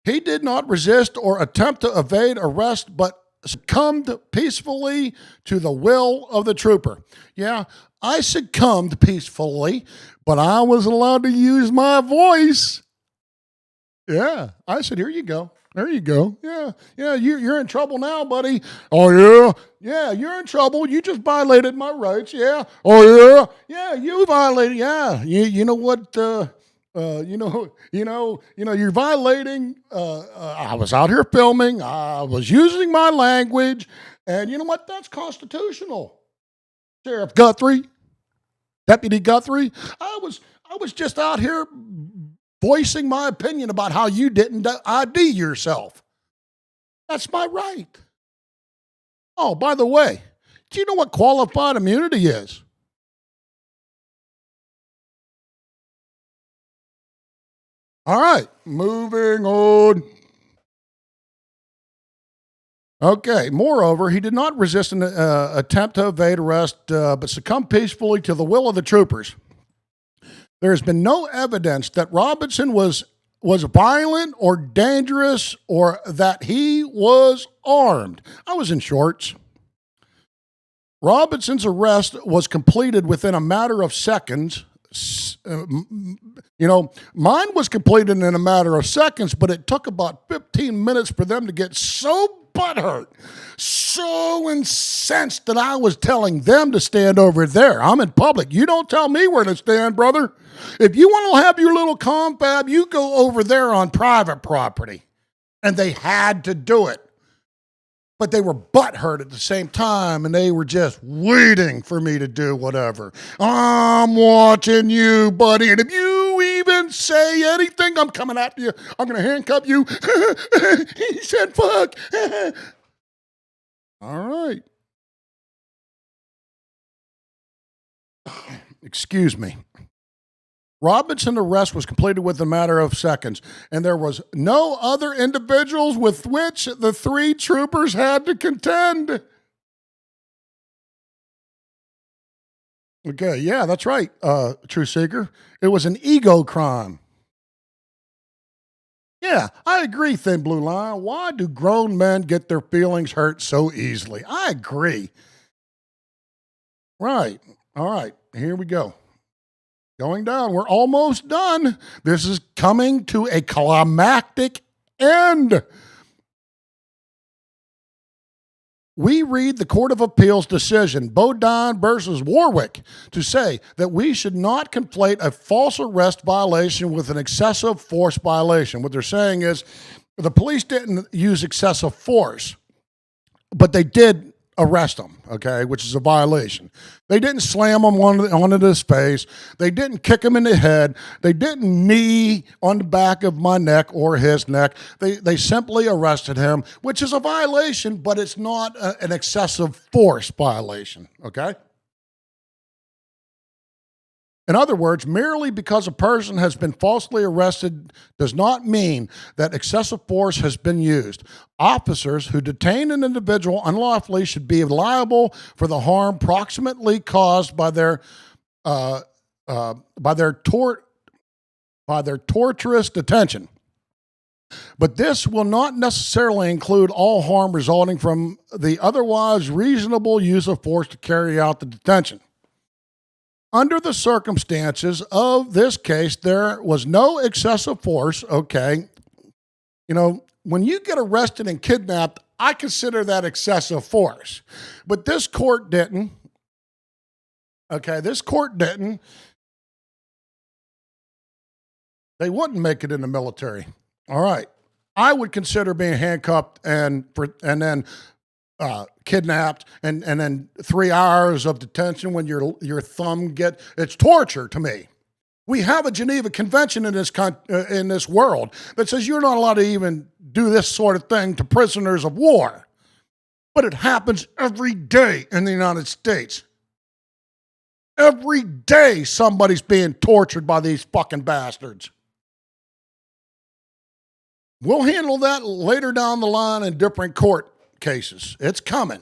he did not resist or attempt to evade arrest, but succumbed peacefully to the will of the trooper. Yeah, I succumbed peacefully, but I was allowed to use my voice. Yeah, I said, here you go. There you go. Yeah, you're in trouble now, buddy. Oh, yeah, you're in trouble. You just violated my rights. Yeah. Oh, yeah, you violated. Yeah, you know what? You're violating. I was out here filming. I was using my language, and you know what? That's constitutional. Sheriff Guthrie, Deputy Guthrie. I was just out here voicing my opinion about how you didn't ID yourself. That's my right. Oh, by the way, do you know what qualified immunity is? All right, moving on. Okay, moreover, he did not resist an attempt to evade arrest, but succumbed peacefully to the will of the troopers. There has been no evidence that Robinson was violent or dangerous or that he was armed. I was in shorts. Robinson's arrest was completed within a matter of seconds. Mine was completed in a matter of seconds, but it took about 15 minutes for them to get so butthurt, so incensed that I was telling them to stand over there. I'm in public. You don't tell me where to stand, brother. If you want to have your little confab, you go over there on private property. And they had to do it. But they were butthurt at the same time, and they were just waiting for me to do whatever. I'm watching you, buddy, and if you even say anything, I'm coming after you. I'm going to handcuff you. He said, fuck. All right. Excuse me. Robinson's arrest was completed within a matter of seconds, and there was no other individuals with which the three troopers had to contend. Okay, yeah, that's right, True Seeker. It was an ego crime. Yeah, I agree, Thin Blue Line. Why do grown men get their feelings hurt so easily? I agree. Right. All right, here we go. Going down. We're almost done. This is coming to a climactic end. We read the Court of Appeals decision, Bodine versus Warwick, to say that we should not conflate a false arrest violation with an excessive force violation. What they're saying is the police didn't use excessive force, but they did arrest him, okay, which is a violation. They didn't slam him onto his face. They didn't kick him in the head. They didn't knee on the back of my neck or his neck. They simply arrested him, which is a violation, but it's not an excessive force violation, okay? In other words, merely because a person has been falsely arrested does not mean that excessive force has been used. Officers who detain an individual unlawfully should be liable for the harm proximately caused by their torturous detention. But this will not necessarily include all harm resulting from the otherwise reasonable use of force to carry out the detention. Under the circumstances of this case, there was no excessive force, okay? You know, when you get arrested and kidnapped, I consider that excessive force. But this court didn't. Okay, this court didn't. They wouldn't make it in the military. All right. I would consider being handcuffed and then kidnapped and then 3 hours of detention when your thumb it's torture to me. We have a Geneva Convention in this world that says you're not allowed to even do this sort of thing to prisoners of war. But it happens every day in the United States. Every day somebody's being tortured by these fucking bastards. We'll handle that later down the line in different court cases. It's coming.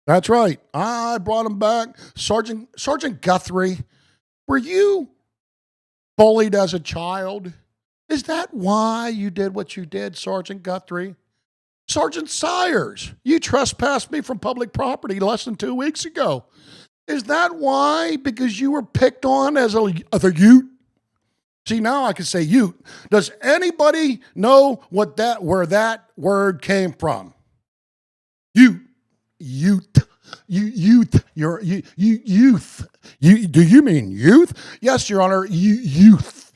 That's right. I brought him back. Sergeant Guthrie, were you bullied as a child? Is that why you did what you did, Sergeant Guthrie? Sergeant Sires, you trespassed me from public property less than 2 weeks ago. Is that why? Because you were picked on as a Ute? See, now I can say Ute. Does anybody know where that word came from? Ute. Youth. Youth. Youth. Do you mean youth? Yes, Your Honor. Youth.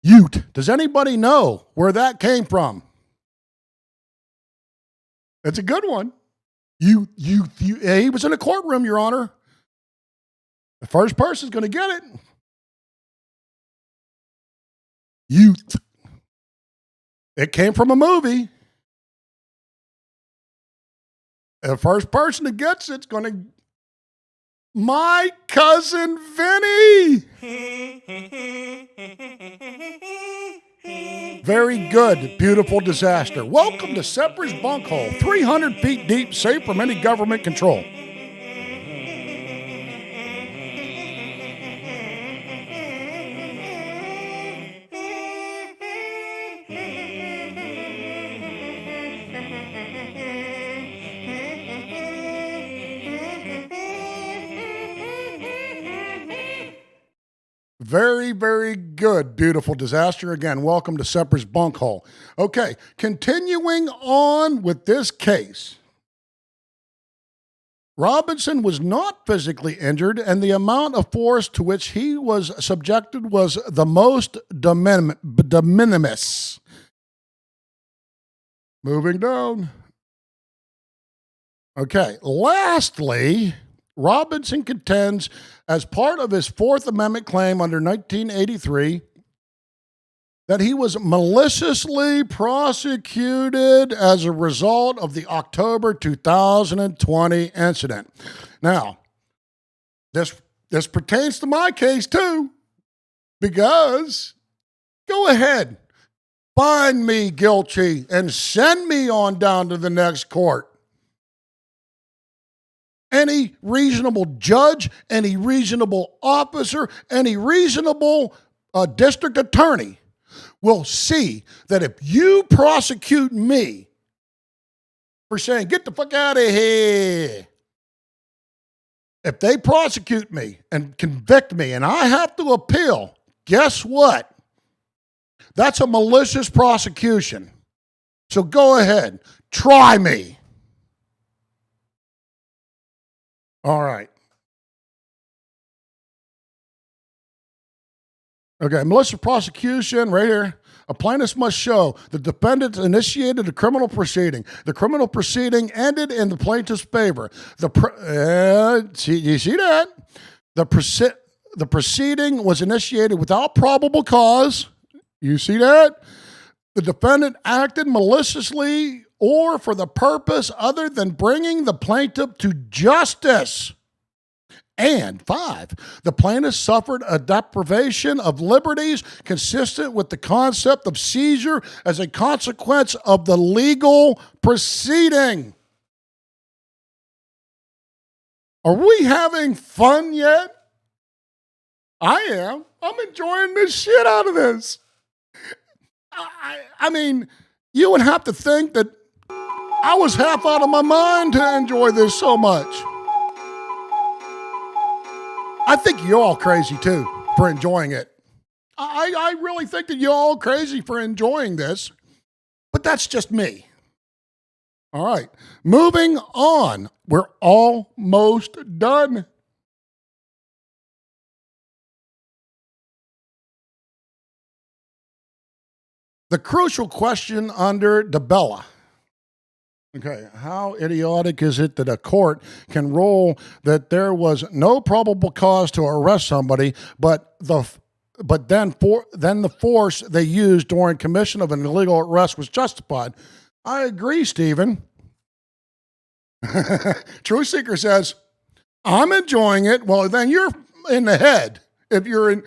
Ute. Does anybody know where that came from? It's a good one. Youth. He was in a courtroom, Your Honor. The first person's going to get it. Youth. It came from a movie. The first person that gets it's going to... My cousin Vinny. Very good, beautiful disaster. Welcome to Semper's Bunkhole, 300 feet deep, safe from any government control. Very, very good, beautiful disaster. Again, welcome to Semper's Bunkhole. Okay, continuing on with this case. Robinson was not physically injured, and the amount of force to which he was subjected was the most de minimis. Moving down. Okay, lastly, Robinson contends, as part of his Fourth Amendment claim under 1983, that he was maliciously prosecuted as a result of the October 2020 incident. Now, this pertains to my case too, because go ahead, find me guilty and send me on down to the next court. Any reasonable judge, any reasonable officer, any reasonable district attorney will see that if you prosecute me for saying, get the fuck out of here, if they prosecute me and convict me and I have to appeal, guess what? That's a malicious prosecution. So go ahead, try me. All right. Okay, malicious prosecution right here. A plaintiff must show the defendant initiated a criminal proceeding. The criminal proceeding ended in the plaintiff's favor. You see that? The proceeding was initiated without probable cause. You see that? The defendant acted maliciously or for the purpose other than bringing the plaintiff to justice. And 5, the plaintiff suffered a deprivation of liberties consistent with the concept of seizure as a consequence of the legal proceeding. Are we having fun yet? I am. I'm enjoying the shit out of this. I mean, you would have to think that I was half out of my mind to enjoy this so much. I think you're all crazy too for enjoying it. I really think that you're all crazy for enjoying this, but that's just me. All right. Moving on. We're almost done. The crucial question under DeBella. Okay, how idiotic is it that a court can rule that there was no probable cause to arrest somebody, but then the force they used during commission of an illegal arrest was justified? I agree, Stephen. Truth Seeker says, I'm enjoying it. Well, then you're in the head. If you're in,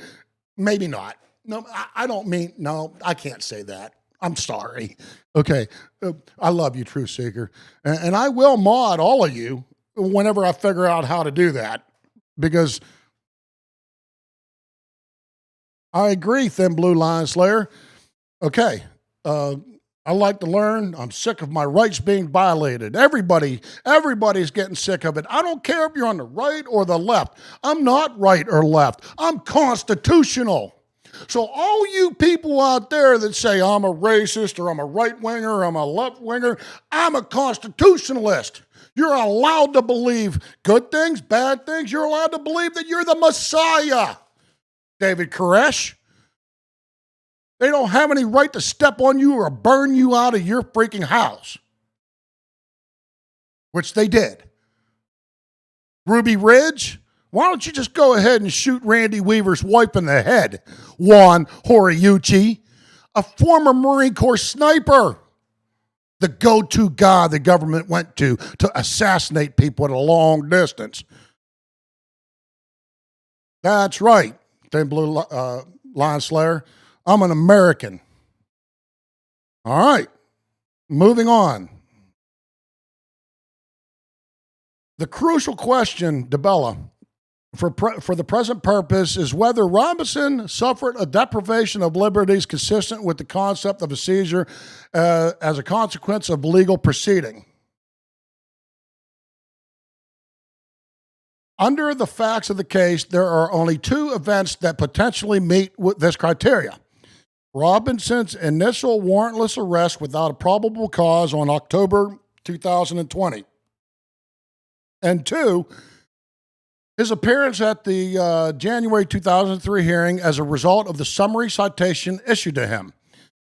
maybe not. No, I don't mean, no, I can't say that. I'm sorry. Okay. I love you, Truth Seeker. And I will mod all of you whenever I figure out how to do that. Because I agree, Thin Blue Lion Slayer. Okay. I like to learn. I'm sick of my rights being violated. Everybody's getting sick of it. I don't care if you're on the right or the left. I'm not right or left. I'm constitutional. So all you people out there that say I'm a racist or I'm a right winger or I'm a left winger, I'm a constitutionalist. You're allowed to believe good things, bad things. You're allowed to believe that you're the Messiah, David Koresh. They don't have any right to step on you or burn you out of your freaking house, which they did. Ruby Ridge, why don't you just go ahead and shoot Randy Weaver's wife in the head, Juan Horiuchi, a former Marine Corps sniper, the go-to guy the government went to assassinate people at a long distance. That's right, Thin Blue Lion Slayer. I'm an American. All right, moving on. The crucial question, DeBella, for the present purpose is whether Robinson suffered a deprivation of liberties consistent with the concept of a seizure as a consequence of legal proceeding. Under the facts of the case, there are only two events that potentially meet with this criteria. Robinson's initial warrantless arrest without a probable cause on October 2020. And two, his appearance at the January 2003 hearing as a result of the summary citation issued to him.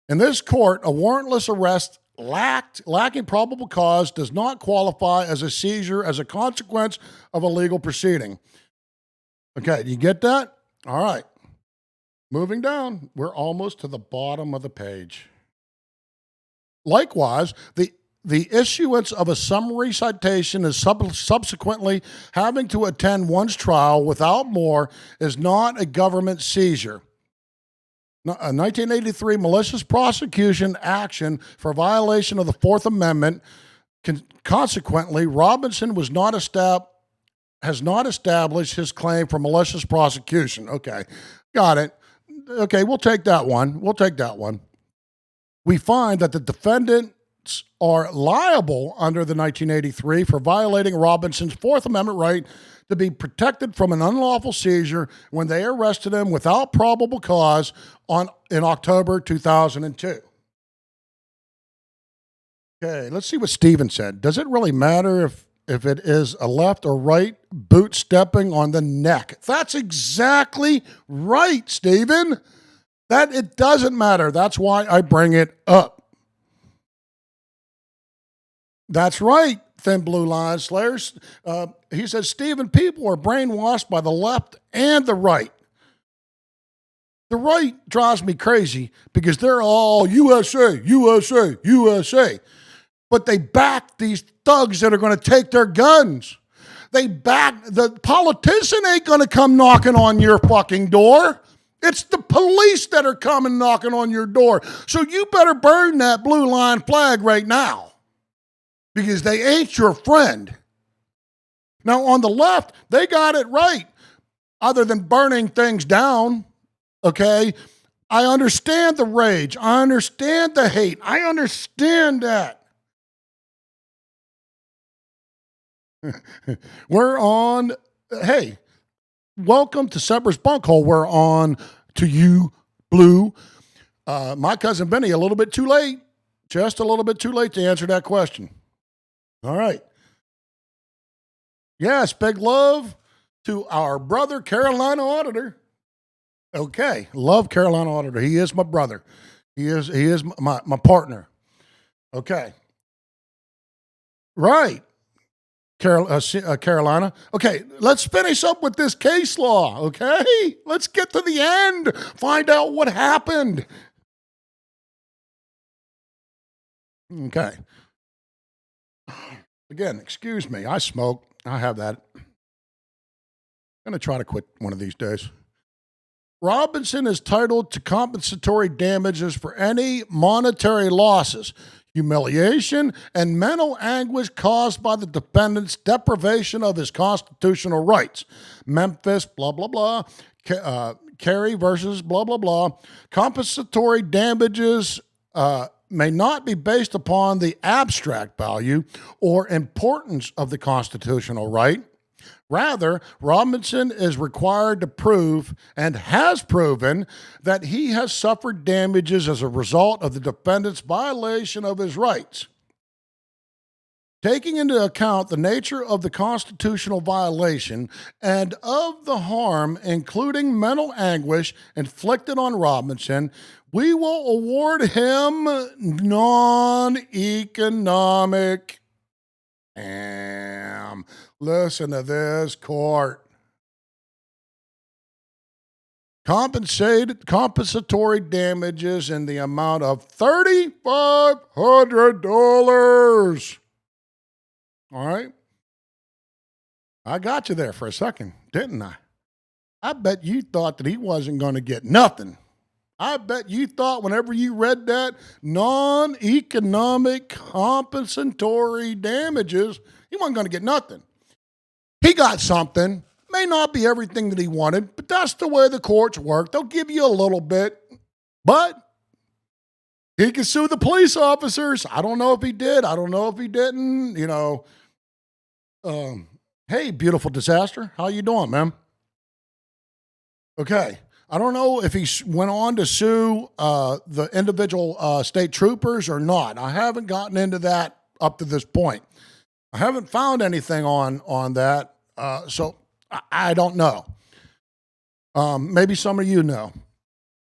In this court, a warrantless arrest lacking probable cause does not qualify as a seizure as a consequence of a legal proceeding. Okay, do you get that? All right. Moving down, we're almost to the bottom of the page. Likewise, the issuance of a summary citation is subsequently having to attend one's trial without more is not a government seizure. A 1983 malicious prosecution action for violation of the Fourth Amendment. Consequently, Robinson has not established his claim for malicious prosecution. Okay, got it. Okay, we'll take that one. We find that the defendants are liable under the 1983 for violating Robinson's Fourth Amendment right to be protected from an unlawful seizure when they arrested him without probable cause in October 2002. Okay, let's see what Stephen said. Does it really matter if it is a left or right boot stepping on the neck? That's exactly right, Stephen. That it doesn't matter. That's why I bring it up. That's right, Thin Blue Lion Slayers. He says, Stephen, people are brainwashed by the left and the right. The right drives me crazy because they're all USA, USA, USA. But they back these thugs that are going to take their guns. The politician ain't going to come knocking on your fucking door. It's the police that are coming knocking on your door. So you better burn that blue line flag right now because they ain't your friend. Now, on the left, they got it right. Other than burning things down, okay? I understand the rage. I understand the hate. I understand that. We're on, hey, welcome to Semper's Bunkhole. We're on to you, Blue. My cousin Benny, a little bit too late, just a little bit too late to answer that question. All right. Yes, big love to our brother, Carolina Auditor. Okay, love Carolina Auditor. He is my brother. He is my partner. Okay, right, Carolina. Okay, let's finish up with this case law. Okay, let's get to the end. Find out what happened. Okay. Again, excuse me. I smoke. I have that. I'm gonna try to quit one of these days. Robinson is titled to compensatory damages for any monetary losses, humiliation, and mental anguish caused by the defendant's deprivation of his constitutional rights. Memphis, blah, blah, blah. Carey versus blah, blah, blah. Compensatory damages may not be based upon the abstract value or importance of the constitutional right. Rather, Robinson is required to prove and has proven that he has suffered damages as a result of the defendant's violation of his rights. Taking into account the nature of the constitutional violation and of the harm, including mental anguish inflicted on Robinson, we will award him non-economic. Listen to this, court. Compensatory damages in the amount of $3,500. All right. I got you there for a second, didn't I? I bet you thought that he wasn't going to get nothing. I bet you thought whenever you read that non-economic compensatory damages, he wasn't going to get nothing. He got something. May not be everything that he wanted, but that's the way the courts work. They'll give you a little bit, but he can sue the police officers. I don't know if he did. I don't know if he didn't. You know, hey, beautiful disaster. How you doing, man? Okay. I don't know if he went on to sue the individual state troopers or not. I haven't gotten into that up to this point. I haven't found anything on that, so I don't know. Maybe some of you know.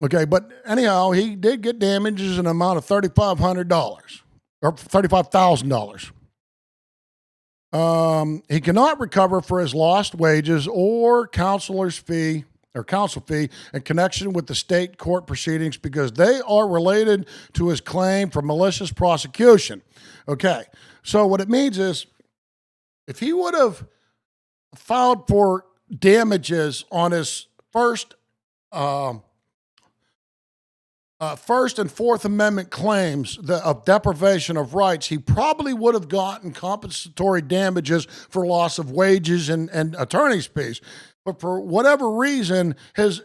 Okay, but anyhow, he did get damages in an amount of $3,500 or $35,000. He cannot recover for his lost wages or counsel fee in connection with the state court proceedings because they are related to his claim for malicious prosecution. Okay, so what it means is if he would have filed for damages on his First and Fourth Amendment claims of deprivation of rights, he probably would have gotten compensatory damages for loss of wages and attorney's fees. But for whatever reason, his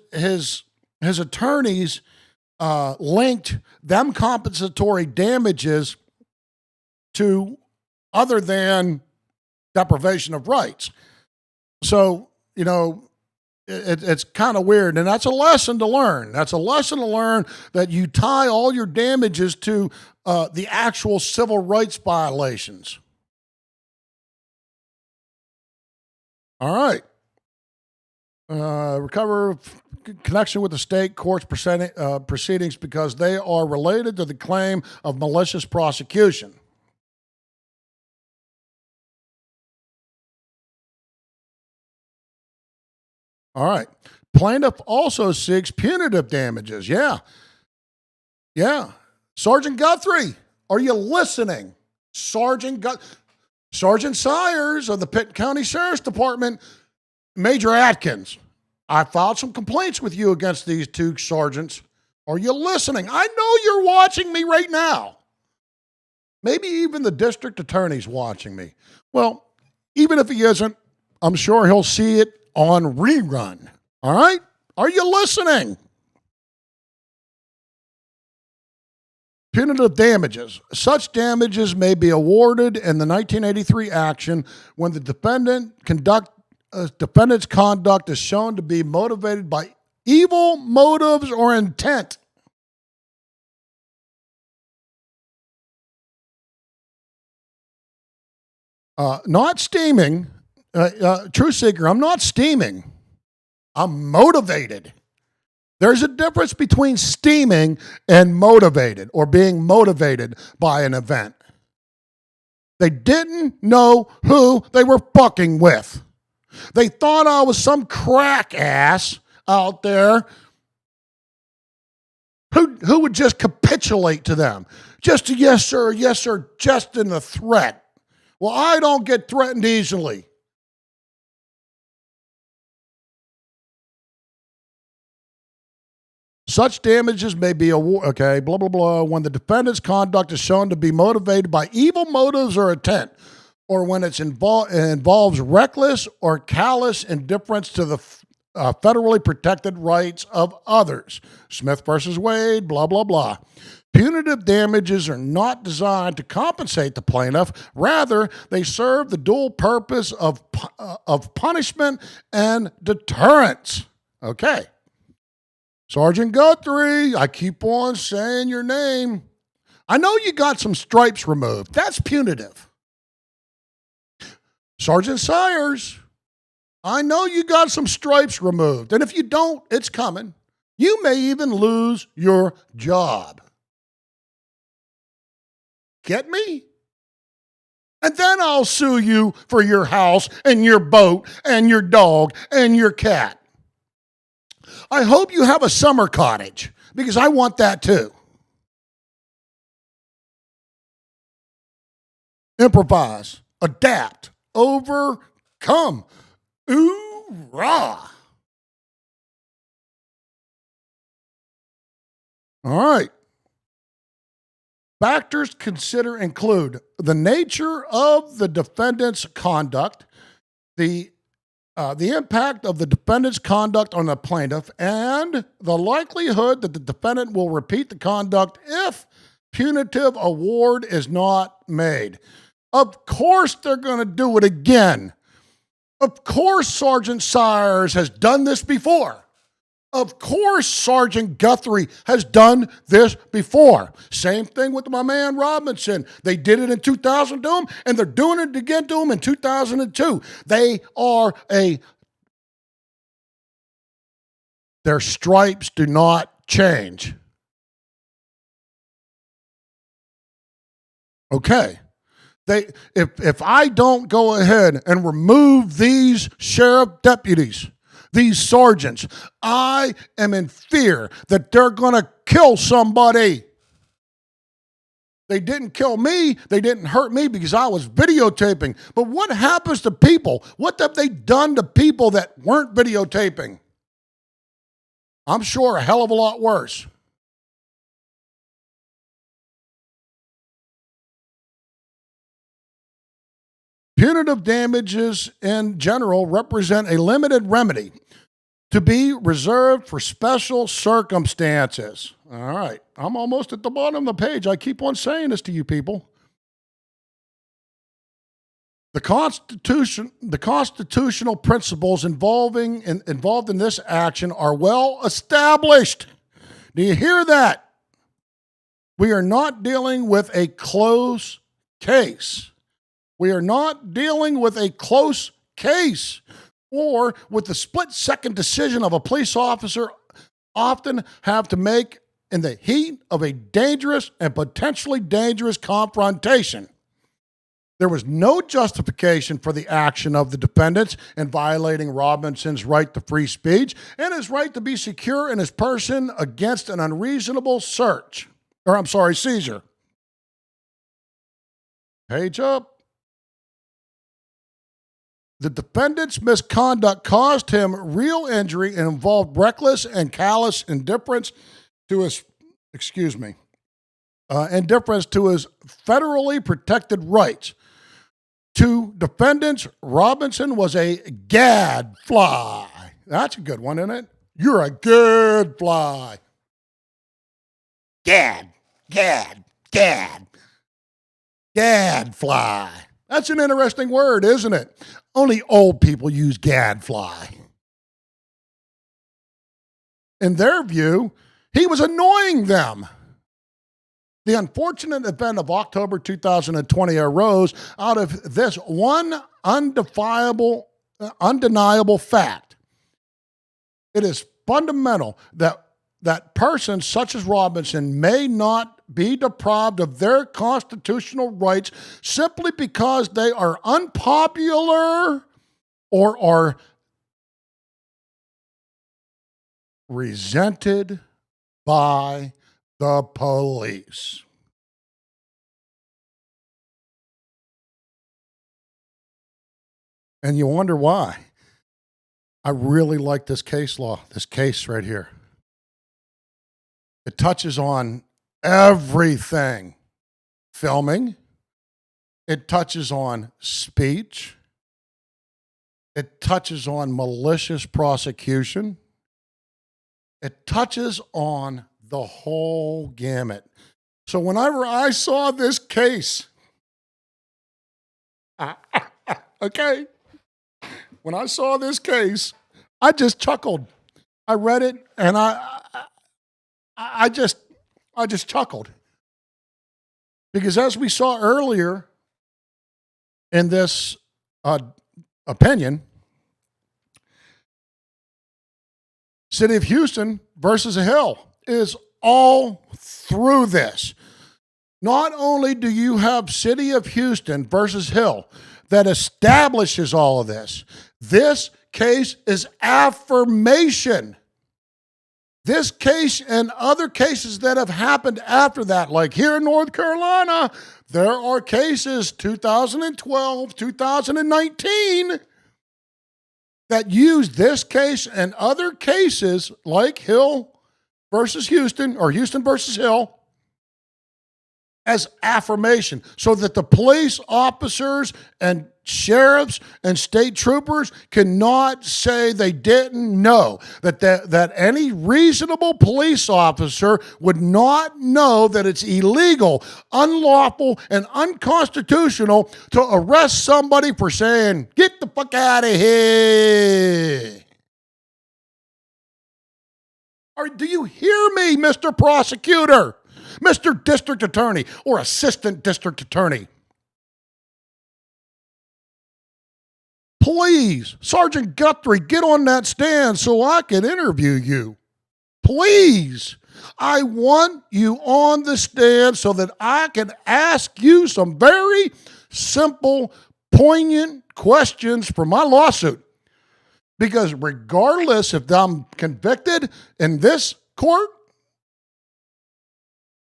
attorneys linked them compensatory damages to other than deprivation of rights. So, you know, it's kind of weird, and that's a lesson to learn. That's a lesson to learn that you tie all your damages to the actual civil rights violations. All right. Recover connection with the state court's proceedings because they are related to the claim of malicious prosecution. All right. Plaintiff also seeks punitive damages. Yeah. Sergeant Guthrie, are you listening? Sergeant Sires of the Pitt County Sheriff's Department, Major Atkins, I filed some complaints with you against these two sergeants. Are you listening? I know you're watching me right now. Maybe even the district attorney's watching me. Well, even if he isn't, I'm sure he'll see it on rerun. All right? Are you listening? Punitive damages. Such damages may be awarded in the 1983 action when the defendant's conduct is shown to be motivated by evil motives or intent. Not steaming. Truth seeker, I'm not steaming. I'm motivated. There's a difference between steaming and motivated or being motivated by an event. They didn't know who they were fucking with. They thought I was some crack ass out there who would just capitulate to them. Just a yes, sir, just in the threat. Well, I don't get threatened easily. Such damages may be okay, blah, blah, blah, when the defendant's conduct is shown to be motivated by evil motives or intent, or when it involves reckless or callous indifference to the federally protected rights of others. Smith versus Wade, blah, blah, blah. Punitive damages are not designed to compensate the plaintiff. Rather, they serve the dual purpose of punishment and deterrence. Okay. Sergeant Guthrie, I keep on saying your name. I know you got some stripes removed. That's punitive. Sergeant Sires, I know you got some stripes removed. And if you don't, it's coming. You may even lose your job. Get me? And then I'll sue you for your house and your boat and your dog and your cat. I hope you have a summer cottage because I want that too. Improvise, adapt, overcome. Ooh-rah. All right. Factors consider include the nature of the defendant's conduct, the impact of the defendant's conduct on the plaintiff, and the likelihood that the defendant will repeat the conduct if punitive award is not made. Of course they're going to do it again. Of course Sergeant Sires has done this before. Of course Sergeant Guthrie has done this before. Same thing with my man Robinson. They did it in 2000 to him, and they're doing it again to him in 2002. Their stripes do not change. Okay. If I don't go ahead and remove these sheriff deputies, these sergeants, I am in fear that they're going to kill somebody. They didn't kill me. They didn't hurt me because I was videotaping. But what happens to people? What have they done to people that weren't videotaping? I'm sure a hell of a lot worse. Punitive damages in general represent a limited remedy to be reserved for special circumstances. All right. I'm almost at the bottom of the page. I keep on saying this to you people. The constitutional principles involved in this action are well established. Do you hear that? We are not dealing with a close case. We are not dealing with a close case or with the split-second decision of a police officer often have to make in the heat of a dangerous and potentially dangerous confrontation. There was no justification for the action of the defendants in violating Robinson's right to free speech and his right to be secure in his person against an unreasonable seizure. Page up. The defendant's misconduct caused him real injury and involved reckless and callous indifference to his, indifference to his federally protected rights. To defendants, Robinson was a gadfly. That's a good one, isn't it? You're a gadfly. Gadfly. That's an interesting word, isn't it? Only old people use gadfly. In their view, he was annoying them. The unfortunate event of October 2020 arose out of this one undeniable fact. It is fundamental that persons such as Robinson may not be deprived of their constitutional rights simply because they are unpopular or are resented by the police. And you wonder why. I really like this case law, this case right here. It touches on everything. Filming. It touches on speech. It touches on malicious prosecution. It touches on the whole gamut. So whenever I saw this case, okay, when I saw this case, I just chuckled. I read it and I just chuckled. Because as we saw earlier in this opinion, City of Houston versus Hill is all through this. Not only do you have City of Houston versus Hill that establishes all of this, this case is affirmation. This case and other cases that have happened after that, like here in North Carolina, there are cases 2012, 2019 that use this case and other cases like Hill versus Houston or Houston versus Hill as affirmation so that the police officers and sheriffs and state troopers cannot say they didn't know, that any reasonable police officer would not know that it's illegal, unlawful, and unconstitutional to arrest somebody for saying, "Get the fuck out of here." Do you hear me, Mr. Prosecutor, Mr. District Attorney, or Assistant District Attorney? Please, Sergeant Guthrie, get on that stand so I can interview you. Please, I want you on the stand so that I can ask you some very simple, poignant questions for my lawsuit. Because regardless if I'm convicted in this court,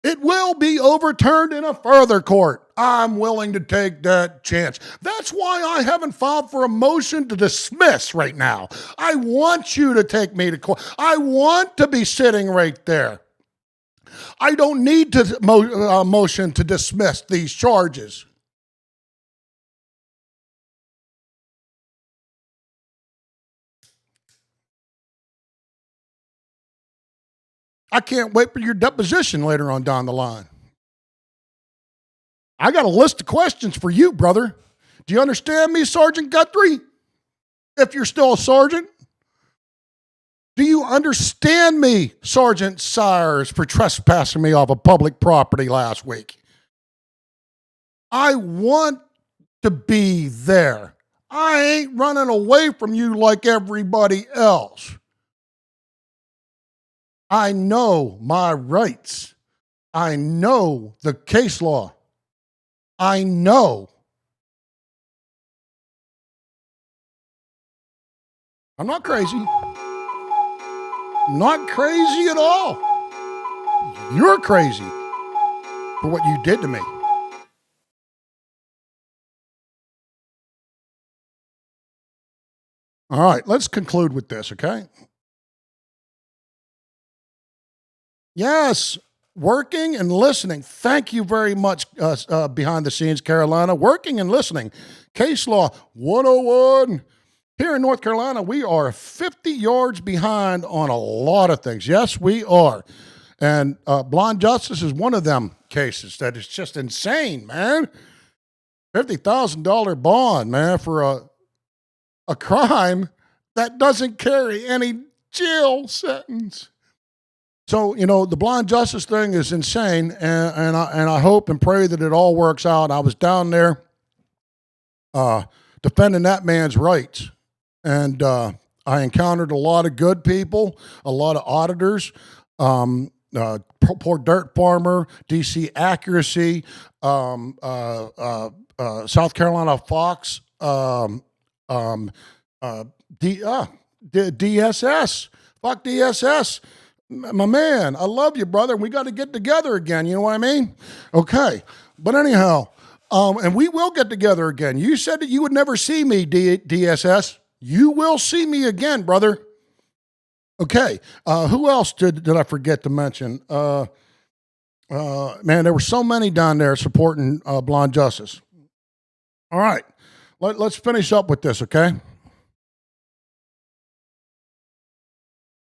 it will be overturned in a further court. I'm willing to take that chance. That's why I haven't filed for a motion to dismiss right now. I want you to take me to court. I want to be sitting right there. I don't need to motion to dismiss these charges. I can't wait for your deposition later on down the line. I got a list of questions for you, brother. Do you understand me, Sergeant Guthrie? If you're still a sergeant? Do you understand me, Sergeant Sires, for trespassing me off of public property last week? I want to be there. I ain't running away from you like everybody else. I know my rights. I know the case law. I know. I'm not crazy. I'm not crazy at all. You're crazy for what you did to me. All right, let's conclude with this, okay? Yes, working and listening. Thank you very much, behind the scenes, Carolina. Working and listening. Case Law 101. Here in North Carolina, we are 50 yards behind on a lot of things. Yes, we are. And blind justice is one of them cases that is just insane, man. $50,000 bond, man, for a crime that doesn't carry any jail sentence. So, you know, the blind justice thing is insane, and I hope and pray that it all works out. I was down there defending that man's rights, and I encountered a lot of good people, a lot of auditors, poor dirt farmer, DC Accuracy, South Carolina Fox, DSS. Fuck DSS. My man, I love you, brother. We got to get together again. You know what I mean? Okay. But anyhow, and we will get together again. You said that you would never see me, DSS. You will see me again, brother. Okay. Who else did I forget to mention? Man, there were so many down there supporting Blonde Justice. All right. Let's finish up with this, okay?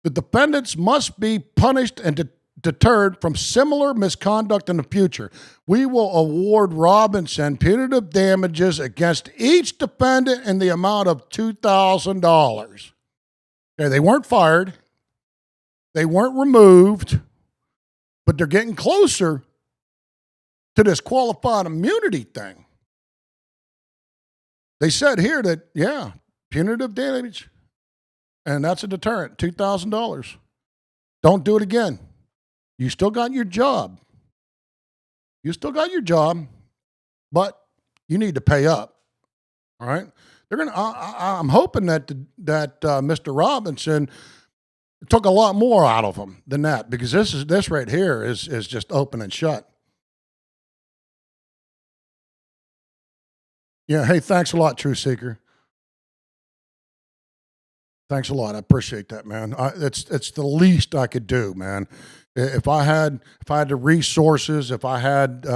The defendants must be punished and deterred from similar misconduct in the future. We will award Robinson punitive damages against each defendant in the amount of $2,000. Okay, they weren't fired. They weren't removed, but they're getting closer to this qualified immunity thing. They said here that, yeah, punitive damage. And that's a deterrent, $2,000. Don't do it again. You still got your job. You still got your job, but you need to pay up. All right? They're gonna. I'm hoping that Mr. Robinson took a lot more out of him than that, because this right here is just open and shut. Yeah. Hey, thanks a lot, True Seeker. Thanks a lot. I appreciate that, man. It's the least I could do, man. If I had the resources, if I had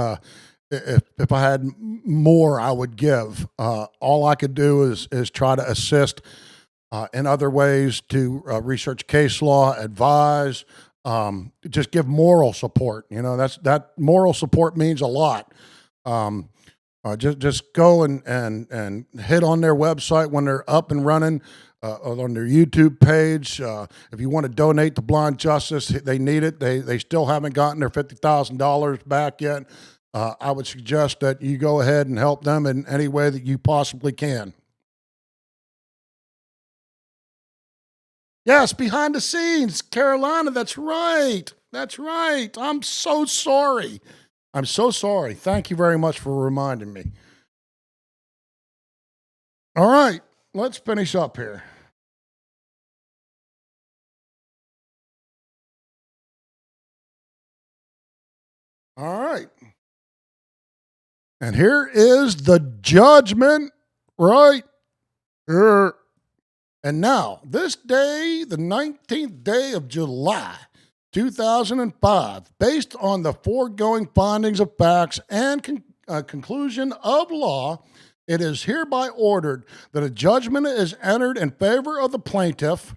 more, I would give. All I could do is try to assist in other ways to research case law, advise, just give moral support. You know, that moral support means a lot. Just go and hit on their website when they're up and running. On their YouTube page. If you want to donate to Blind Justice, they need it. They still haven't gotten their $50,000 back yet. I would suggest that you go ahead and help them in any way that you possibly can. Yes, behind the scenes, Carolina, that's right. That's right. I'm so sorry. I'm so sorry. Thank you very much for reminding me. All right. Let's finish up here. All right. And here is the judgment right here. And now, this day, the 19th day of July, 2005, based on the foregoing findings of facts and conclusion of law, it is hereby ordered that a judgment is entered in favor of the plaintiff,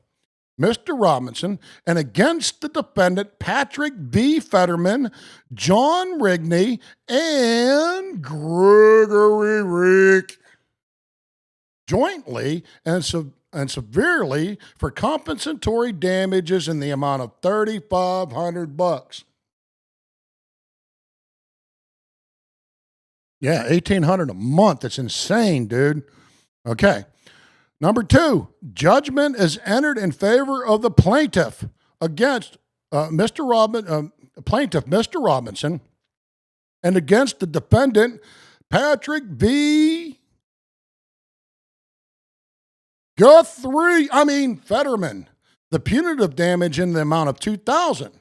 Mr. Robinson, and against the defendant, Patrick B. Fetterman, John Rigney, and Gregory Rick, jointly and severely for compensatory damages in the amount of $3,500. Yeah, $1,800 a month. It's insane, dude. Okay. Number 2, judgment is entered in favor of the plaintiff against Mr. Robinson, and against the defendant, Patrick B. Fetterman. The punitive damage in the amount of $2,000.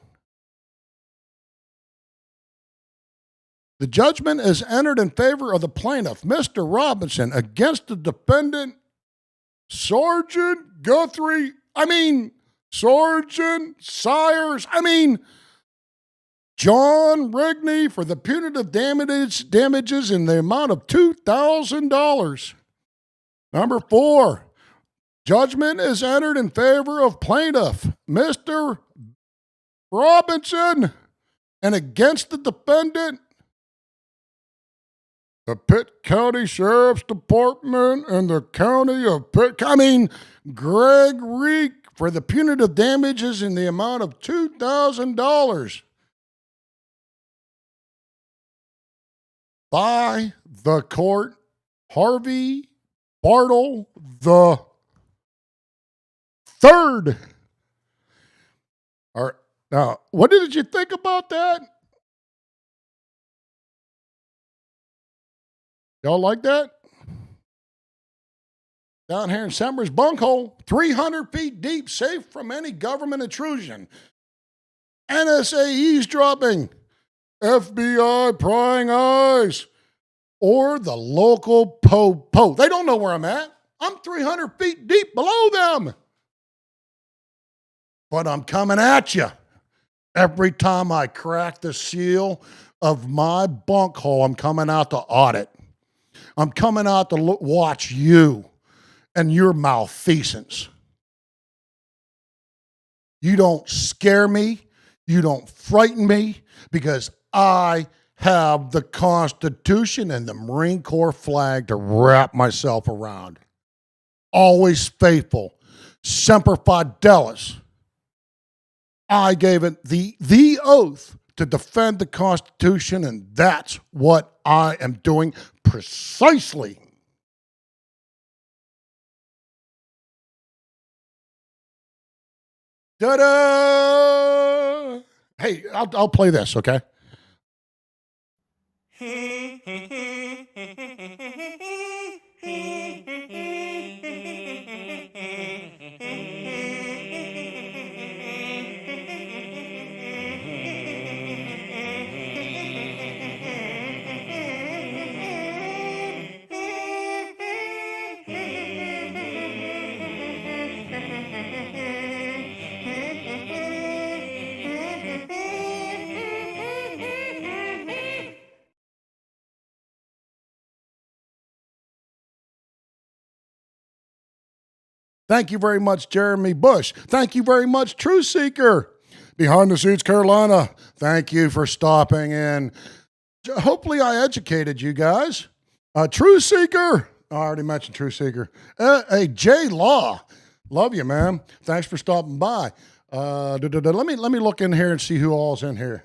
The judgment is entered in favor of the plaintiff, Mr. Robinson, against the defendant, Sergeant Sires, John Rigney, for the punitive damages in the amount of $2,000. Number 4, judgment is entered in favor of plaintiff, Mr. Robinson, and against the defendant, the Pitt County Sheriff's Department and the County of Pitt. Greg Reek, for the punitive damages in the amount of $2,000 by the court, Harvey Bartle the third. All right. Now, what did you think about that? Y'all like that? Down here in Semper's Bunkhole, 300 feet deep, safe from any government intrusion. NSA eavesdropping, FBI prying eyes, or the local po-po. They don't know where I'm at. I'm 300 feet deep below them. But I'm coming at you. Every time I crack the seal of my bunk hole, I'm coming out to audit. I'm coming out to watch you and your malfeasance. You don't scare me. You don't frighten me because I have the Constitution and the Marine Corps flag to wrap myself around. Always faithful. Semper Fidelis. I gave it the oath to defend the Constitution, and that's what I am doing precisely. Ta-da! Hey, I'll play this, okay? Thank you very much, Jeremy Bush. Thank you very much, True Seeker. Behind the Scenes, Carolina. Thank you for stopping in. Hopefully I educated you guys. True Seeker. I already mentioned True Seeker. Hey, Jay Law. Love you, man. Thanks for stopping by. Let me look in here and see who all's in here.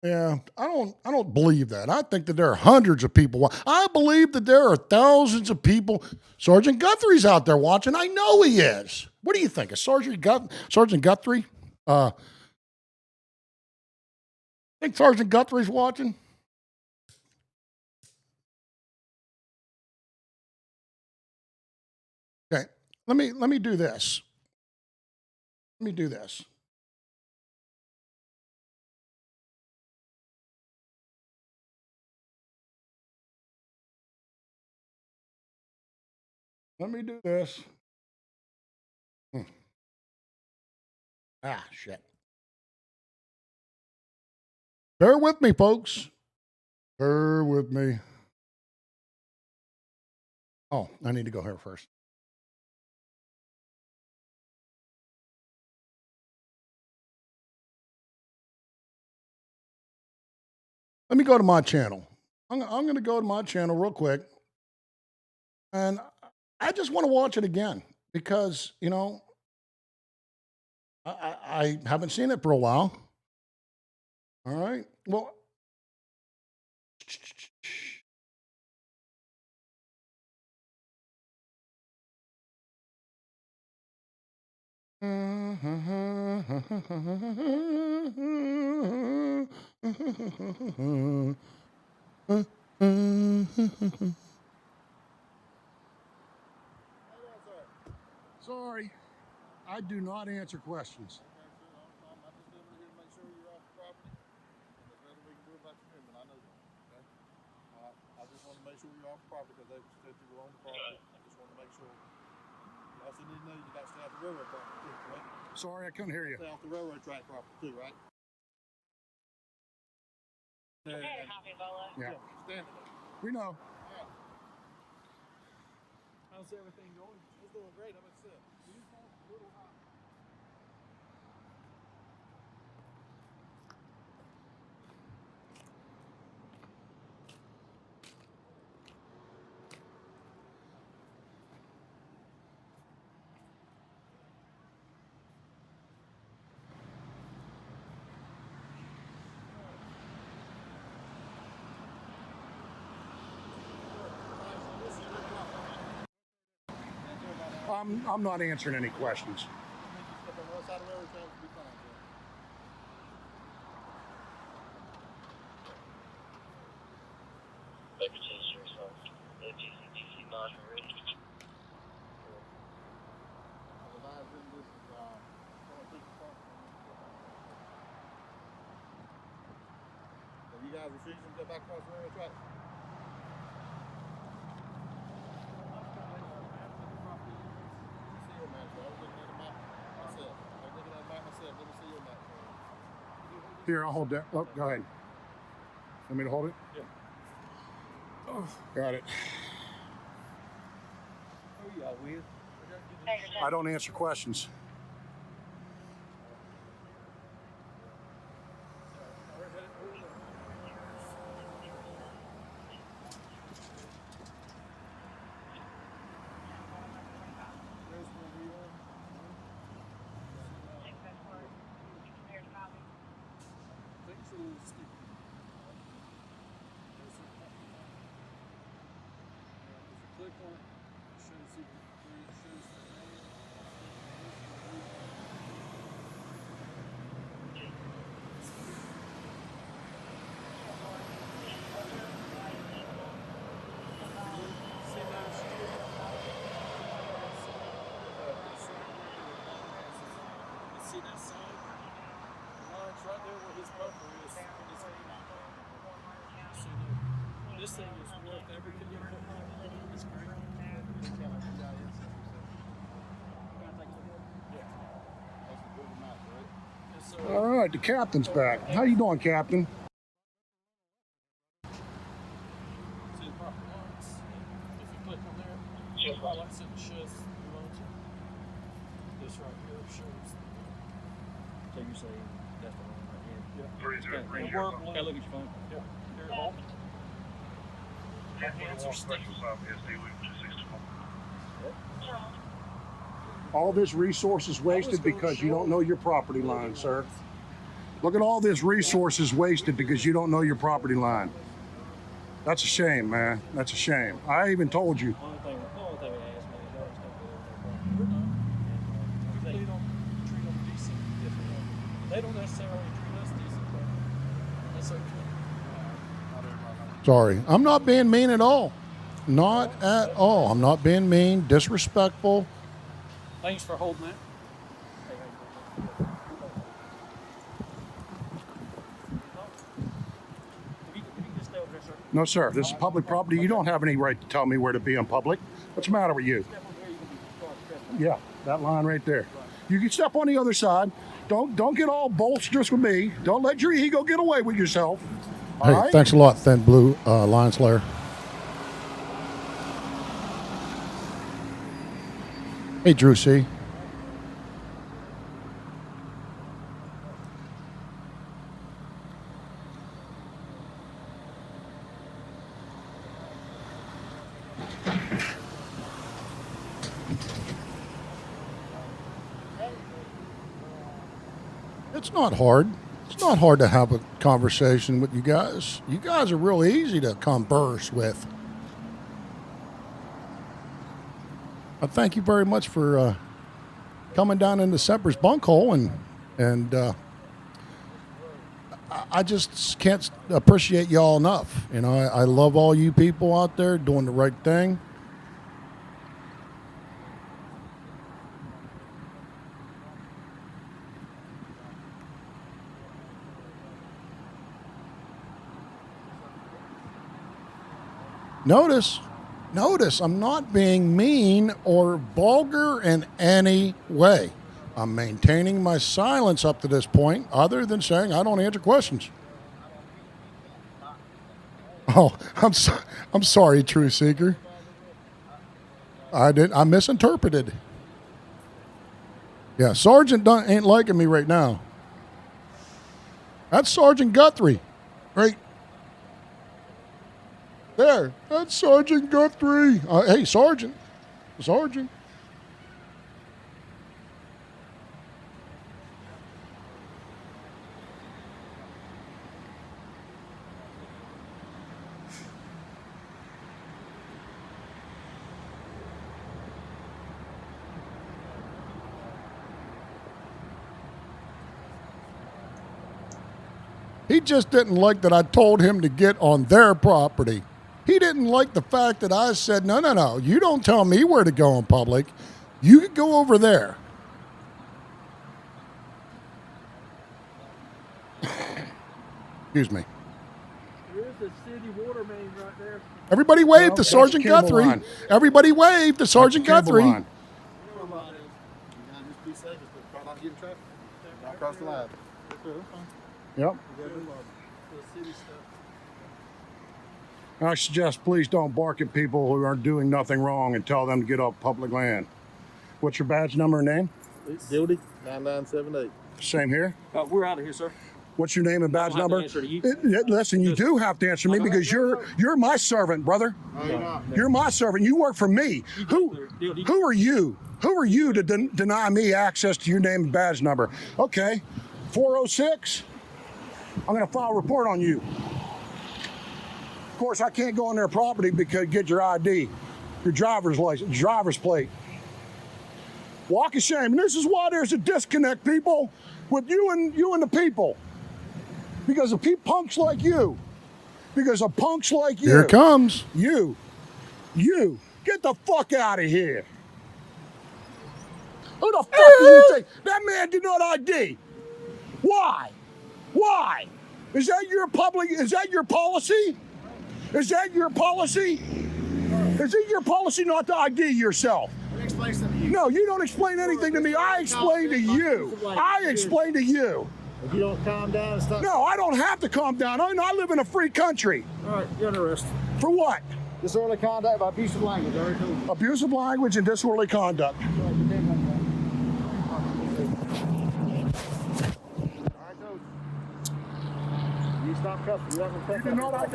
Yeah, I don't believe that. I think that there are hundreds of people. I believe that there are thousands of people. Sergeant Guthrie's out there watching. I know he is. What do you think? Is Sergeant Guthrie? Think Sergeant Guthrie's watching? Okay, let me do this. Let me do this. Let me do this. Ah, shit. Bear with me, folks. Bear with me. Oh, I need to go here first. Let me go to my channel. I'm going to go to my channel real quick. And I just want to watch it again because, you know, I haven't seen it for a while. All right. Well, sorry, I do not answer questions. I just want to make sure you're off the property because they said you were on the property. I just want to make sure. You also need to know you got to stay off the railroad property too, right? Sorry, I couldn't hear you. Stay off the railroad track property too, right? Yeah, Stand. we know. How's everything going? It's doing great. How about yourself? I'm not answering any questions. Step on the other side of the railroad tracks, be fine, sir. Have you guys refused to go back across the railroad tracks? See your map, sir. I was looking at the map myself. Let me see your map, sir. Here, I'll hold that. Oh, go ahead. Want me to hold it? Yeah. Oh, got it. Who y'all with? I don't answer questions. Click on it, it shows you where it shows the name. See that street? You see that sign? The line's right there where his bumper is. See, look, this thing is worth every penny you put on it. It's great. All right, the captain's back. How you doing, Captain? See the proper lines. If you click on there, it highlights it and shows the loans. This right here shows. So you say that's the one right here? Yeah. 303. And we're Okay, look at your phone. Yeah. Here at home. All this resource is wasted because you don't know your property line, sir. Look at all this resources wasted because you don't know your property line. That's a shame, man. That's a shame. I even told you. The only thing they asked me is y'all just don't go over their property. They don't treat them decent. They don't necessarily treat us decent, but that's okay. Not everybody. Sorry. I'm not being mean at all. Not at all. I'm not being mean, disrespectful. Thanks for holding that. If you can just stay over there, sir. No, sir. This is public property. You don't have any right to tell me where to be in public. What's the matter with you? Step over there, you can be cross-dressed. Yeah, that line right there. You can step on the other side. Don't get all bolsterous with me. Don't let your ego get away with yourself. All right? Thanks a lot, Thin Blue Lion Slayer. Hey, Drew C. It's not hard. It's not hard to have a conversation with you guys. You guys are real easy to converse with. I thank you very much for coming down into Semper's Bunkhole, and I just can't appreciate y'all enough. You know, I love all you people out there doing the right thing. Notice, I'm not being mean or vulgar in any way. I'm maintaining my silence up to this point, other than saying I don't answer questions. Oh, I'm sorry, Truth Seeker. I misinterpreted. Yeah, Sergeant ain't liking me right now. That's Sergeant Guthrie, right there. That's Sergeant Guthrie. Hey, Sergeant. He just didn't like that I told him to get on their property. He didn't like the fact that I said, no, you don't tell me where to go in public. You can go over there. Excuse me. There is a city water main right there. Everybody wave No, to that's Sergeant cable Guthrie. line. Everybody wave to Sergeant Cable Guthrie. line. Just be safe, just try not to get in traffic. Not cross the line. Yep. The city stuff. I suggest please don't bark at people who are doing nothing wrong and tell them to get off public land. What's your badge number and name? Guilty, 9978. Same here. We're out of here, sir. What's your name and badge I don't have to number? answer to you. Listen, you do have to answer me because you're my servant, brother. No, you're not. You're my servant. You work for me. Who are you? Who are you to deny me access to your name and badge number? Okay, 406. I'm going to file a report on you. Of course, I can't go on their property because get your ID, your driver's license, driver's plate. Walk of shame. And this is why there's a disconnect, people, with you and the people. Because of punks like you. Because of punks like you. Here it comes. You. Get the fuck out of here. Who the fuck do you think? That man did not ID. Why? Is that your policy? Is that your policy? Is it your policy not to ID yourself? Explain something to you. No, you don't explain anything to me. I explain to you. If you don't calm down and stop. No, I don't have to calm down. I live in a free country. All right, you're under arrest. For what? Disorderly conduct by abusive language. I already told you. Abusive language and disorderly conduct. All right, Coach. You stop cussing. You're not You do not ID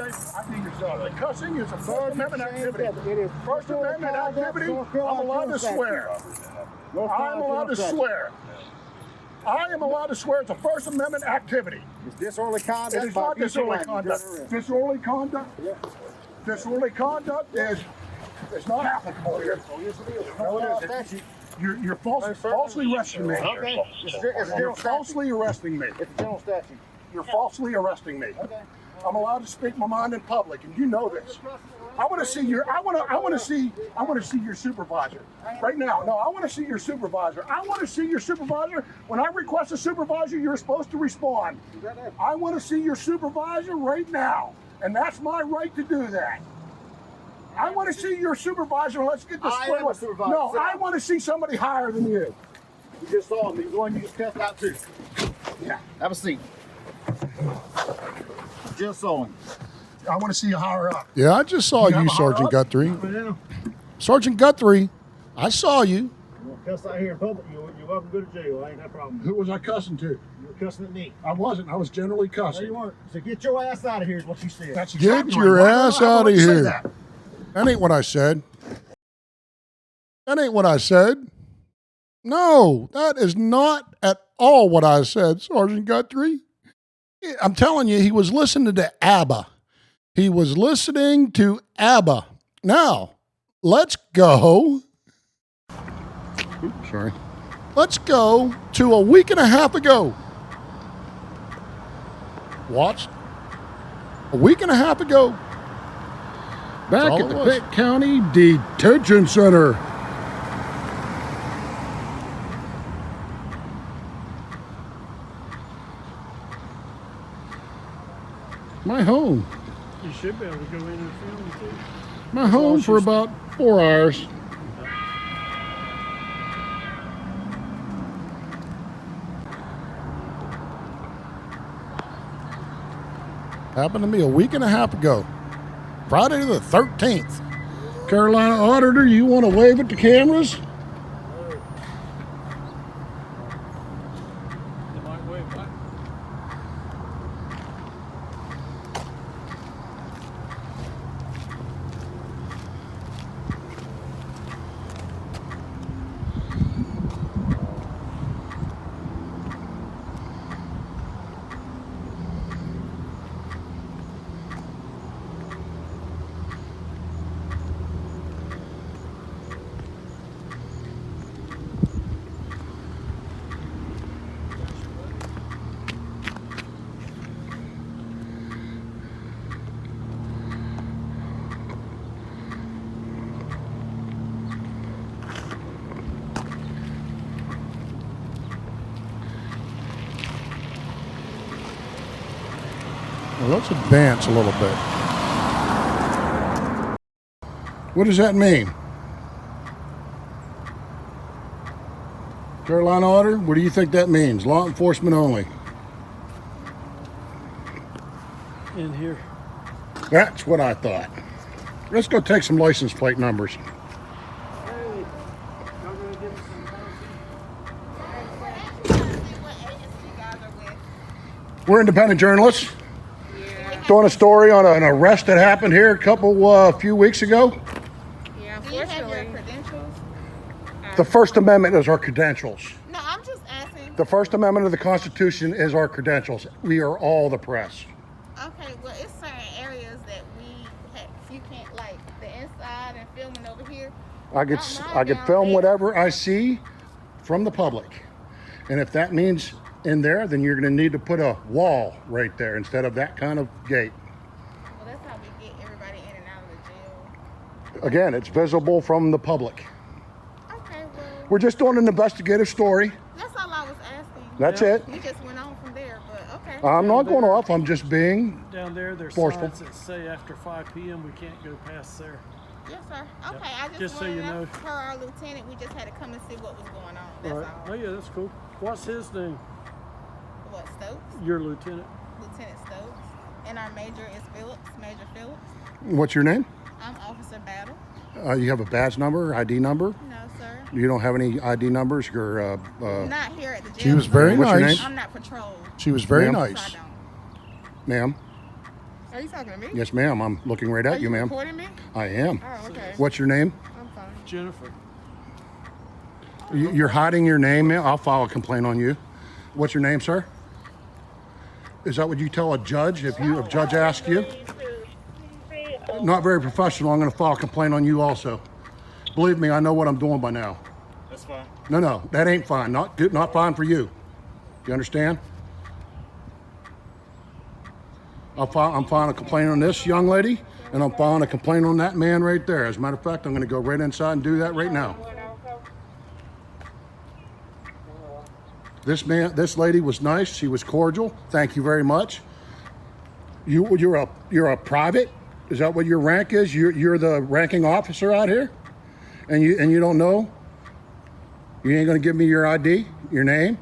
yourself. Cussing is a First Amendment activity. It is First Amendment activity. I'm allowed to swear. I'm allowed to swear. I am allowed to swear. It's a First Amendment activity. It's disorderly It conduct is by not abusive disorderly language. conduct. Disorderly conduct. Disorderly conduct is not applicable here. No, it isn't. You're falsely arresting me. Okay. It's a You're general falsely arresting me. It's a general statute. You're falsely arresting me. Okay. I'm allowed to speak my mind in public, and you know this. I want to see your supervisor right now. No, I want to see your supervisor. When I request a supervisor, you're supposed to respond. I want to see your supervisor right now, and that's my right to do that. I want to see your supervisor. Let's get this I straight. am a supervisor. No, Sit I down. want to see somebody higher than you. You just saw him. He's the one you just cussed out to. Yeah, Have a seat. Just saw him. I want to see you higher up. Yeah, I just saw have you, a higher Sergeant up? Guthrie. Now, Sergeant Guthrie, I saw you. you want to cuss out here in public, you're welcome to go to jail. I ain't no problem. Who was I cussing to? You were cussing at me. I wasn't. I was generally No, cussing. you weren't. So get your ass out of here is what you said. That's Get exactly your right. ass I out of wouldn't say here. that. That ain't what I said. That ain't what I said. No, that is not at all what I said, Sergeant Guthrie. I'm telling you, he was listening to ABBA. He was listening to ABBA. Now, let's go. Oops, sorry. Let's go to a week and a half ago. Watch. A week and a half ago. Back all at it the was. Pitt County Detention Center. My home. You should be able to go in and film too. My home for about 4 hours. Happened to me a week and a half ago. Friday the 13th. Carolina Auditor, you want to wave at the cameras? They might wave back. Well, let's advance a little bit. What does that mean? Carolina order? What do you think that means? Law enforcement only. In here. That's what I thought. Let's go take some license plate numbers. Hey, y'all gonna give me some We're independent journalists. Doing a story on an arrest that happened here a few weeks ago. Yeah, unfortunately. Credentials? The First Amendment is our credentials. No, I'm just asking. The First Amendment of the Constitution is our credentials. We are all the press. Okay, well, it's certain areas that you can't, like the inside and filming over here. I could film whatever I see from the public. And if that means in there, then you're going to need to put a wall right there instead of that kind of gate. Well, that's how we get everybody in and out of the jail. Again, it's visible from the public. Okay, well. We're just doing an investigative story. That's all I was asking. That's it. We just went on from there, but okay. I'm not going off. I'm just being down there. There's forceful. signs that say after 5 p.m. we can't go past there. Yes, sir. Okay, I Just just so wanted you to know know. for our lieutenant, we just had to come and see what was going on. That's All right. all. Oh yeah, that's cool. What's his name? What, Stokes? Your lieutenant. Lieutenant Stokes. And our major is Phillips, Major Phillips. What's your name? I'm Officer Battle. You have a badge number, ID number? No, sir. You don't have any ID numbers? You're, Not here at the jail. She was very I'm- What's your nice. name? I'm not patrolled. She was very So I nice. don't. Ma'am? Are you talking to me? Yes, ma'am. I'm looking right Are at you, ma'am. recording me? I am. Oh, okay. What's your name? I'm fine. Jennifer. You're hiding your name, ma'am? I'll file a complaint on you. What's your name, sir? Is that what you tell a judge if a judge asks you? Not very professional. I'm going to file a complaint on you also. Believe me, I know what I'm doing by now. That's fine. No, that ain't fine. Not good. Not fine for you. You understand? I'm filing a complaint on this young lady, and I'm filing a complaint on that man right there. As a matter of fact, I'm going to go right inside and do that right now. This lady was nice. She was cordial. Thank you very much. You're a private. Is that what your rank is? You're the ranking officer out here, and you don't know. You ain't going to give me your ID, your name,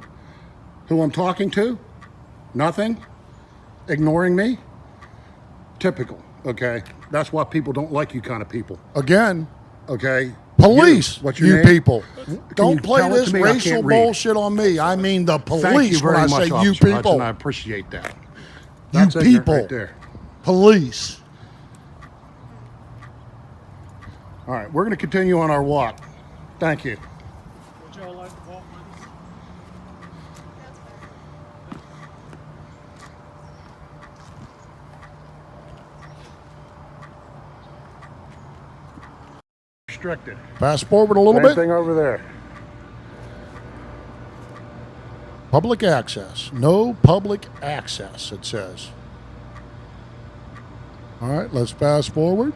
who I'm talking to. Nothing. Ignoring me. Typical. Okay. That's why people don't like you kind of people. Again, Okay. police, What's your you name? people. you Don't play tell it this to me? I racial can't read. bullshit on me. I mean the Thank police you very when I much, say you Officer Hudson. people. I appreciate that. You That's ignorant people. right there. Police. All right, we're going to continue on our walk. Thank you. Would y'all like to walk with us? Restricted. Fast forward a little Same bit. thing over there. Public access. No public access, it says. All right, let's fast forward.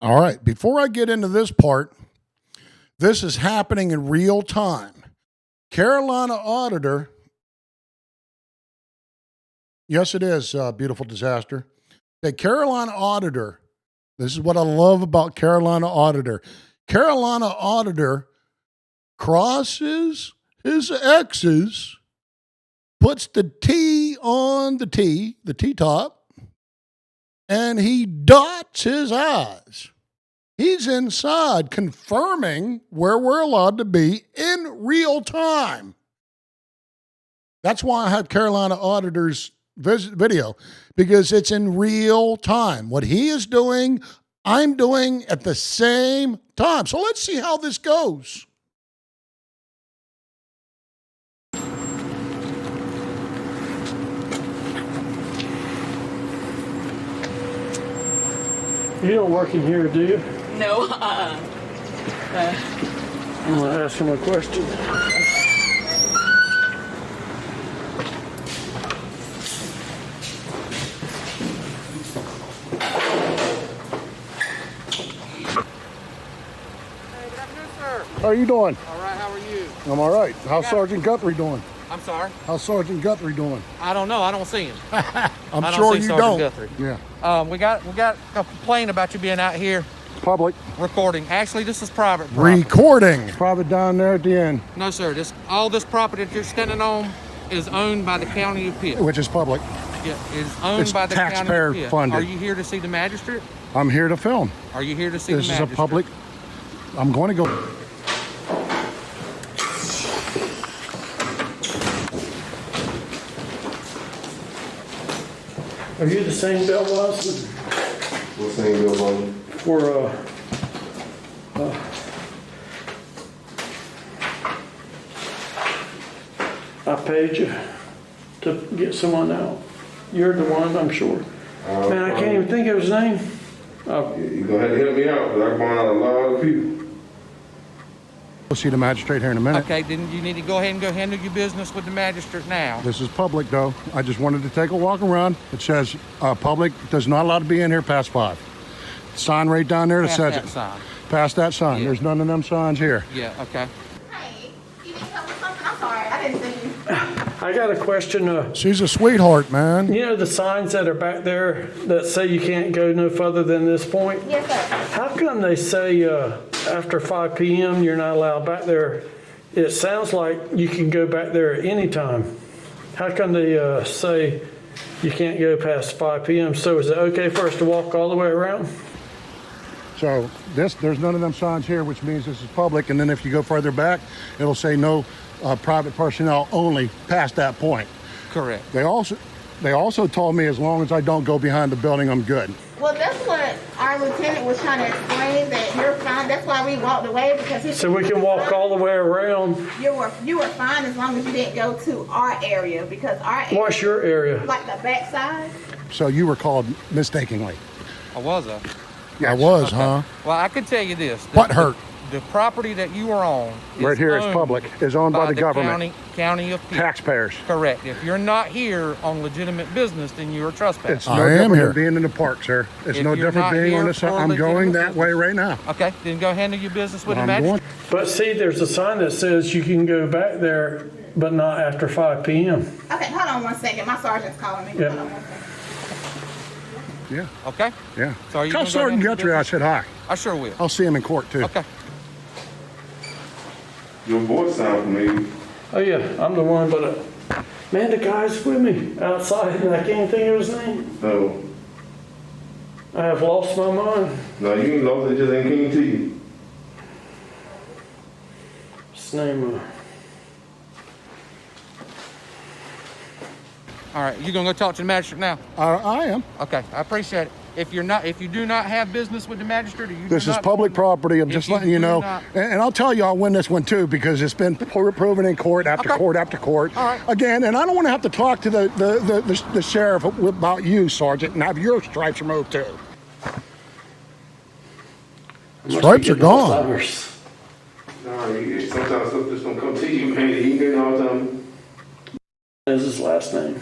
All right, before I get into this part, this is happening in real time. Carolina auditor, yes, it is, beautiful disaster. The Carolina auditor, this is what I love about Carolina auditor. Carolina auditor crosses his X's, puts the T on the T top, and he dots his I's. He's inside confirming where we're allowed to be in real time. That's why I have Carolina Auditor's video, because it's in real time. What he is doing, I'm doing at the same time. So let's see how this goes. You don't work in here, do you? No, I'm gonna ask him a question. Hey, good afternoon, sir. How are you doing? All right, how are you? I'm all right. How's Sergeant Guthrie doing? I'm sorry? How's Sergeant Guthrie doing? I don't know. I don't see him. I'm I don't sure see you Sergeant don't. Guthrie. Yeah. We got a complaint about you being out here Public. recording. Actually, this is private property. Recording. Private down there at the end, No, sir. All this property that you're standing on is owned by the county of Pitt. which is public. Yeah, is owned It's by the county taxpayer of Pitt. funded. Are you here to see the magistrate? I'm here to film. Are you here to see This the is magistrate? a public. I'm going to go. Are you the same Bill Watson? What thing goes on? For, I paid you to get someone out. You're the one, I'm sure. Man, I can't even think of his name. You're gonna have to help me out, because I'm going out a lot of people. We'll see the magistrate here in a minute. Okay, then you need to go ahead and go handle your business with the magistrate now. This is public, though. I just wanted to take a walk around. It says public does not allowed to be in here past 5. Sign right down there that Pass says that it. sign. Past that sign. Yeah. There's none of them signs here. Yeah, okay. Hey, you need help with something? I'm sorry, I didn't see you. I got a question. She's a sweetheart, man. You know the signs that are back there that say you can't go no further than this point? Yes, sir. How come they say after 5 p.m. you're not allowed back there? It sounds like you can go back there at any time. How come they say you can't go past 5 p.m.? So is it okay for us to walk all the way around? So there's none of them signs here, which means this is public. And then if you go further back, it'll say no private personnel only past that point. Correct. They also told me as long as I don't go behind the building, I'm good. Well, that's what our lieutenant was trying to explain, that you're fine. That's why we walked away, because he So we can walk all the way around. You were fine as long as you didn't go to our area, because our area, What's your area? like the backside. So you were called mistakenly. I was a. I was, Okay. huh? Well, I can tell you this. What hurt? The property that you are on Right here is owned public, is owned by the government. County of Pitt. Taxpayers. Correct. If you're not here on legitimate business, then you are trespassing. It's no I am different here. than being in the park, sir. It's If no you're different not being on here the side. for I'm going legitimate that way right now. Okay, then go handle your business with the I'm magistrate. going. But see, there's a sign that says you can go back there, but not after 5 p.m. Okay, hold on 1 second. My sergeant's calling me. Yeah. Hold on 1 second. Yeah, Okay? yeah. So are you Tell gonna go Sergeant handle your Guthrie I business? said hi. I sure will. I'll see him in court, too. Okay. Your voice sound familiar. Oh yeah, I'm the one, but man, the guy's with me outside and I can't think of his name. No. I have lost my mind. No, you ain't lost it, just ain't came to you. His name, All right, you gonna go talk to the magistrate now? I am. Okay, I appreciate it. If you do not have business with the magistrate, or you This do is not public property. I'm If just you letting you do know. not- And I'll tell you, I'll win this one, too, because it's been proven in court after Okay. court after court. All right. Again, and I don't want to have to talk to the sheriff about you, Sergeant, and have your stripes removed, too. Stripes are gone. Nah, sometimes stuff just don't come to you, man. You ain't getting all the time. is his last name.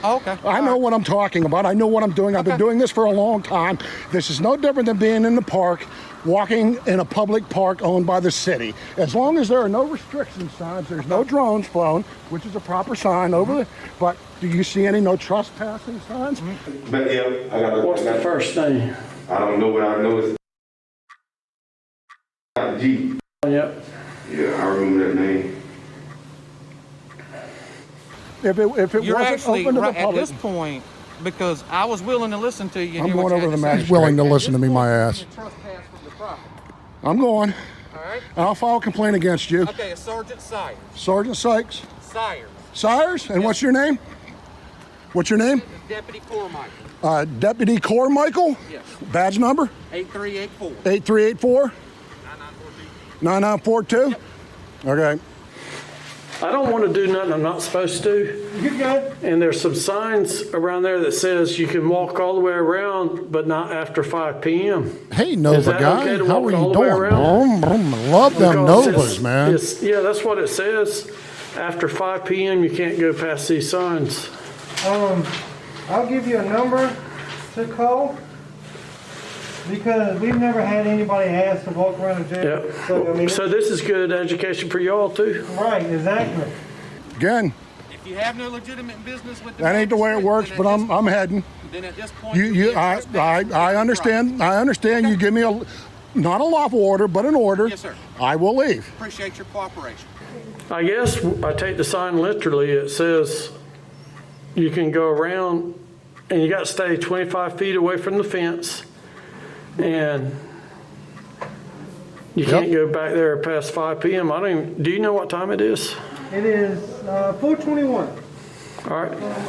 Oh, okay. I know what I'm talking about. I know what I'm doing. I've been Okay. doing this for a long time. This is no different than being in the park, walking in a public park owned by the city. As long as there are no restriction signs, there's no drones flown, which is a proper sign over there. But do you see any no trespassing signs? But yeah, What's the first name? I don't know, but I know it's G. Yep. Yeah, I remember that name. If it You're wasn't actually open to the right at public, this point, because I was willing to listen to you. And I'm hear what going you over had the to say. magistrate. Willing to At listen to this me, my point, ass. you trespass from the property. I'm going. All right. I'll file a complaint against you. Okay, it's Sergeant Sires. Sergeant Sykes. Sires. Sires? And what's your name? What's your name? Deputy Cormichael. Deputy Cormichael? Yes. Badge number? 8384. 8384? 9942. 9942? Okay. I don't want to do nothing I'm not supposed to. You good? And there's some signs around there that says you can walk all the way around, but not after 5 p.m. Hey, Is Nova that guy, okay to how walk are all you the way doing? around? Boom, boom. Love them Because Novas, man. yeah, that's what it says. After 5 p.m. you can't go past these signs. I'll give you a number to call. Because we've never had anybody ask to walk around a jail. Yeah. So, I mean, So this is good education for y'all too. right, exactly. Again, If you have no legitimate business with the that ain't the way it works, but I'm heading. then at this point, I understand. I understand. You give me not a lawful order, but an order. Yes, sir. I will leave. Appreciate your cooperation. I guess I take the sign literally. It says you can go around and you got to stay 25 feet away from the fence, and you can't go back there past 5 p.m. I don't even, do you know what time it is? It is 4:21. All right.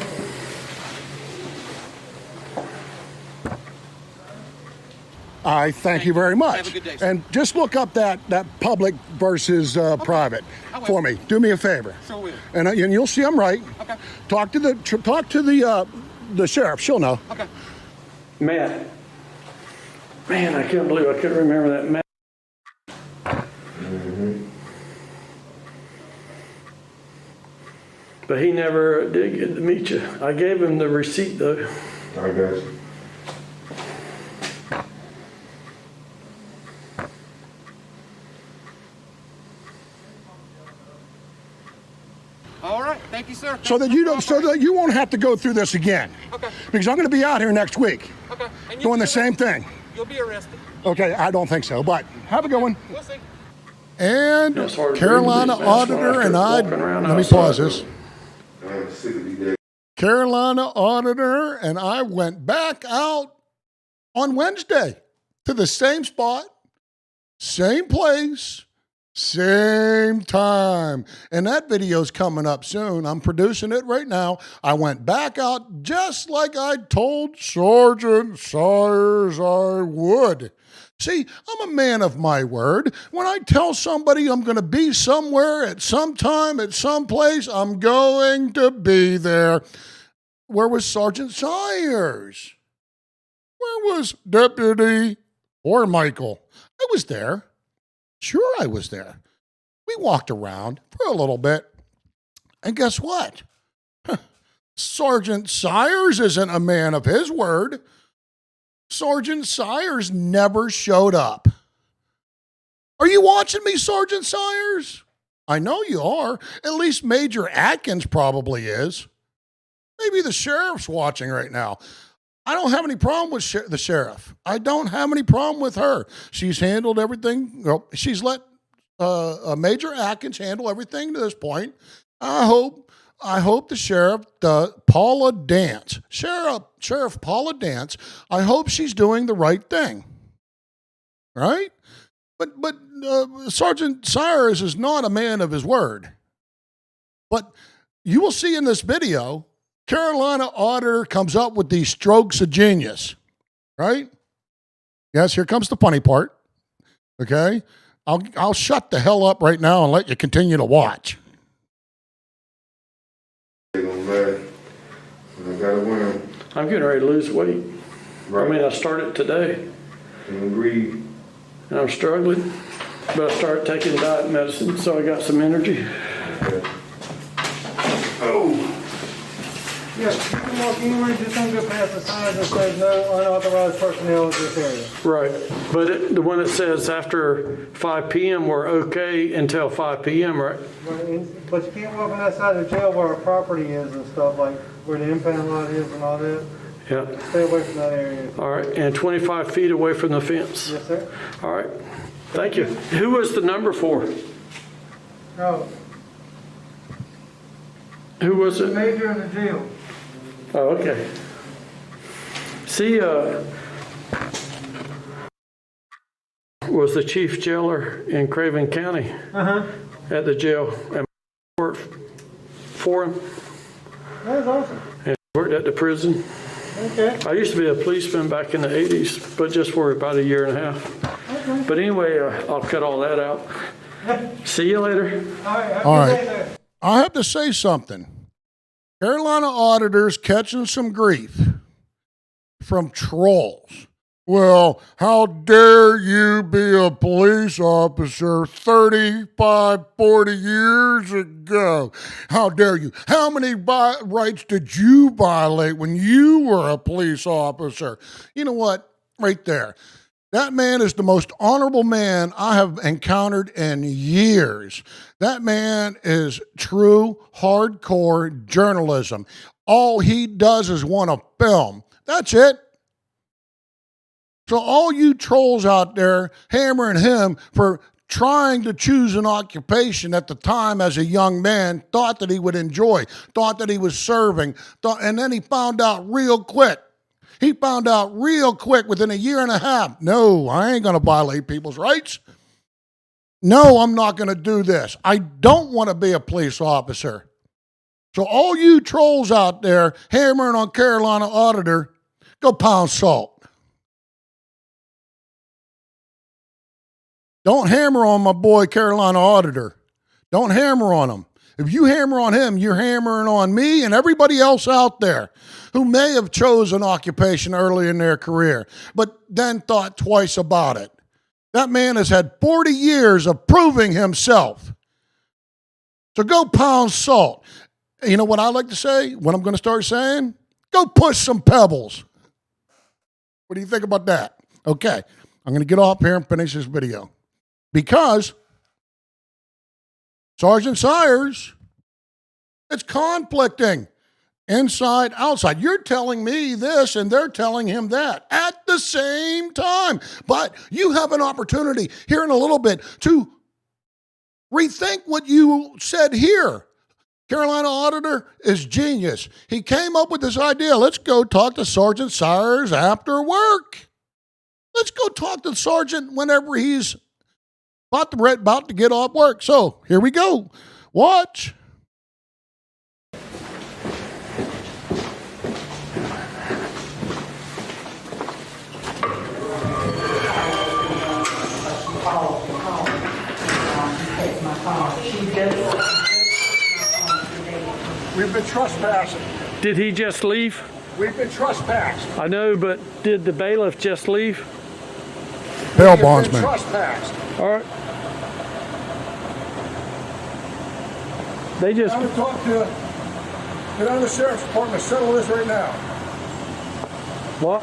I thank you very much. Have a good day, sir. And just look up that public versus private I will. for me. Do me a favor. Sure will. And you'll see I'm right. Okay. Talk to the sheriff. She'll know. Okay. Matt. Man, I can't believe I couldn't remember that Matt. But he never did get to meet you. I gave him the receipt though. I got you. All right. Thank you, sir. So that you won't have to go through this again. Okay. Because I'm going to be out here next week Okay. And doing the same thing. You'll be arrested. Okay, I don't think so, but have a good one. We'll see. And It's hard to Carolina breathe with these masks on auditor after and I, walking around let me outside. pause this. I'm sick of these days. Carolina auditor and I went back out on Wednesday to the same spot, same place, same time. And that video's coming up soon. I'm producing it right now. I went back out just like I told Sergeant Sayers I would. See, I'm a man of my word. When I tell somebody I'm going to be somewhere at some time, at some place, I'm going to be there. Where was Sergeant Sayers? Where was Deputy or Michael? I was there. Sure, I was there. We walked around for a little bit. And guess what? Sergeant Sayers isn't a man of his word. Sergeant Sayers never showed up. Are you watching me, Sergeant Sayers? I know you are. At least Major Atkins probably is. Maybe the sheriff's watching right now. I don't have any problem with the sheriff. I don't have any problem with her. She's handled everything. Well, she's let Major Atkins handle everything to this point. I hope the sheriff, Paula Dance, Sheriff Paula Dance, I hope she's doing the right thing. Right? But Sergeant Sayers is not a man of his word. But you will see in this video, Carolina auditor comes up with these strokes of genius. Right? Yes, here comes the funny part. Okay? I'll shut the hell up right now and let you continue to watch. They gonna last. I gotta win. I'm getting ready to lose weight. Right. I mean, I started today And agree. and I'm struggling, but I started taking diet medicine, so I got some energy. Okay. Oh. Yeah, you can walk anywhere, just don't go past the signs that says no unauthorized personnel in this area. Right, but the one that says after 5 p.m. we're okay until 5 p.m., right? But you can't walk on that side of the jail where our property is and stuff, like where the impound lot is and all that. Yeah. Stay away from that area. All right, and 25 feet away from the fence. Yes, sir. All right, thank you. Who was the number for? Oh, Who was the it? major in the jail. Oh, okay. See, was the chief jailer in Craven County at the jail and worked for him That's awesome. and worked at the prison. Okay. I used to be a policeman back in the 80s, but just for about a year and a half. Okay. But anyway, I'll cut all that out. See you later. All right. All right. I have to say something. Carolina auditors catching some grief from trolls. Well, how dare you be a police officer 35, 40 years ago? How dare you? How many rights did you violate when you were a police officer? You know what? Right there. That man is the most honorable man I have encountered in years. That man is true hardcore journalism. All he does is want to film. That's it. So all you trolls out there hammering him for trying to choose an occupation at the time as a young man, thought that he would enjoy, thought that he was serving, and then he found out real quick. He found out real quick within a year and a half, no, I ain't going to violate people's rights. No, I'm not going to do this. I don't want to be a police officer. So all you trolls out there hammering on Carolina Auditor, go pound salt. Don't hammer on my boy Carolina Auditor. Don't hammer on him. If you hammer on him, you're hammering on me and everybody else out there who may have chosen occupation early in their career, but then thought twice about it. That man has had 40 years of proving himself. So go pound salt. You know what I like to say? What I'm going to start saying? Go push some pebbles. What do you think about that? Okay, I'm going to get off here and finish this video. Because Sergeant Sires, it's conflicting. Inside, outside. You're telling me this and they're telling him that at the same time. But you have an opportunity here in a little bit to rethink what you said here. Carolina Auditor is genius. He came up with this idea. Let's go talk to Sergeant Sires after work. Let's go talk to the Sergeant whenever he's about to get off work. So here we go. Watch. We've been trespassing. Did he just leave? We've been trespassed. I know, but did the bailiff just leave? Bail We've been bondsman. trespassed. All right. They just, I'm going to talk to get on the sheriff's department, settle this right now. what?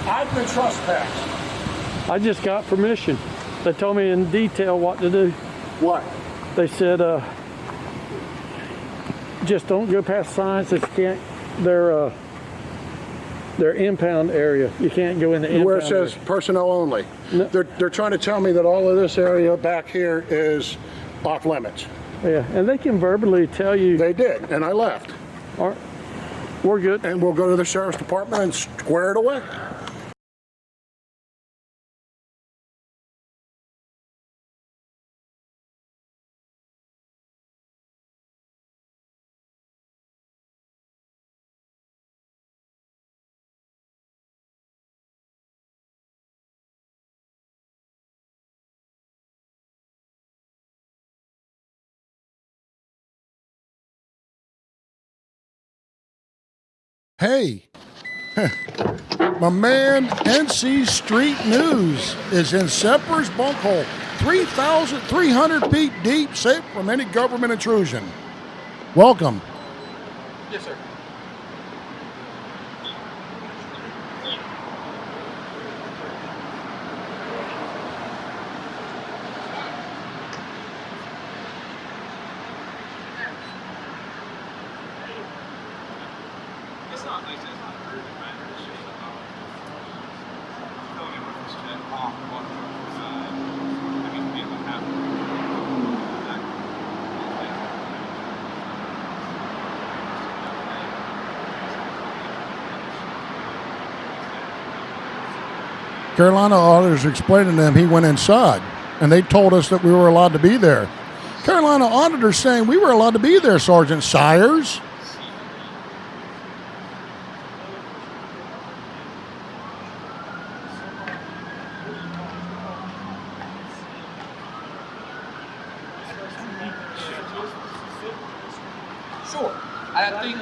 I've been trespassed. I just got permission. They told me in detail what to do. What? They said, just don't go past signs that you can't, their impound area. You can't go in the impound Where it says area. personnel only. No. They're trying to tell me that all of this area back here is off limits. Yeah, and they can verbally tell you. They did, and I left. All right, we're good. And we'll go to the sheriff's department and square it away. Hey, my man, NC Street News is in Semper's Bunkhole, 3,300 feet deep, safe from any government intrusion. Welcome. Yes, sir. It's not like it's not an urgent matter. It's just filling in with this check off on the side. I mean, we have half. Carolina auditors explaining to him he went inside, and they told us that we were allowed to be there. Carolina auditors saying we were allowed to be there, Sergeant Sires. Sure. I think.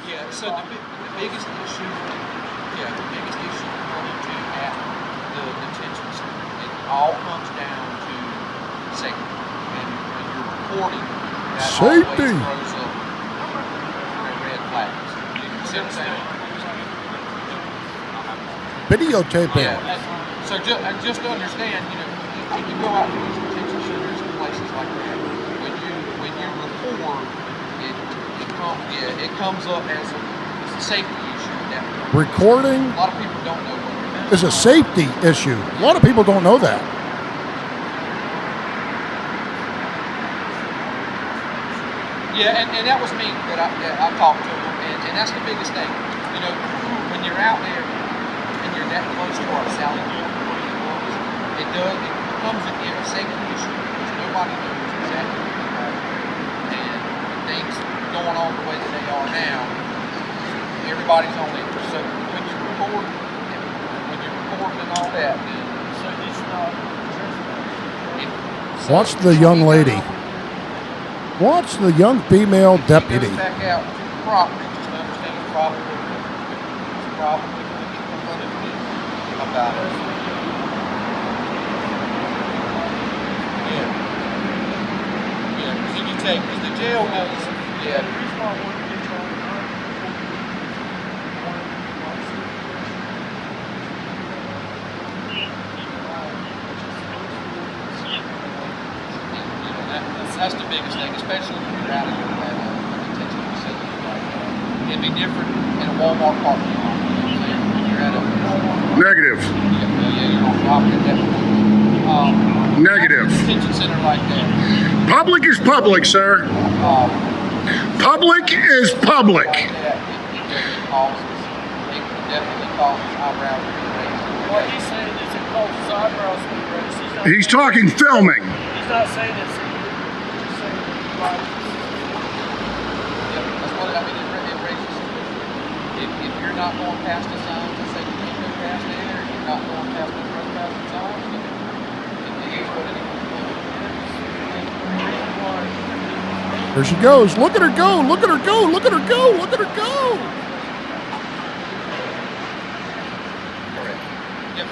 Yeah, so the biggest issue, the biggest issue according to at the detention center, it all comes down to safety. And when you're reporting, that Safety. always throws up see what I'm saying? Videotaping. Yeah. So just to understand, you know, when you go out to these detention centers and places like that, when you report, it comes up as a safety issue. That Recording a lot of people don't know what it is a safety issue. A lot of people don't know that. Yeah, and that was me that I talked to them, and that's the biggest thing. You know, when you're out there and you're that close to our Sally it becomes a safety issue because nobody knows exactly what's happening. And with things going on the way that they are now, everybody's on it. So when you record and all that, then so it's not. Watch the young lady. Watch the young female deputy. Goes back out to the property, just to understand it's probably about it. Yeah. Yeah, because then you take, because the jail goes, yeah. The reason why I wanted to get you on that's the biggest thing, especially when you're out of your detention facility like that. It'd be different in a Walmart parking lot. You know what I'm saying? When you're at a Negative. yeah, you're on property at that point. Negative. Detention center like that. Public is public, sir. Public is public. Like that, it definitely causes eyebrows to be raised. What he's saying is it causes eyebrows to be raised. He's talking filming. He's not saying it's Yeah, that's what I mean. It raises. If you're not going past the signs that say you can't go past there, you're not going past the trespassing signs. It is what it is. There she goes. Look at her go. Look at her go. Look at her go. Look at her go. Correct. Yep.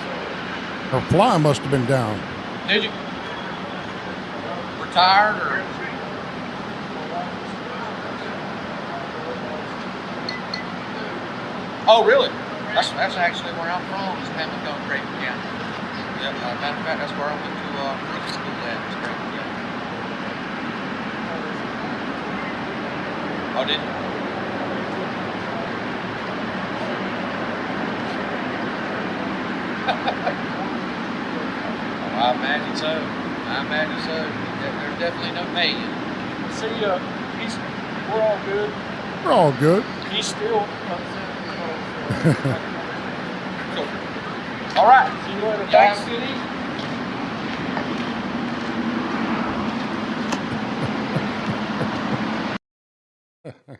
Her fly must have been down. Did you? Retired or? Oh, really? That's actually where I'm from, is Pamlico and Creighton County. Yep, matter of fact, that's where I went to roof school at, is Creighton County. Oh, did you? Oh, I imagine so. There's definitely no million. See, we're all good. We're all good. He's still upset. Cool. All right. See you later. Y'all Thanks. have a good evening.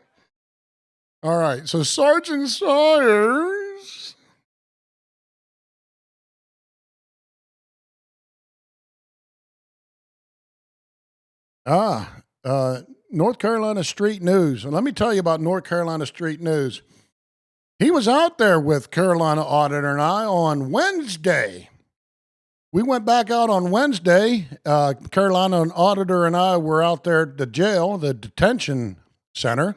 All right. So Sergeant Sawyers. North Carolina Street News. And let me tell you about North Carolina Street News. He was out there with Carolina Auditor and I on Wednesday. We went back out on Wednesday. Carolina Auditor and I were out there at the jail, the detention center.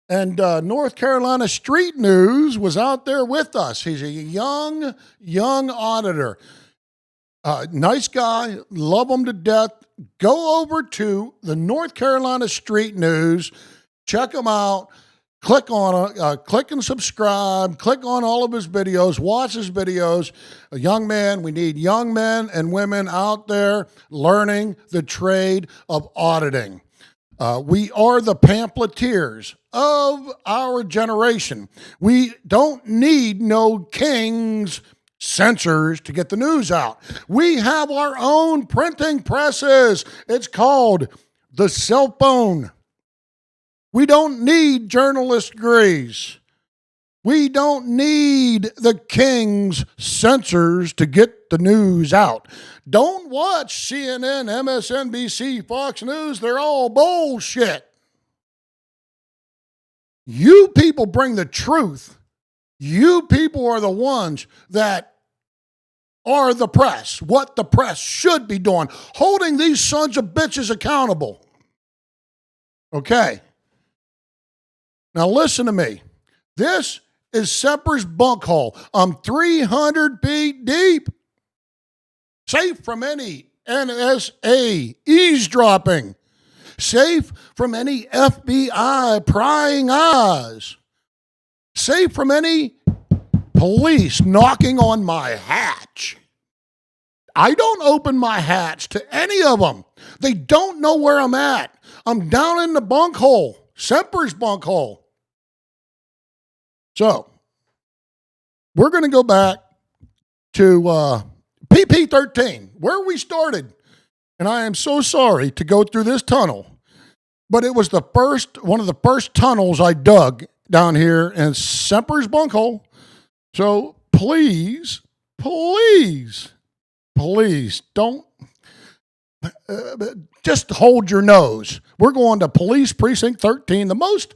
And North Carolina Street News was out there with us. He's a young auditor. Nice guy, love him to death. Go over to the North Carolina Street News, check him out, click and subscribe, click on all of his videos, watch his videos. A young man, we need young men and women out there learning the trade of auditing. We are the pamphleteers of our generation. We don't need no kings, censors to get the news out. We have our own printing presses. It's called the cell phone. We don't need journalist degrees. We don't need the king's censors to get the news out. Don't watch CNN, MSNBC, Fox News. They're all bullshit. You people bring the truth. You people are the ones that are the press, what the press should be doing, holding these sons of bitches accountable. Okay. Now listen to me. This is Semper's Bunkhole. I'm 300 feet deep. Safe from any NSA eavesdropping. Safe from any FBI prying eyes. Safe from any police knocking on my hatch. I don't open my hatch to any of them. They don't know where I'm at. I'm down in the bunkhole, Semper's bunkhole. So, we're going to go back to PP13, where we started. And I am so sorry to go through this tunnel, but it was one of the first tunnels I dug down here in Semper's bunkhole. So please don't, just hold your nose. We're going to Police Precinct 13, the most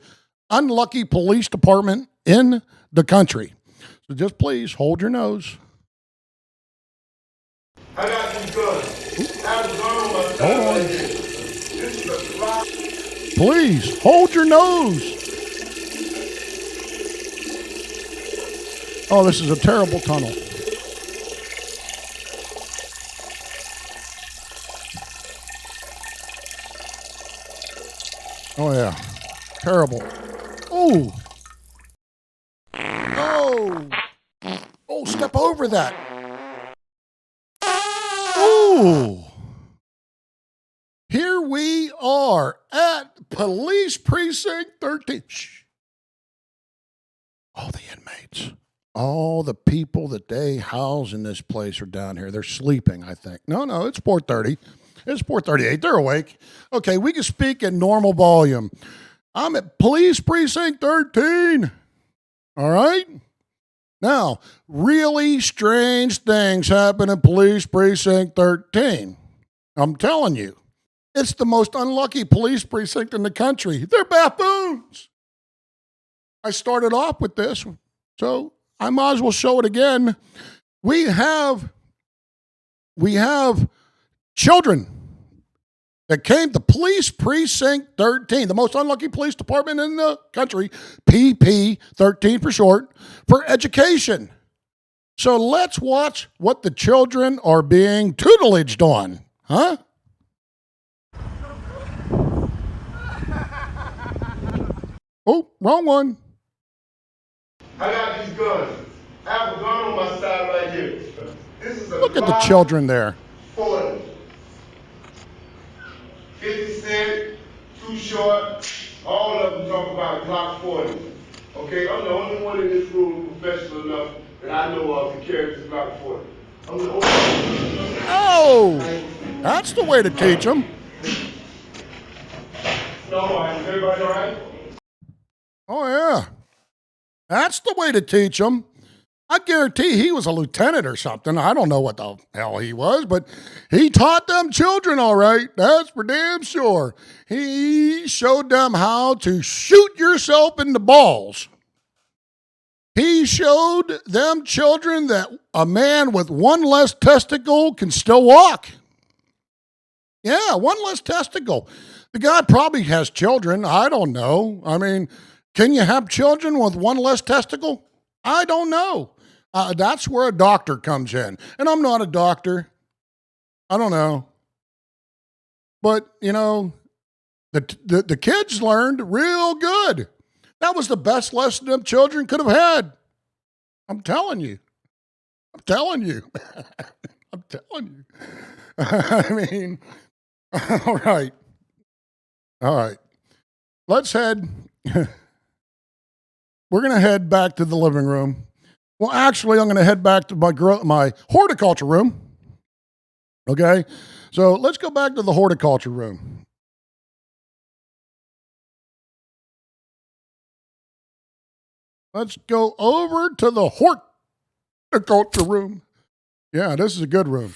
unlucky police department in the country. So just please hold your nose. I got these guns. I have a gun on my side right here. This is a block. Please hold your nose. Oh, this is a terrible tunnel. Oh, yeah. Terrible. Oh. Oh. Oh, step over that. Oh. Here we are at Police Precinct 13. Shh. All the inmates, all the people that they house in this place are down here. They're sleeping, I think. No, it's 4:30. It's 4:38. They're awake. Okay, we can speak at normal volume. I'm at Police Precinct 13. All right? Now, really strange things happen at Police Precinct 13. I'm telling you. It's the most unlucky police precinct in the country. They're buffoons. I started off with this, so I might as well show it again. We have children that came to Police Precinct 13, the most unlucky police department in the country, PP 13 for short, for education. So let's watch what the children are being tutelaged on, huh? Oh, wrong one. I got these guns. I have a gun on my side right here. This is a Look at the children there. 40. 50 Cent, Too Short, all of them talk about Glock 40. Okay, I'm the only one in this room professional enough that I know of to carry this Glock 40. I'm the only one. Oh, that's the way to teach them. No, is everybody all right? Oh, yeah. That's the way to teach them. I guarantee he was a lieutenant or something. I don't know what the hell he was, but he taught them children all right. That's for damn sure. He showed them how to shoot yourself in the balls. He showed them children that a man with one less testicle can still walk. Yeah, one less testicle. The guy probably has children. I don't know. I mean, can you have children with one less testicle? I don't know. That's where a doctor comes in. And I'm not a doctor. I don't know. But, you know, the kids learned real good. That was the best lesson them children could have had. I'm telling you. I'm telling you. I'm telling you. I mean, all right. All right. Let's head. We're going to head back to the living room. Well, actually, I'm going to head back to my horticulture room. Okay? So let's go back to the horticulture room. Let's go over to the horticulture room. Yeah, this is a good room.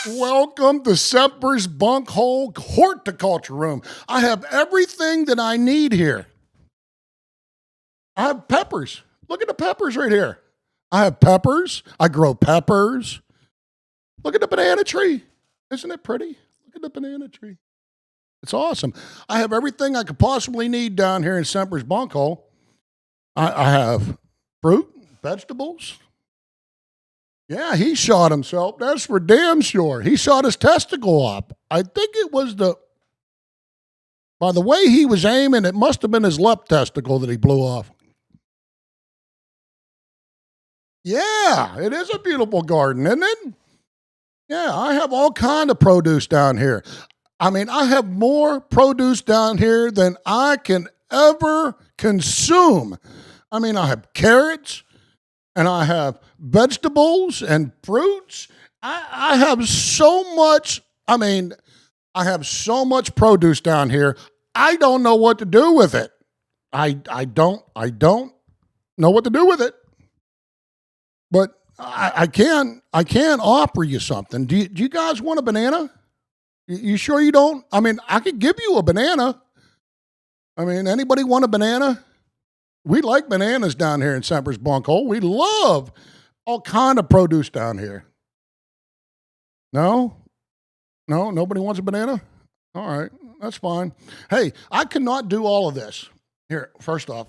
Welcome to Semper's Bunkhole horticulture room. I have everything that I need here. I have peppers. Look at the peppers right here. I have peppers. I grow peppers. Look at the banana tree. Isn't it pretty? Look at the banana tree. It's awesome. I have everything I could possibly need down here in Semper's Bunkhole. I have fruit, vegetables. Yeah, he shot himself. That's for damn sure. He shot his testicle up. I think it was by the way he was aiming, it must have been his left testicle that he blew off. Yeah, it is a beautiful garden, isn't it? Yeah, I have all kind of produce down here. I mean, I have more produce down here than I can ever consume. I mean, I have carrots and I have vegetables and fruits. I have so much, I have so much produce down here. I don't know what to do with it. I don't know what to do with it. But I can offer you something. Do you guys want a banana? You sure you don't? I mean, I could give you a banana. I mean, anybody want a banana? We like bananas down here in Semper's Bunkhole. We love all kind of produce down here. No, nobody wants a banana? All right, that's fine. Hey, I cannot do all of this. Here, first off,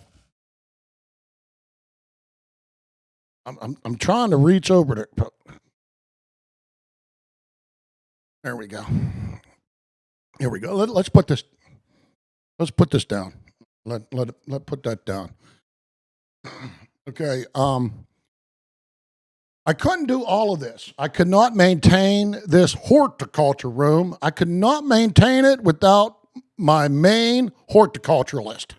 I'm trying to reach over there. There we go. Here we go. Let's put this. Let's put this down. Let put that down. Okay. I couldn't do all of this. I could not maintain this horticulture room. I could not maintain it without my main horticulturalist.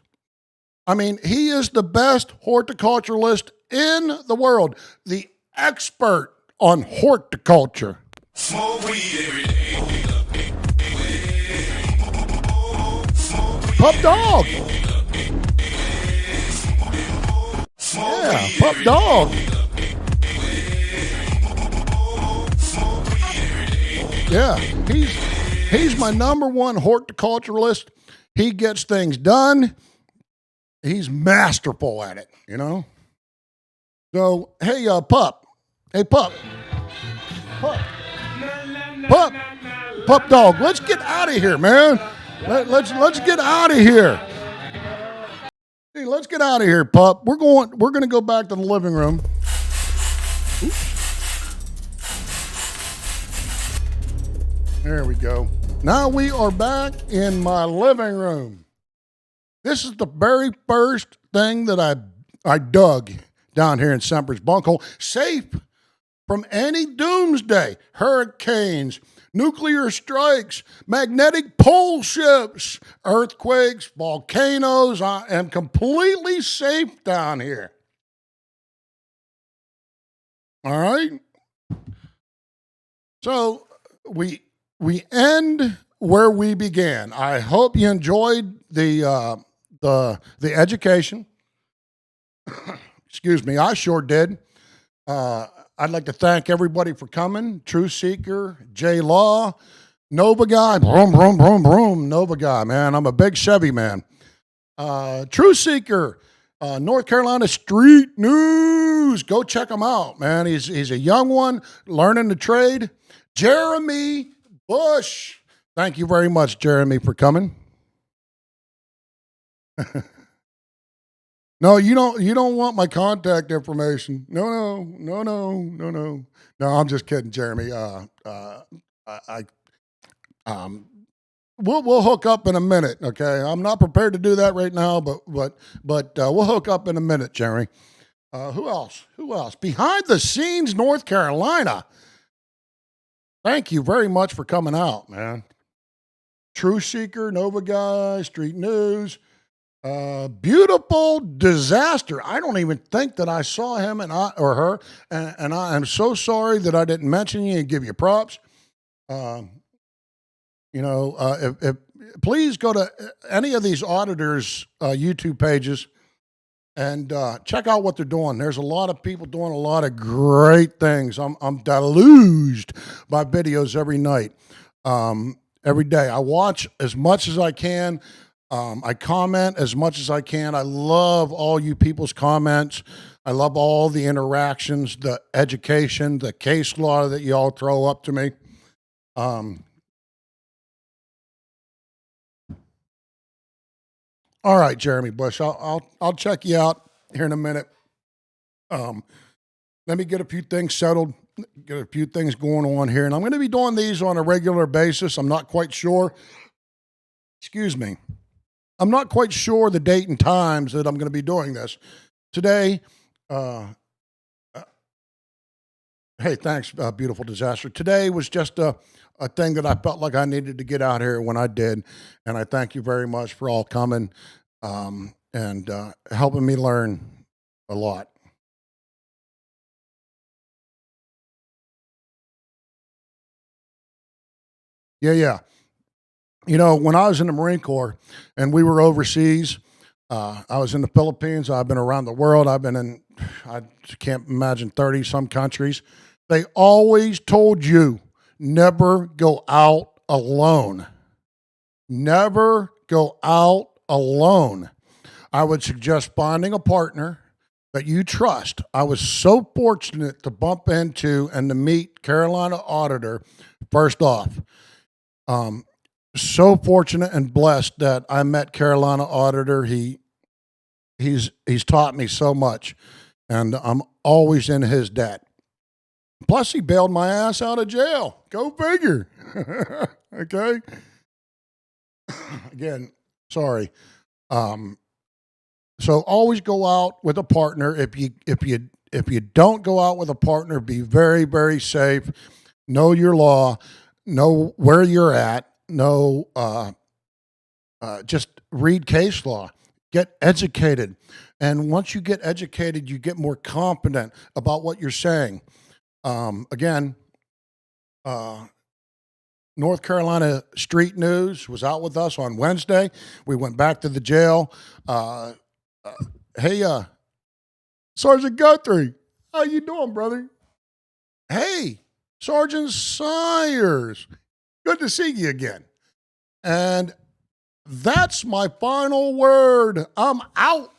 I mean, he is the best horticulturalist in the world, the expert on horticulture. Smoke weed every day. Pup Dog. Yeah, Pup Dog. Yeah, he's my number one horticulturalist. He gets things done. He's masterful at it, you know? So, hey, Pup. Hey, Pup. Pup Dog, let's get out of here, man. Let's get out of here. Hey, let's get out of here, Pup. We're gonna go back to the living room. Oops. There we go. Now we are back in my living room. This is the very first thing that I dug down here in Semper's Bunkhole, safe from any doomsday, hurricanes, nuclear strikes, magnetic pole shifts, earthquakes, volcanoes. I am completely safe down here. All right. So we end where we began. I hope you enjoyed the education. Excuse me, I sure did. I'd like to thank everybody for coming. True Seeker, J Law, Nova Guy, vroom, vroom, vroom, vroom, Nova Guy, man. I'm a big Chevy man. True Seeker, North Carolina Street News. Go check him out, man. He's a young one, learning the trade. Jeremy Bush. Thank you very much, Jeremy, for coming. No, you don't want my contact information. No. No, I'm just kidding, Jeremy. We'll hook up in a minute, okay? I'm not prepared to do that right now, but we'll hook up in a minute, Jeremy. Who else? Behind the scenes, North Carolina. Thank you very much for coming out, man. True Seeker, Nova Guy, Street News. Beautiful Disaster. I don't even think that I saw him or her, and I am so sorry that I didn't mention you and give you props. If please go to any of these auditors' YouTube pages and check out what they're doing. There's a lot of people doing a lot of great things. I'm deluged by videos every night, every day. I watch as much as I can. I comment as much as I can. I love all you people's comments. I love all the interactions, the education, the case law that you all throw up to me. All right, Jeremy Bush, I'll check you out here in a minute. Let me get a few things settled, get a few things going on here, and I'm going to be doing these on a regular basis. I'm not quite sure. Excuse me. I'm not quite sure the date and times that I'm going to be doing this. Today, hey, thanks, beautiful disaster. Today was just a thing that I felt like I needed to get out here when I did, and I thank you very much for all coming and helping me learn a lot. Yeah. You know, when I was in the Marine Corps and we were overseas, I was in the Philippines. I've been around the world. I've been in, I can't imagine, 30 some countries. They always told you never go out alone. Never go out alone. I would suggest finding a partner that you trust. I was so fortunate to bump into and to meet Carolina Auditor first off. So fortunate and blessed that I met Carolina Auditor. He's taught me so much, and I'm always in his debt. Plus, he bailed my ass out of jail. Go figure. Okay. Again, sorry. So always go out with a partner. If you don't go out with a partner, be very, very safe. Know your law. Know where you're at. Know, just read case law. Get educated. And once you get educated, you get more confident about what you're saying. Again, North Carolina Street News was out with us on Wednesday. We went back to the jail. Hey, Sergeant Guthrie, how you doing, brother? Hey, Sergeant Sires, good to see you again. And that's my final word. I'm out.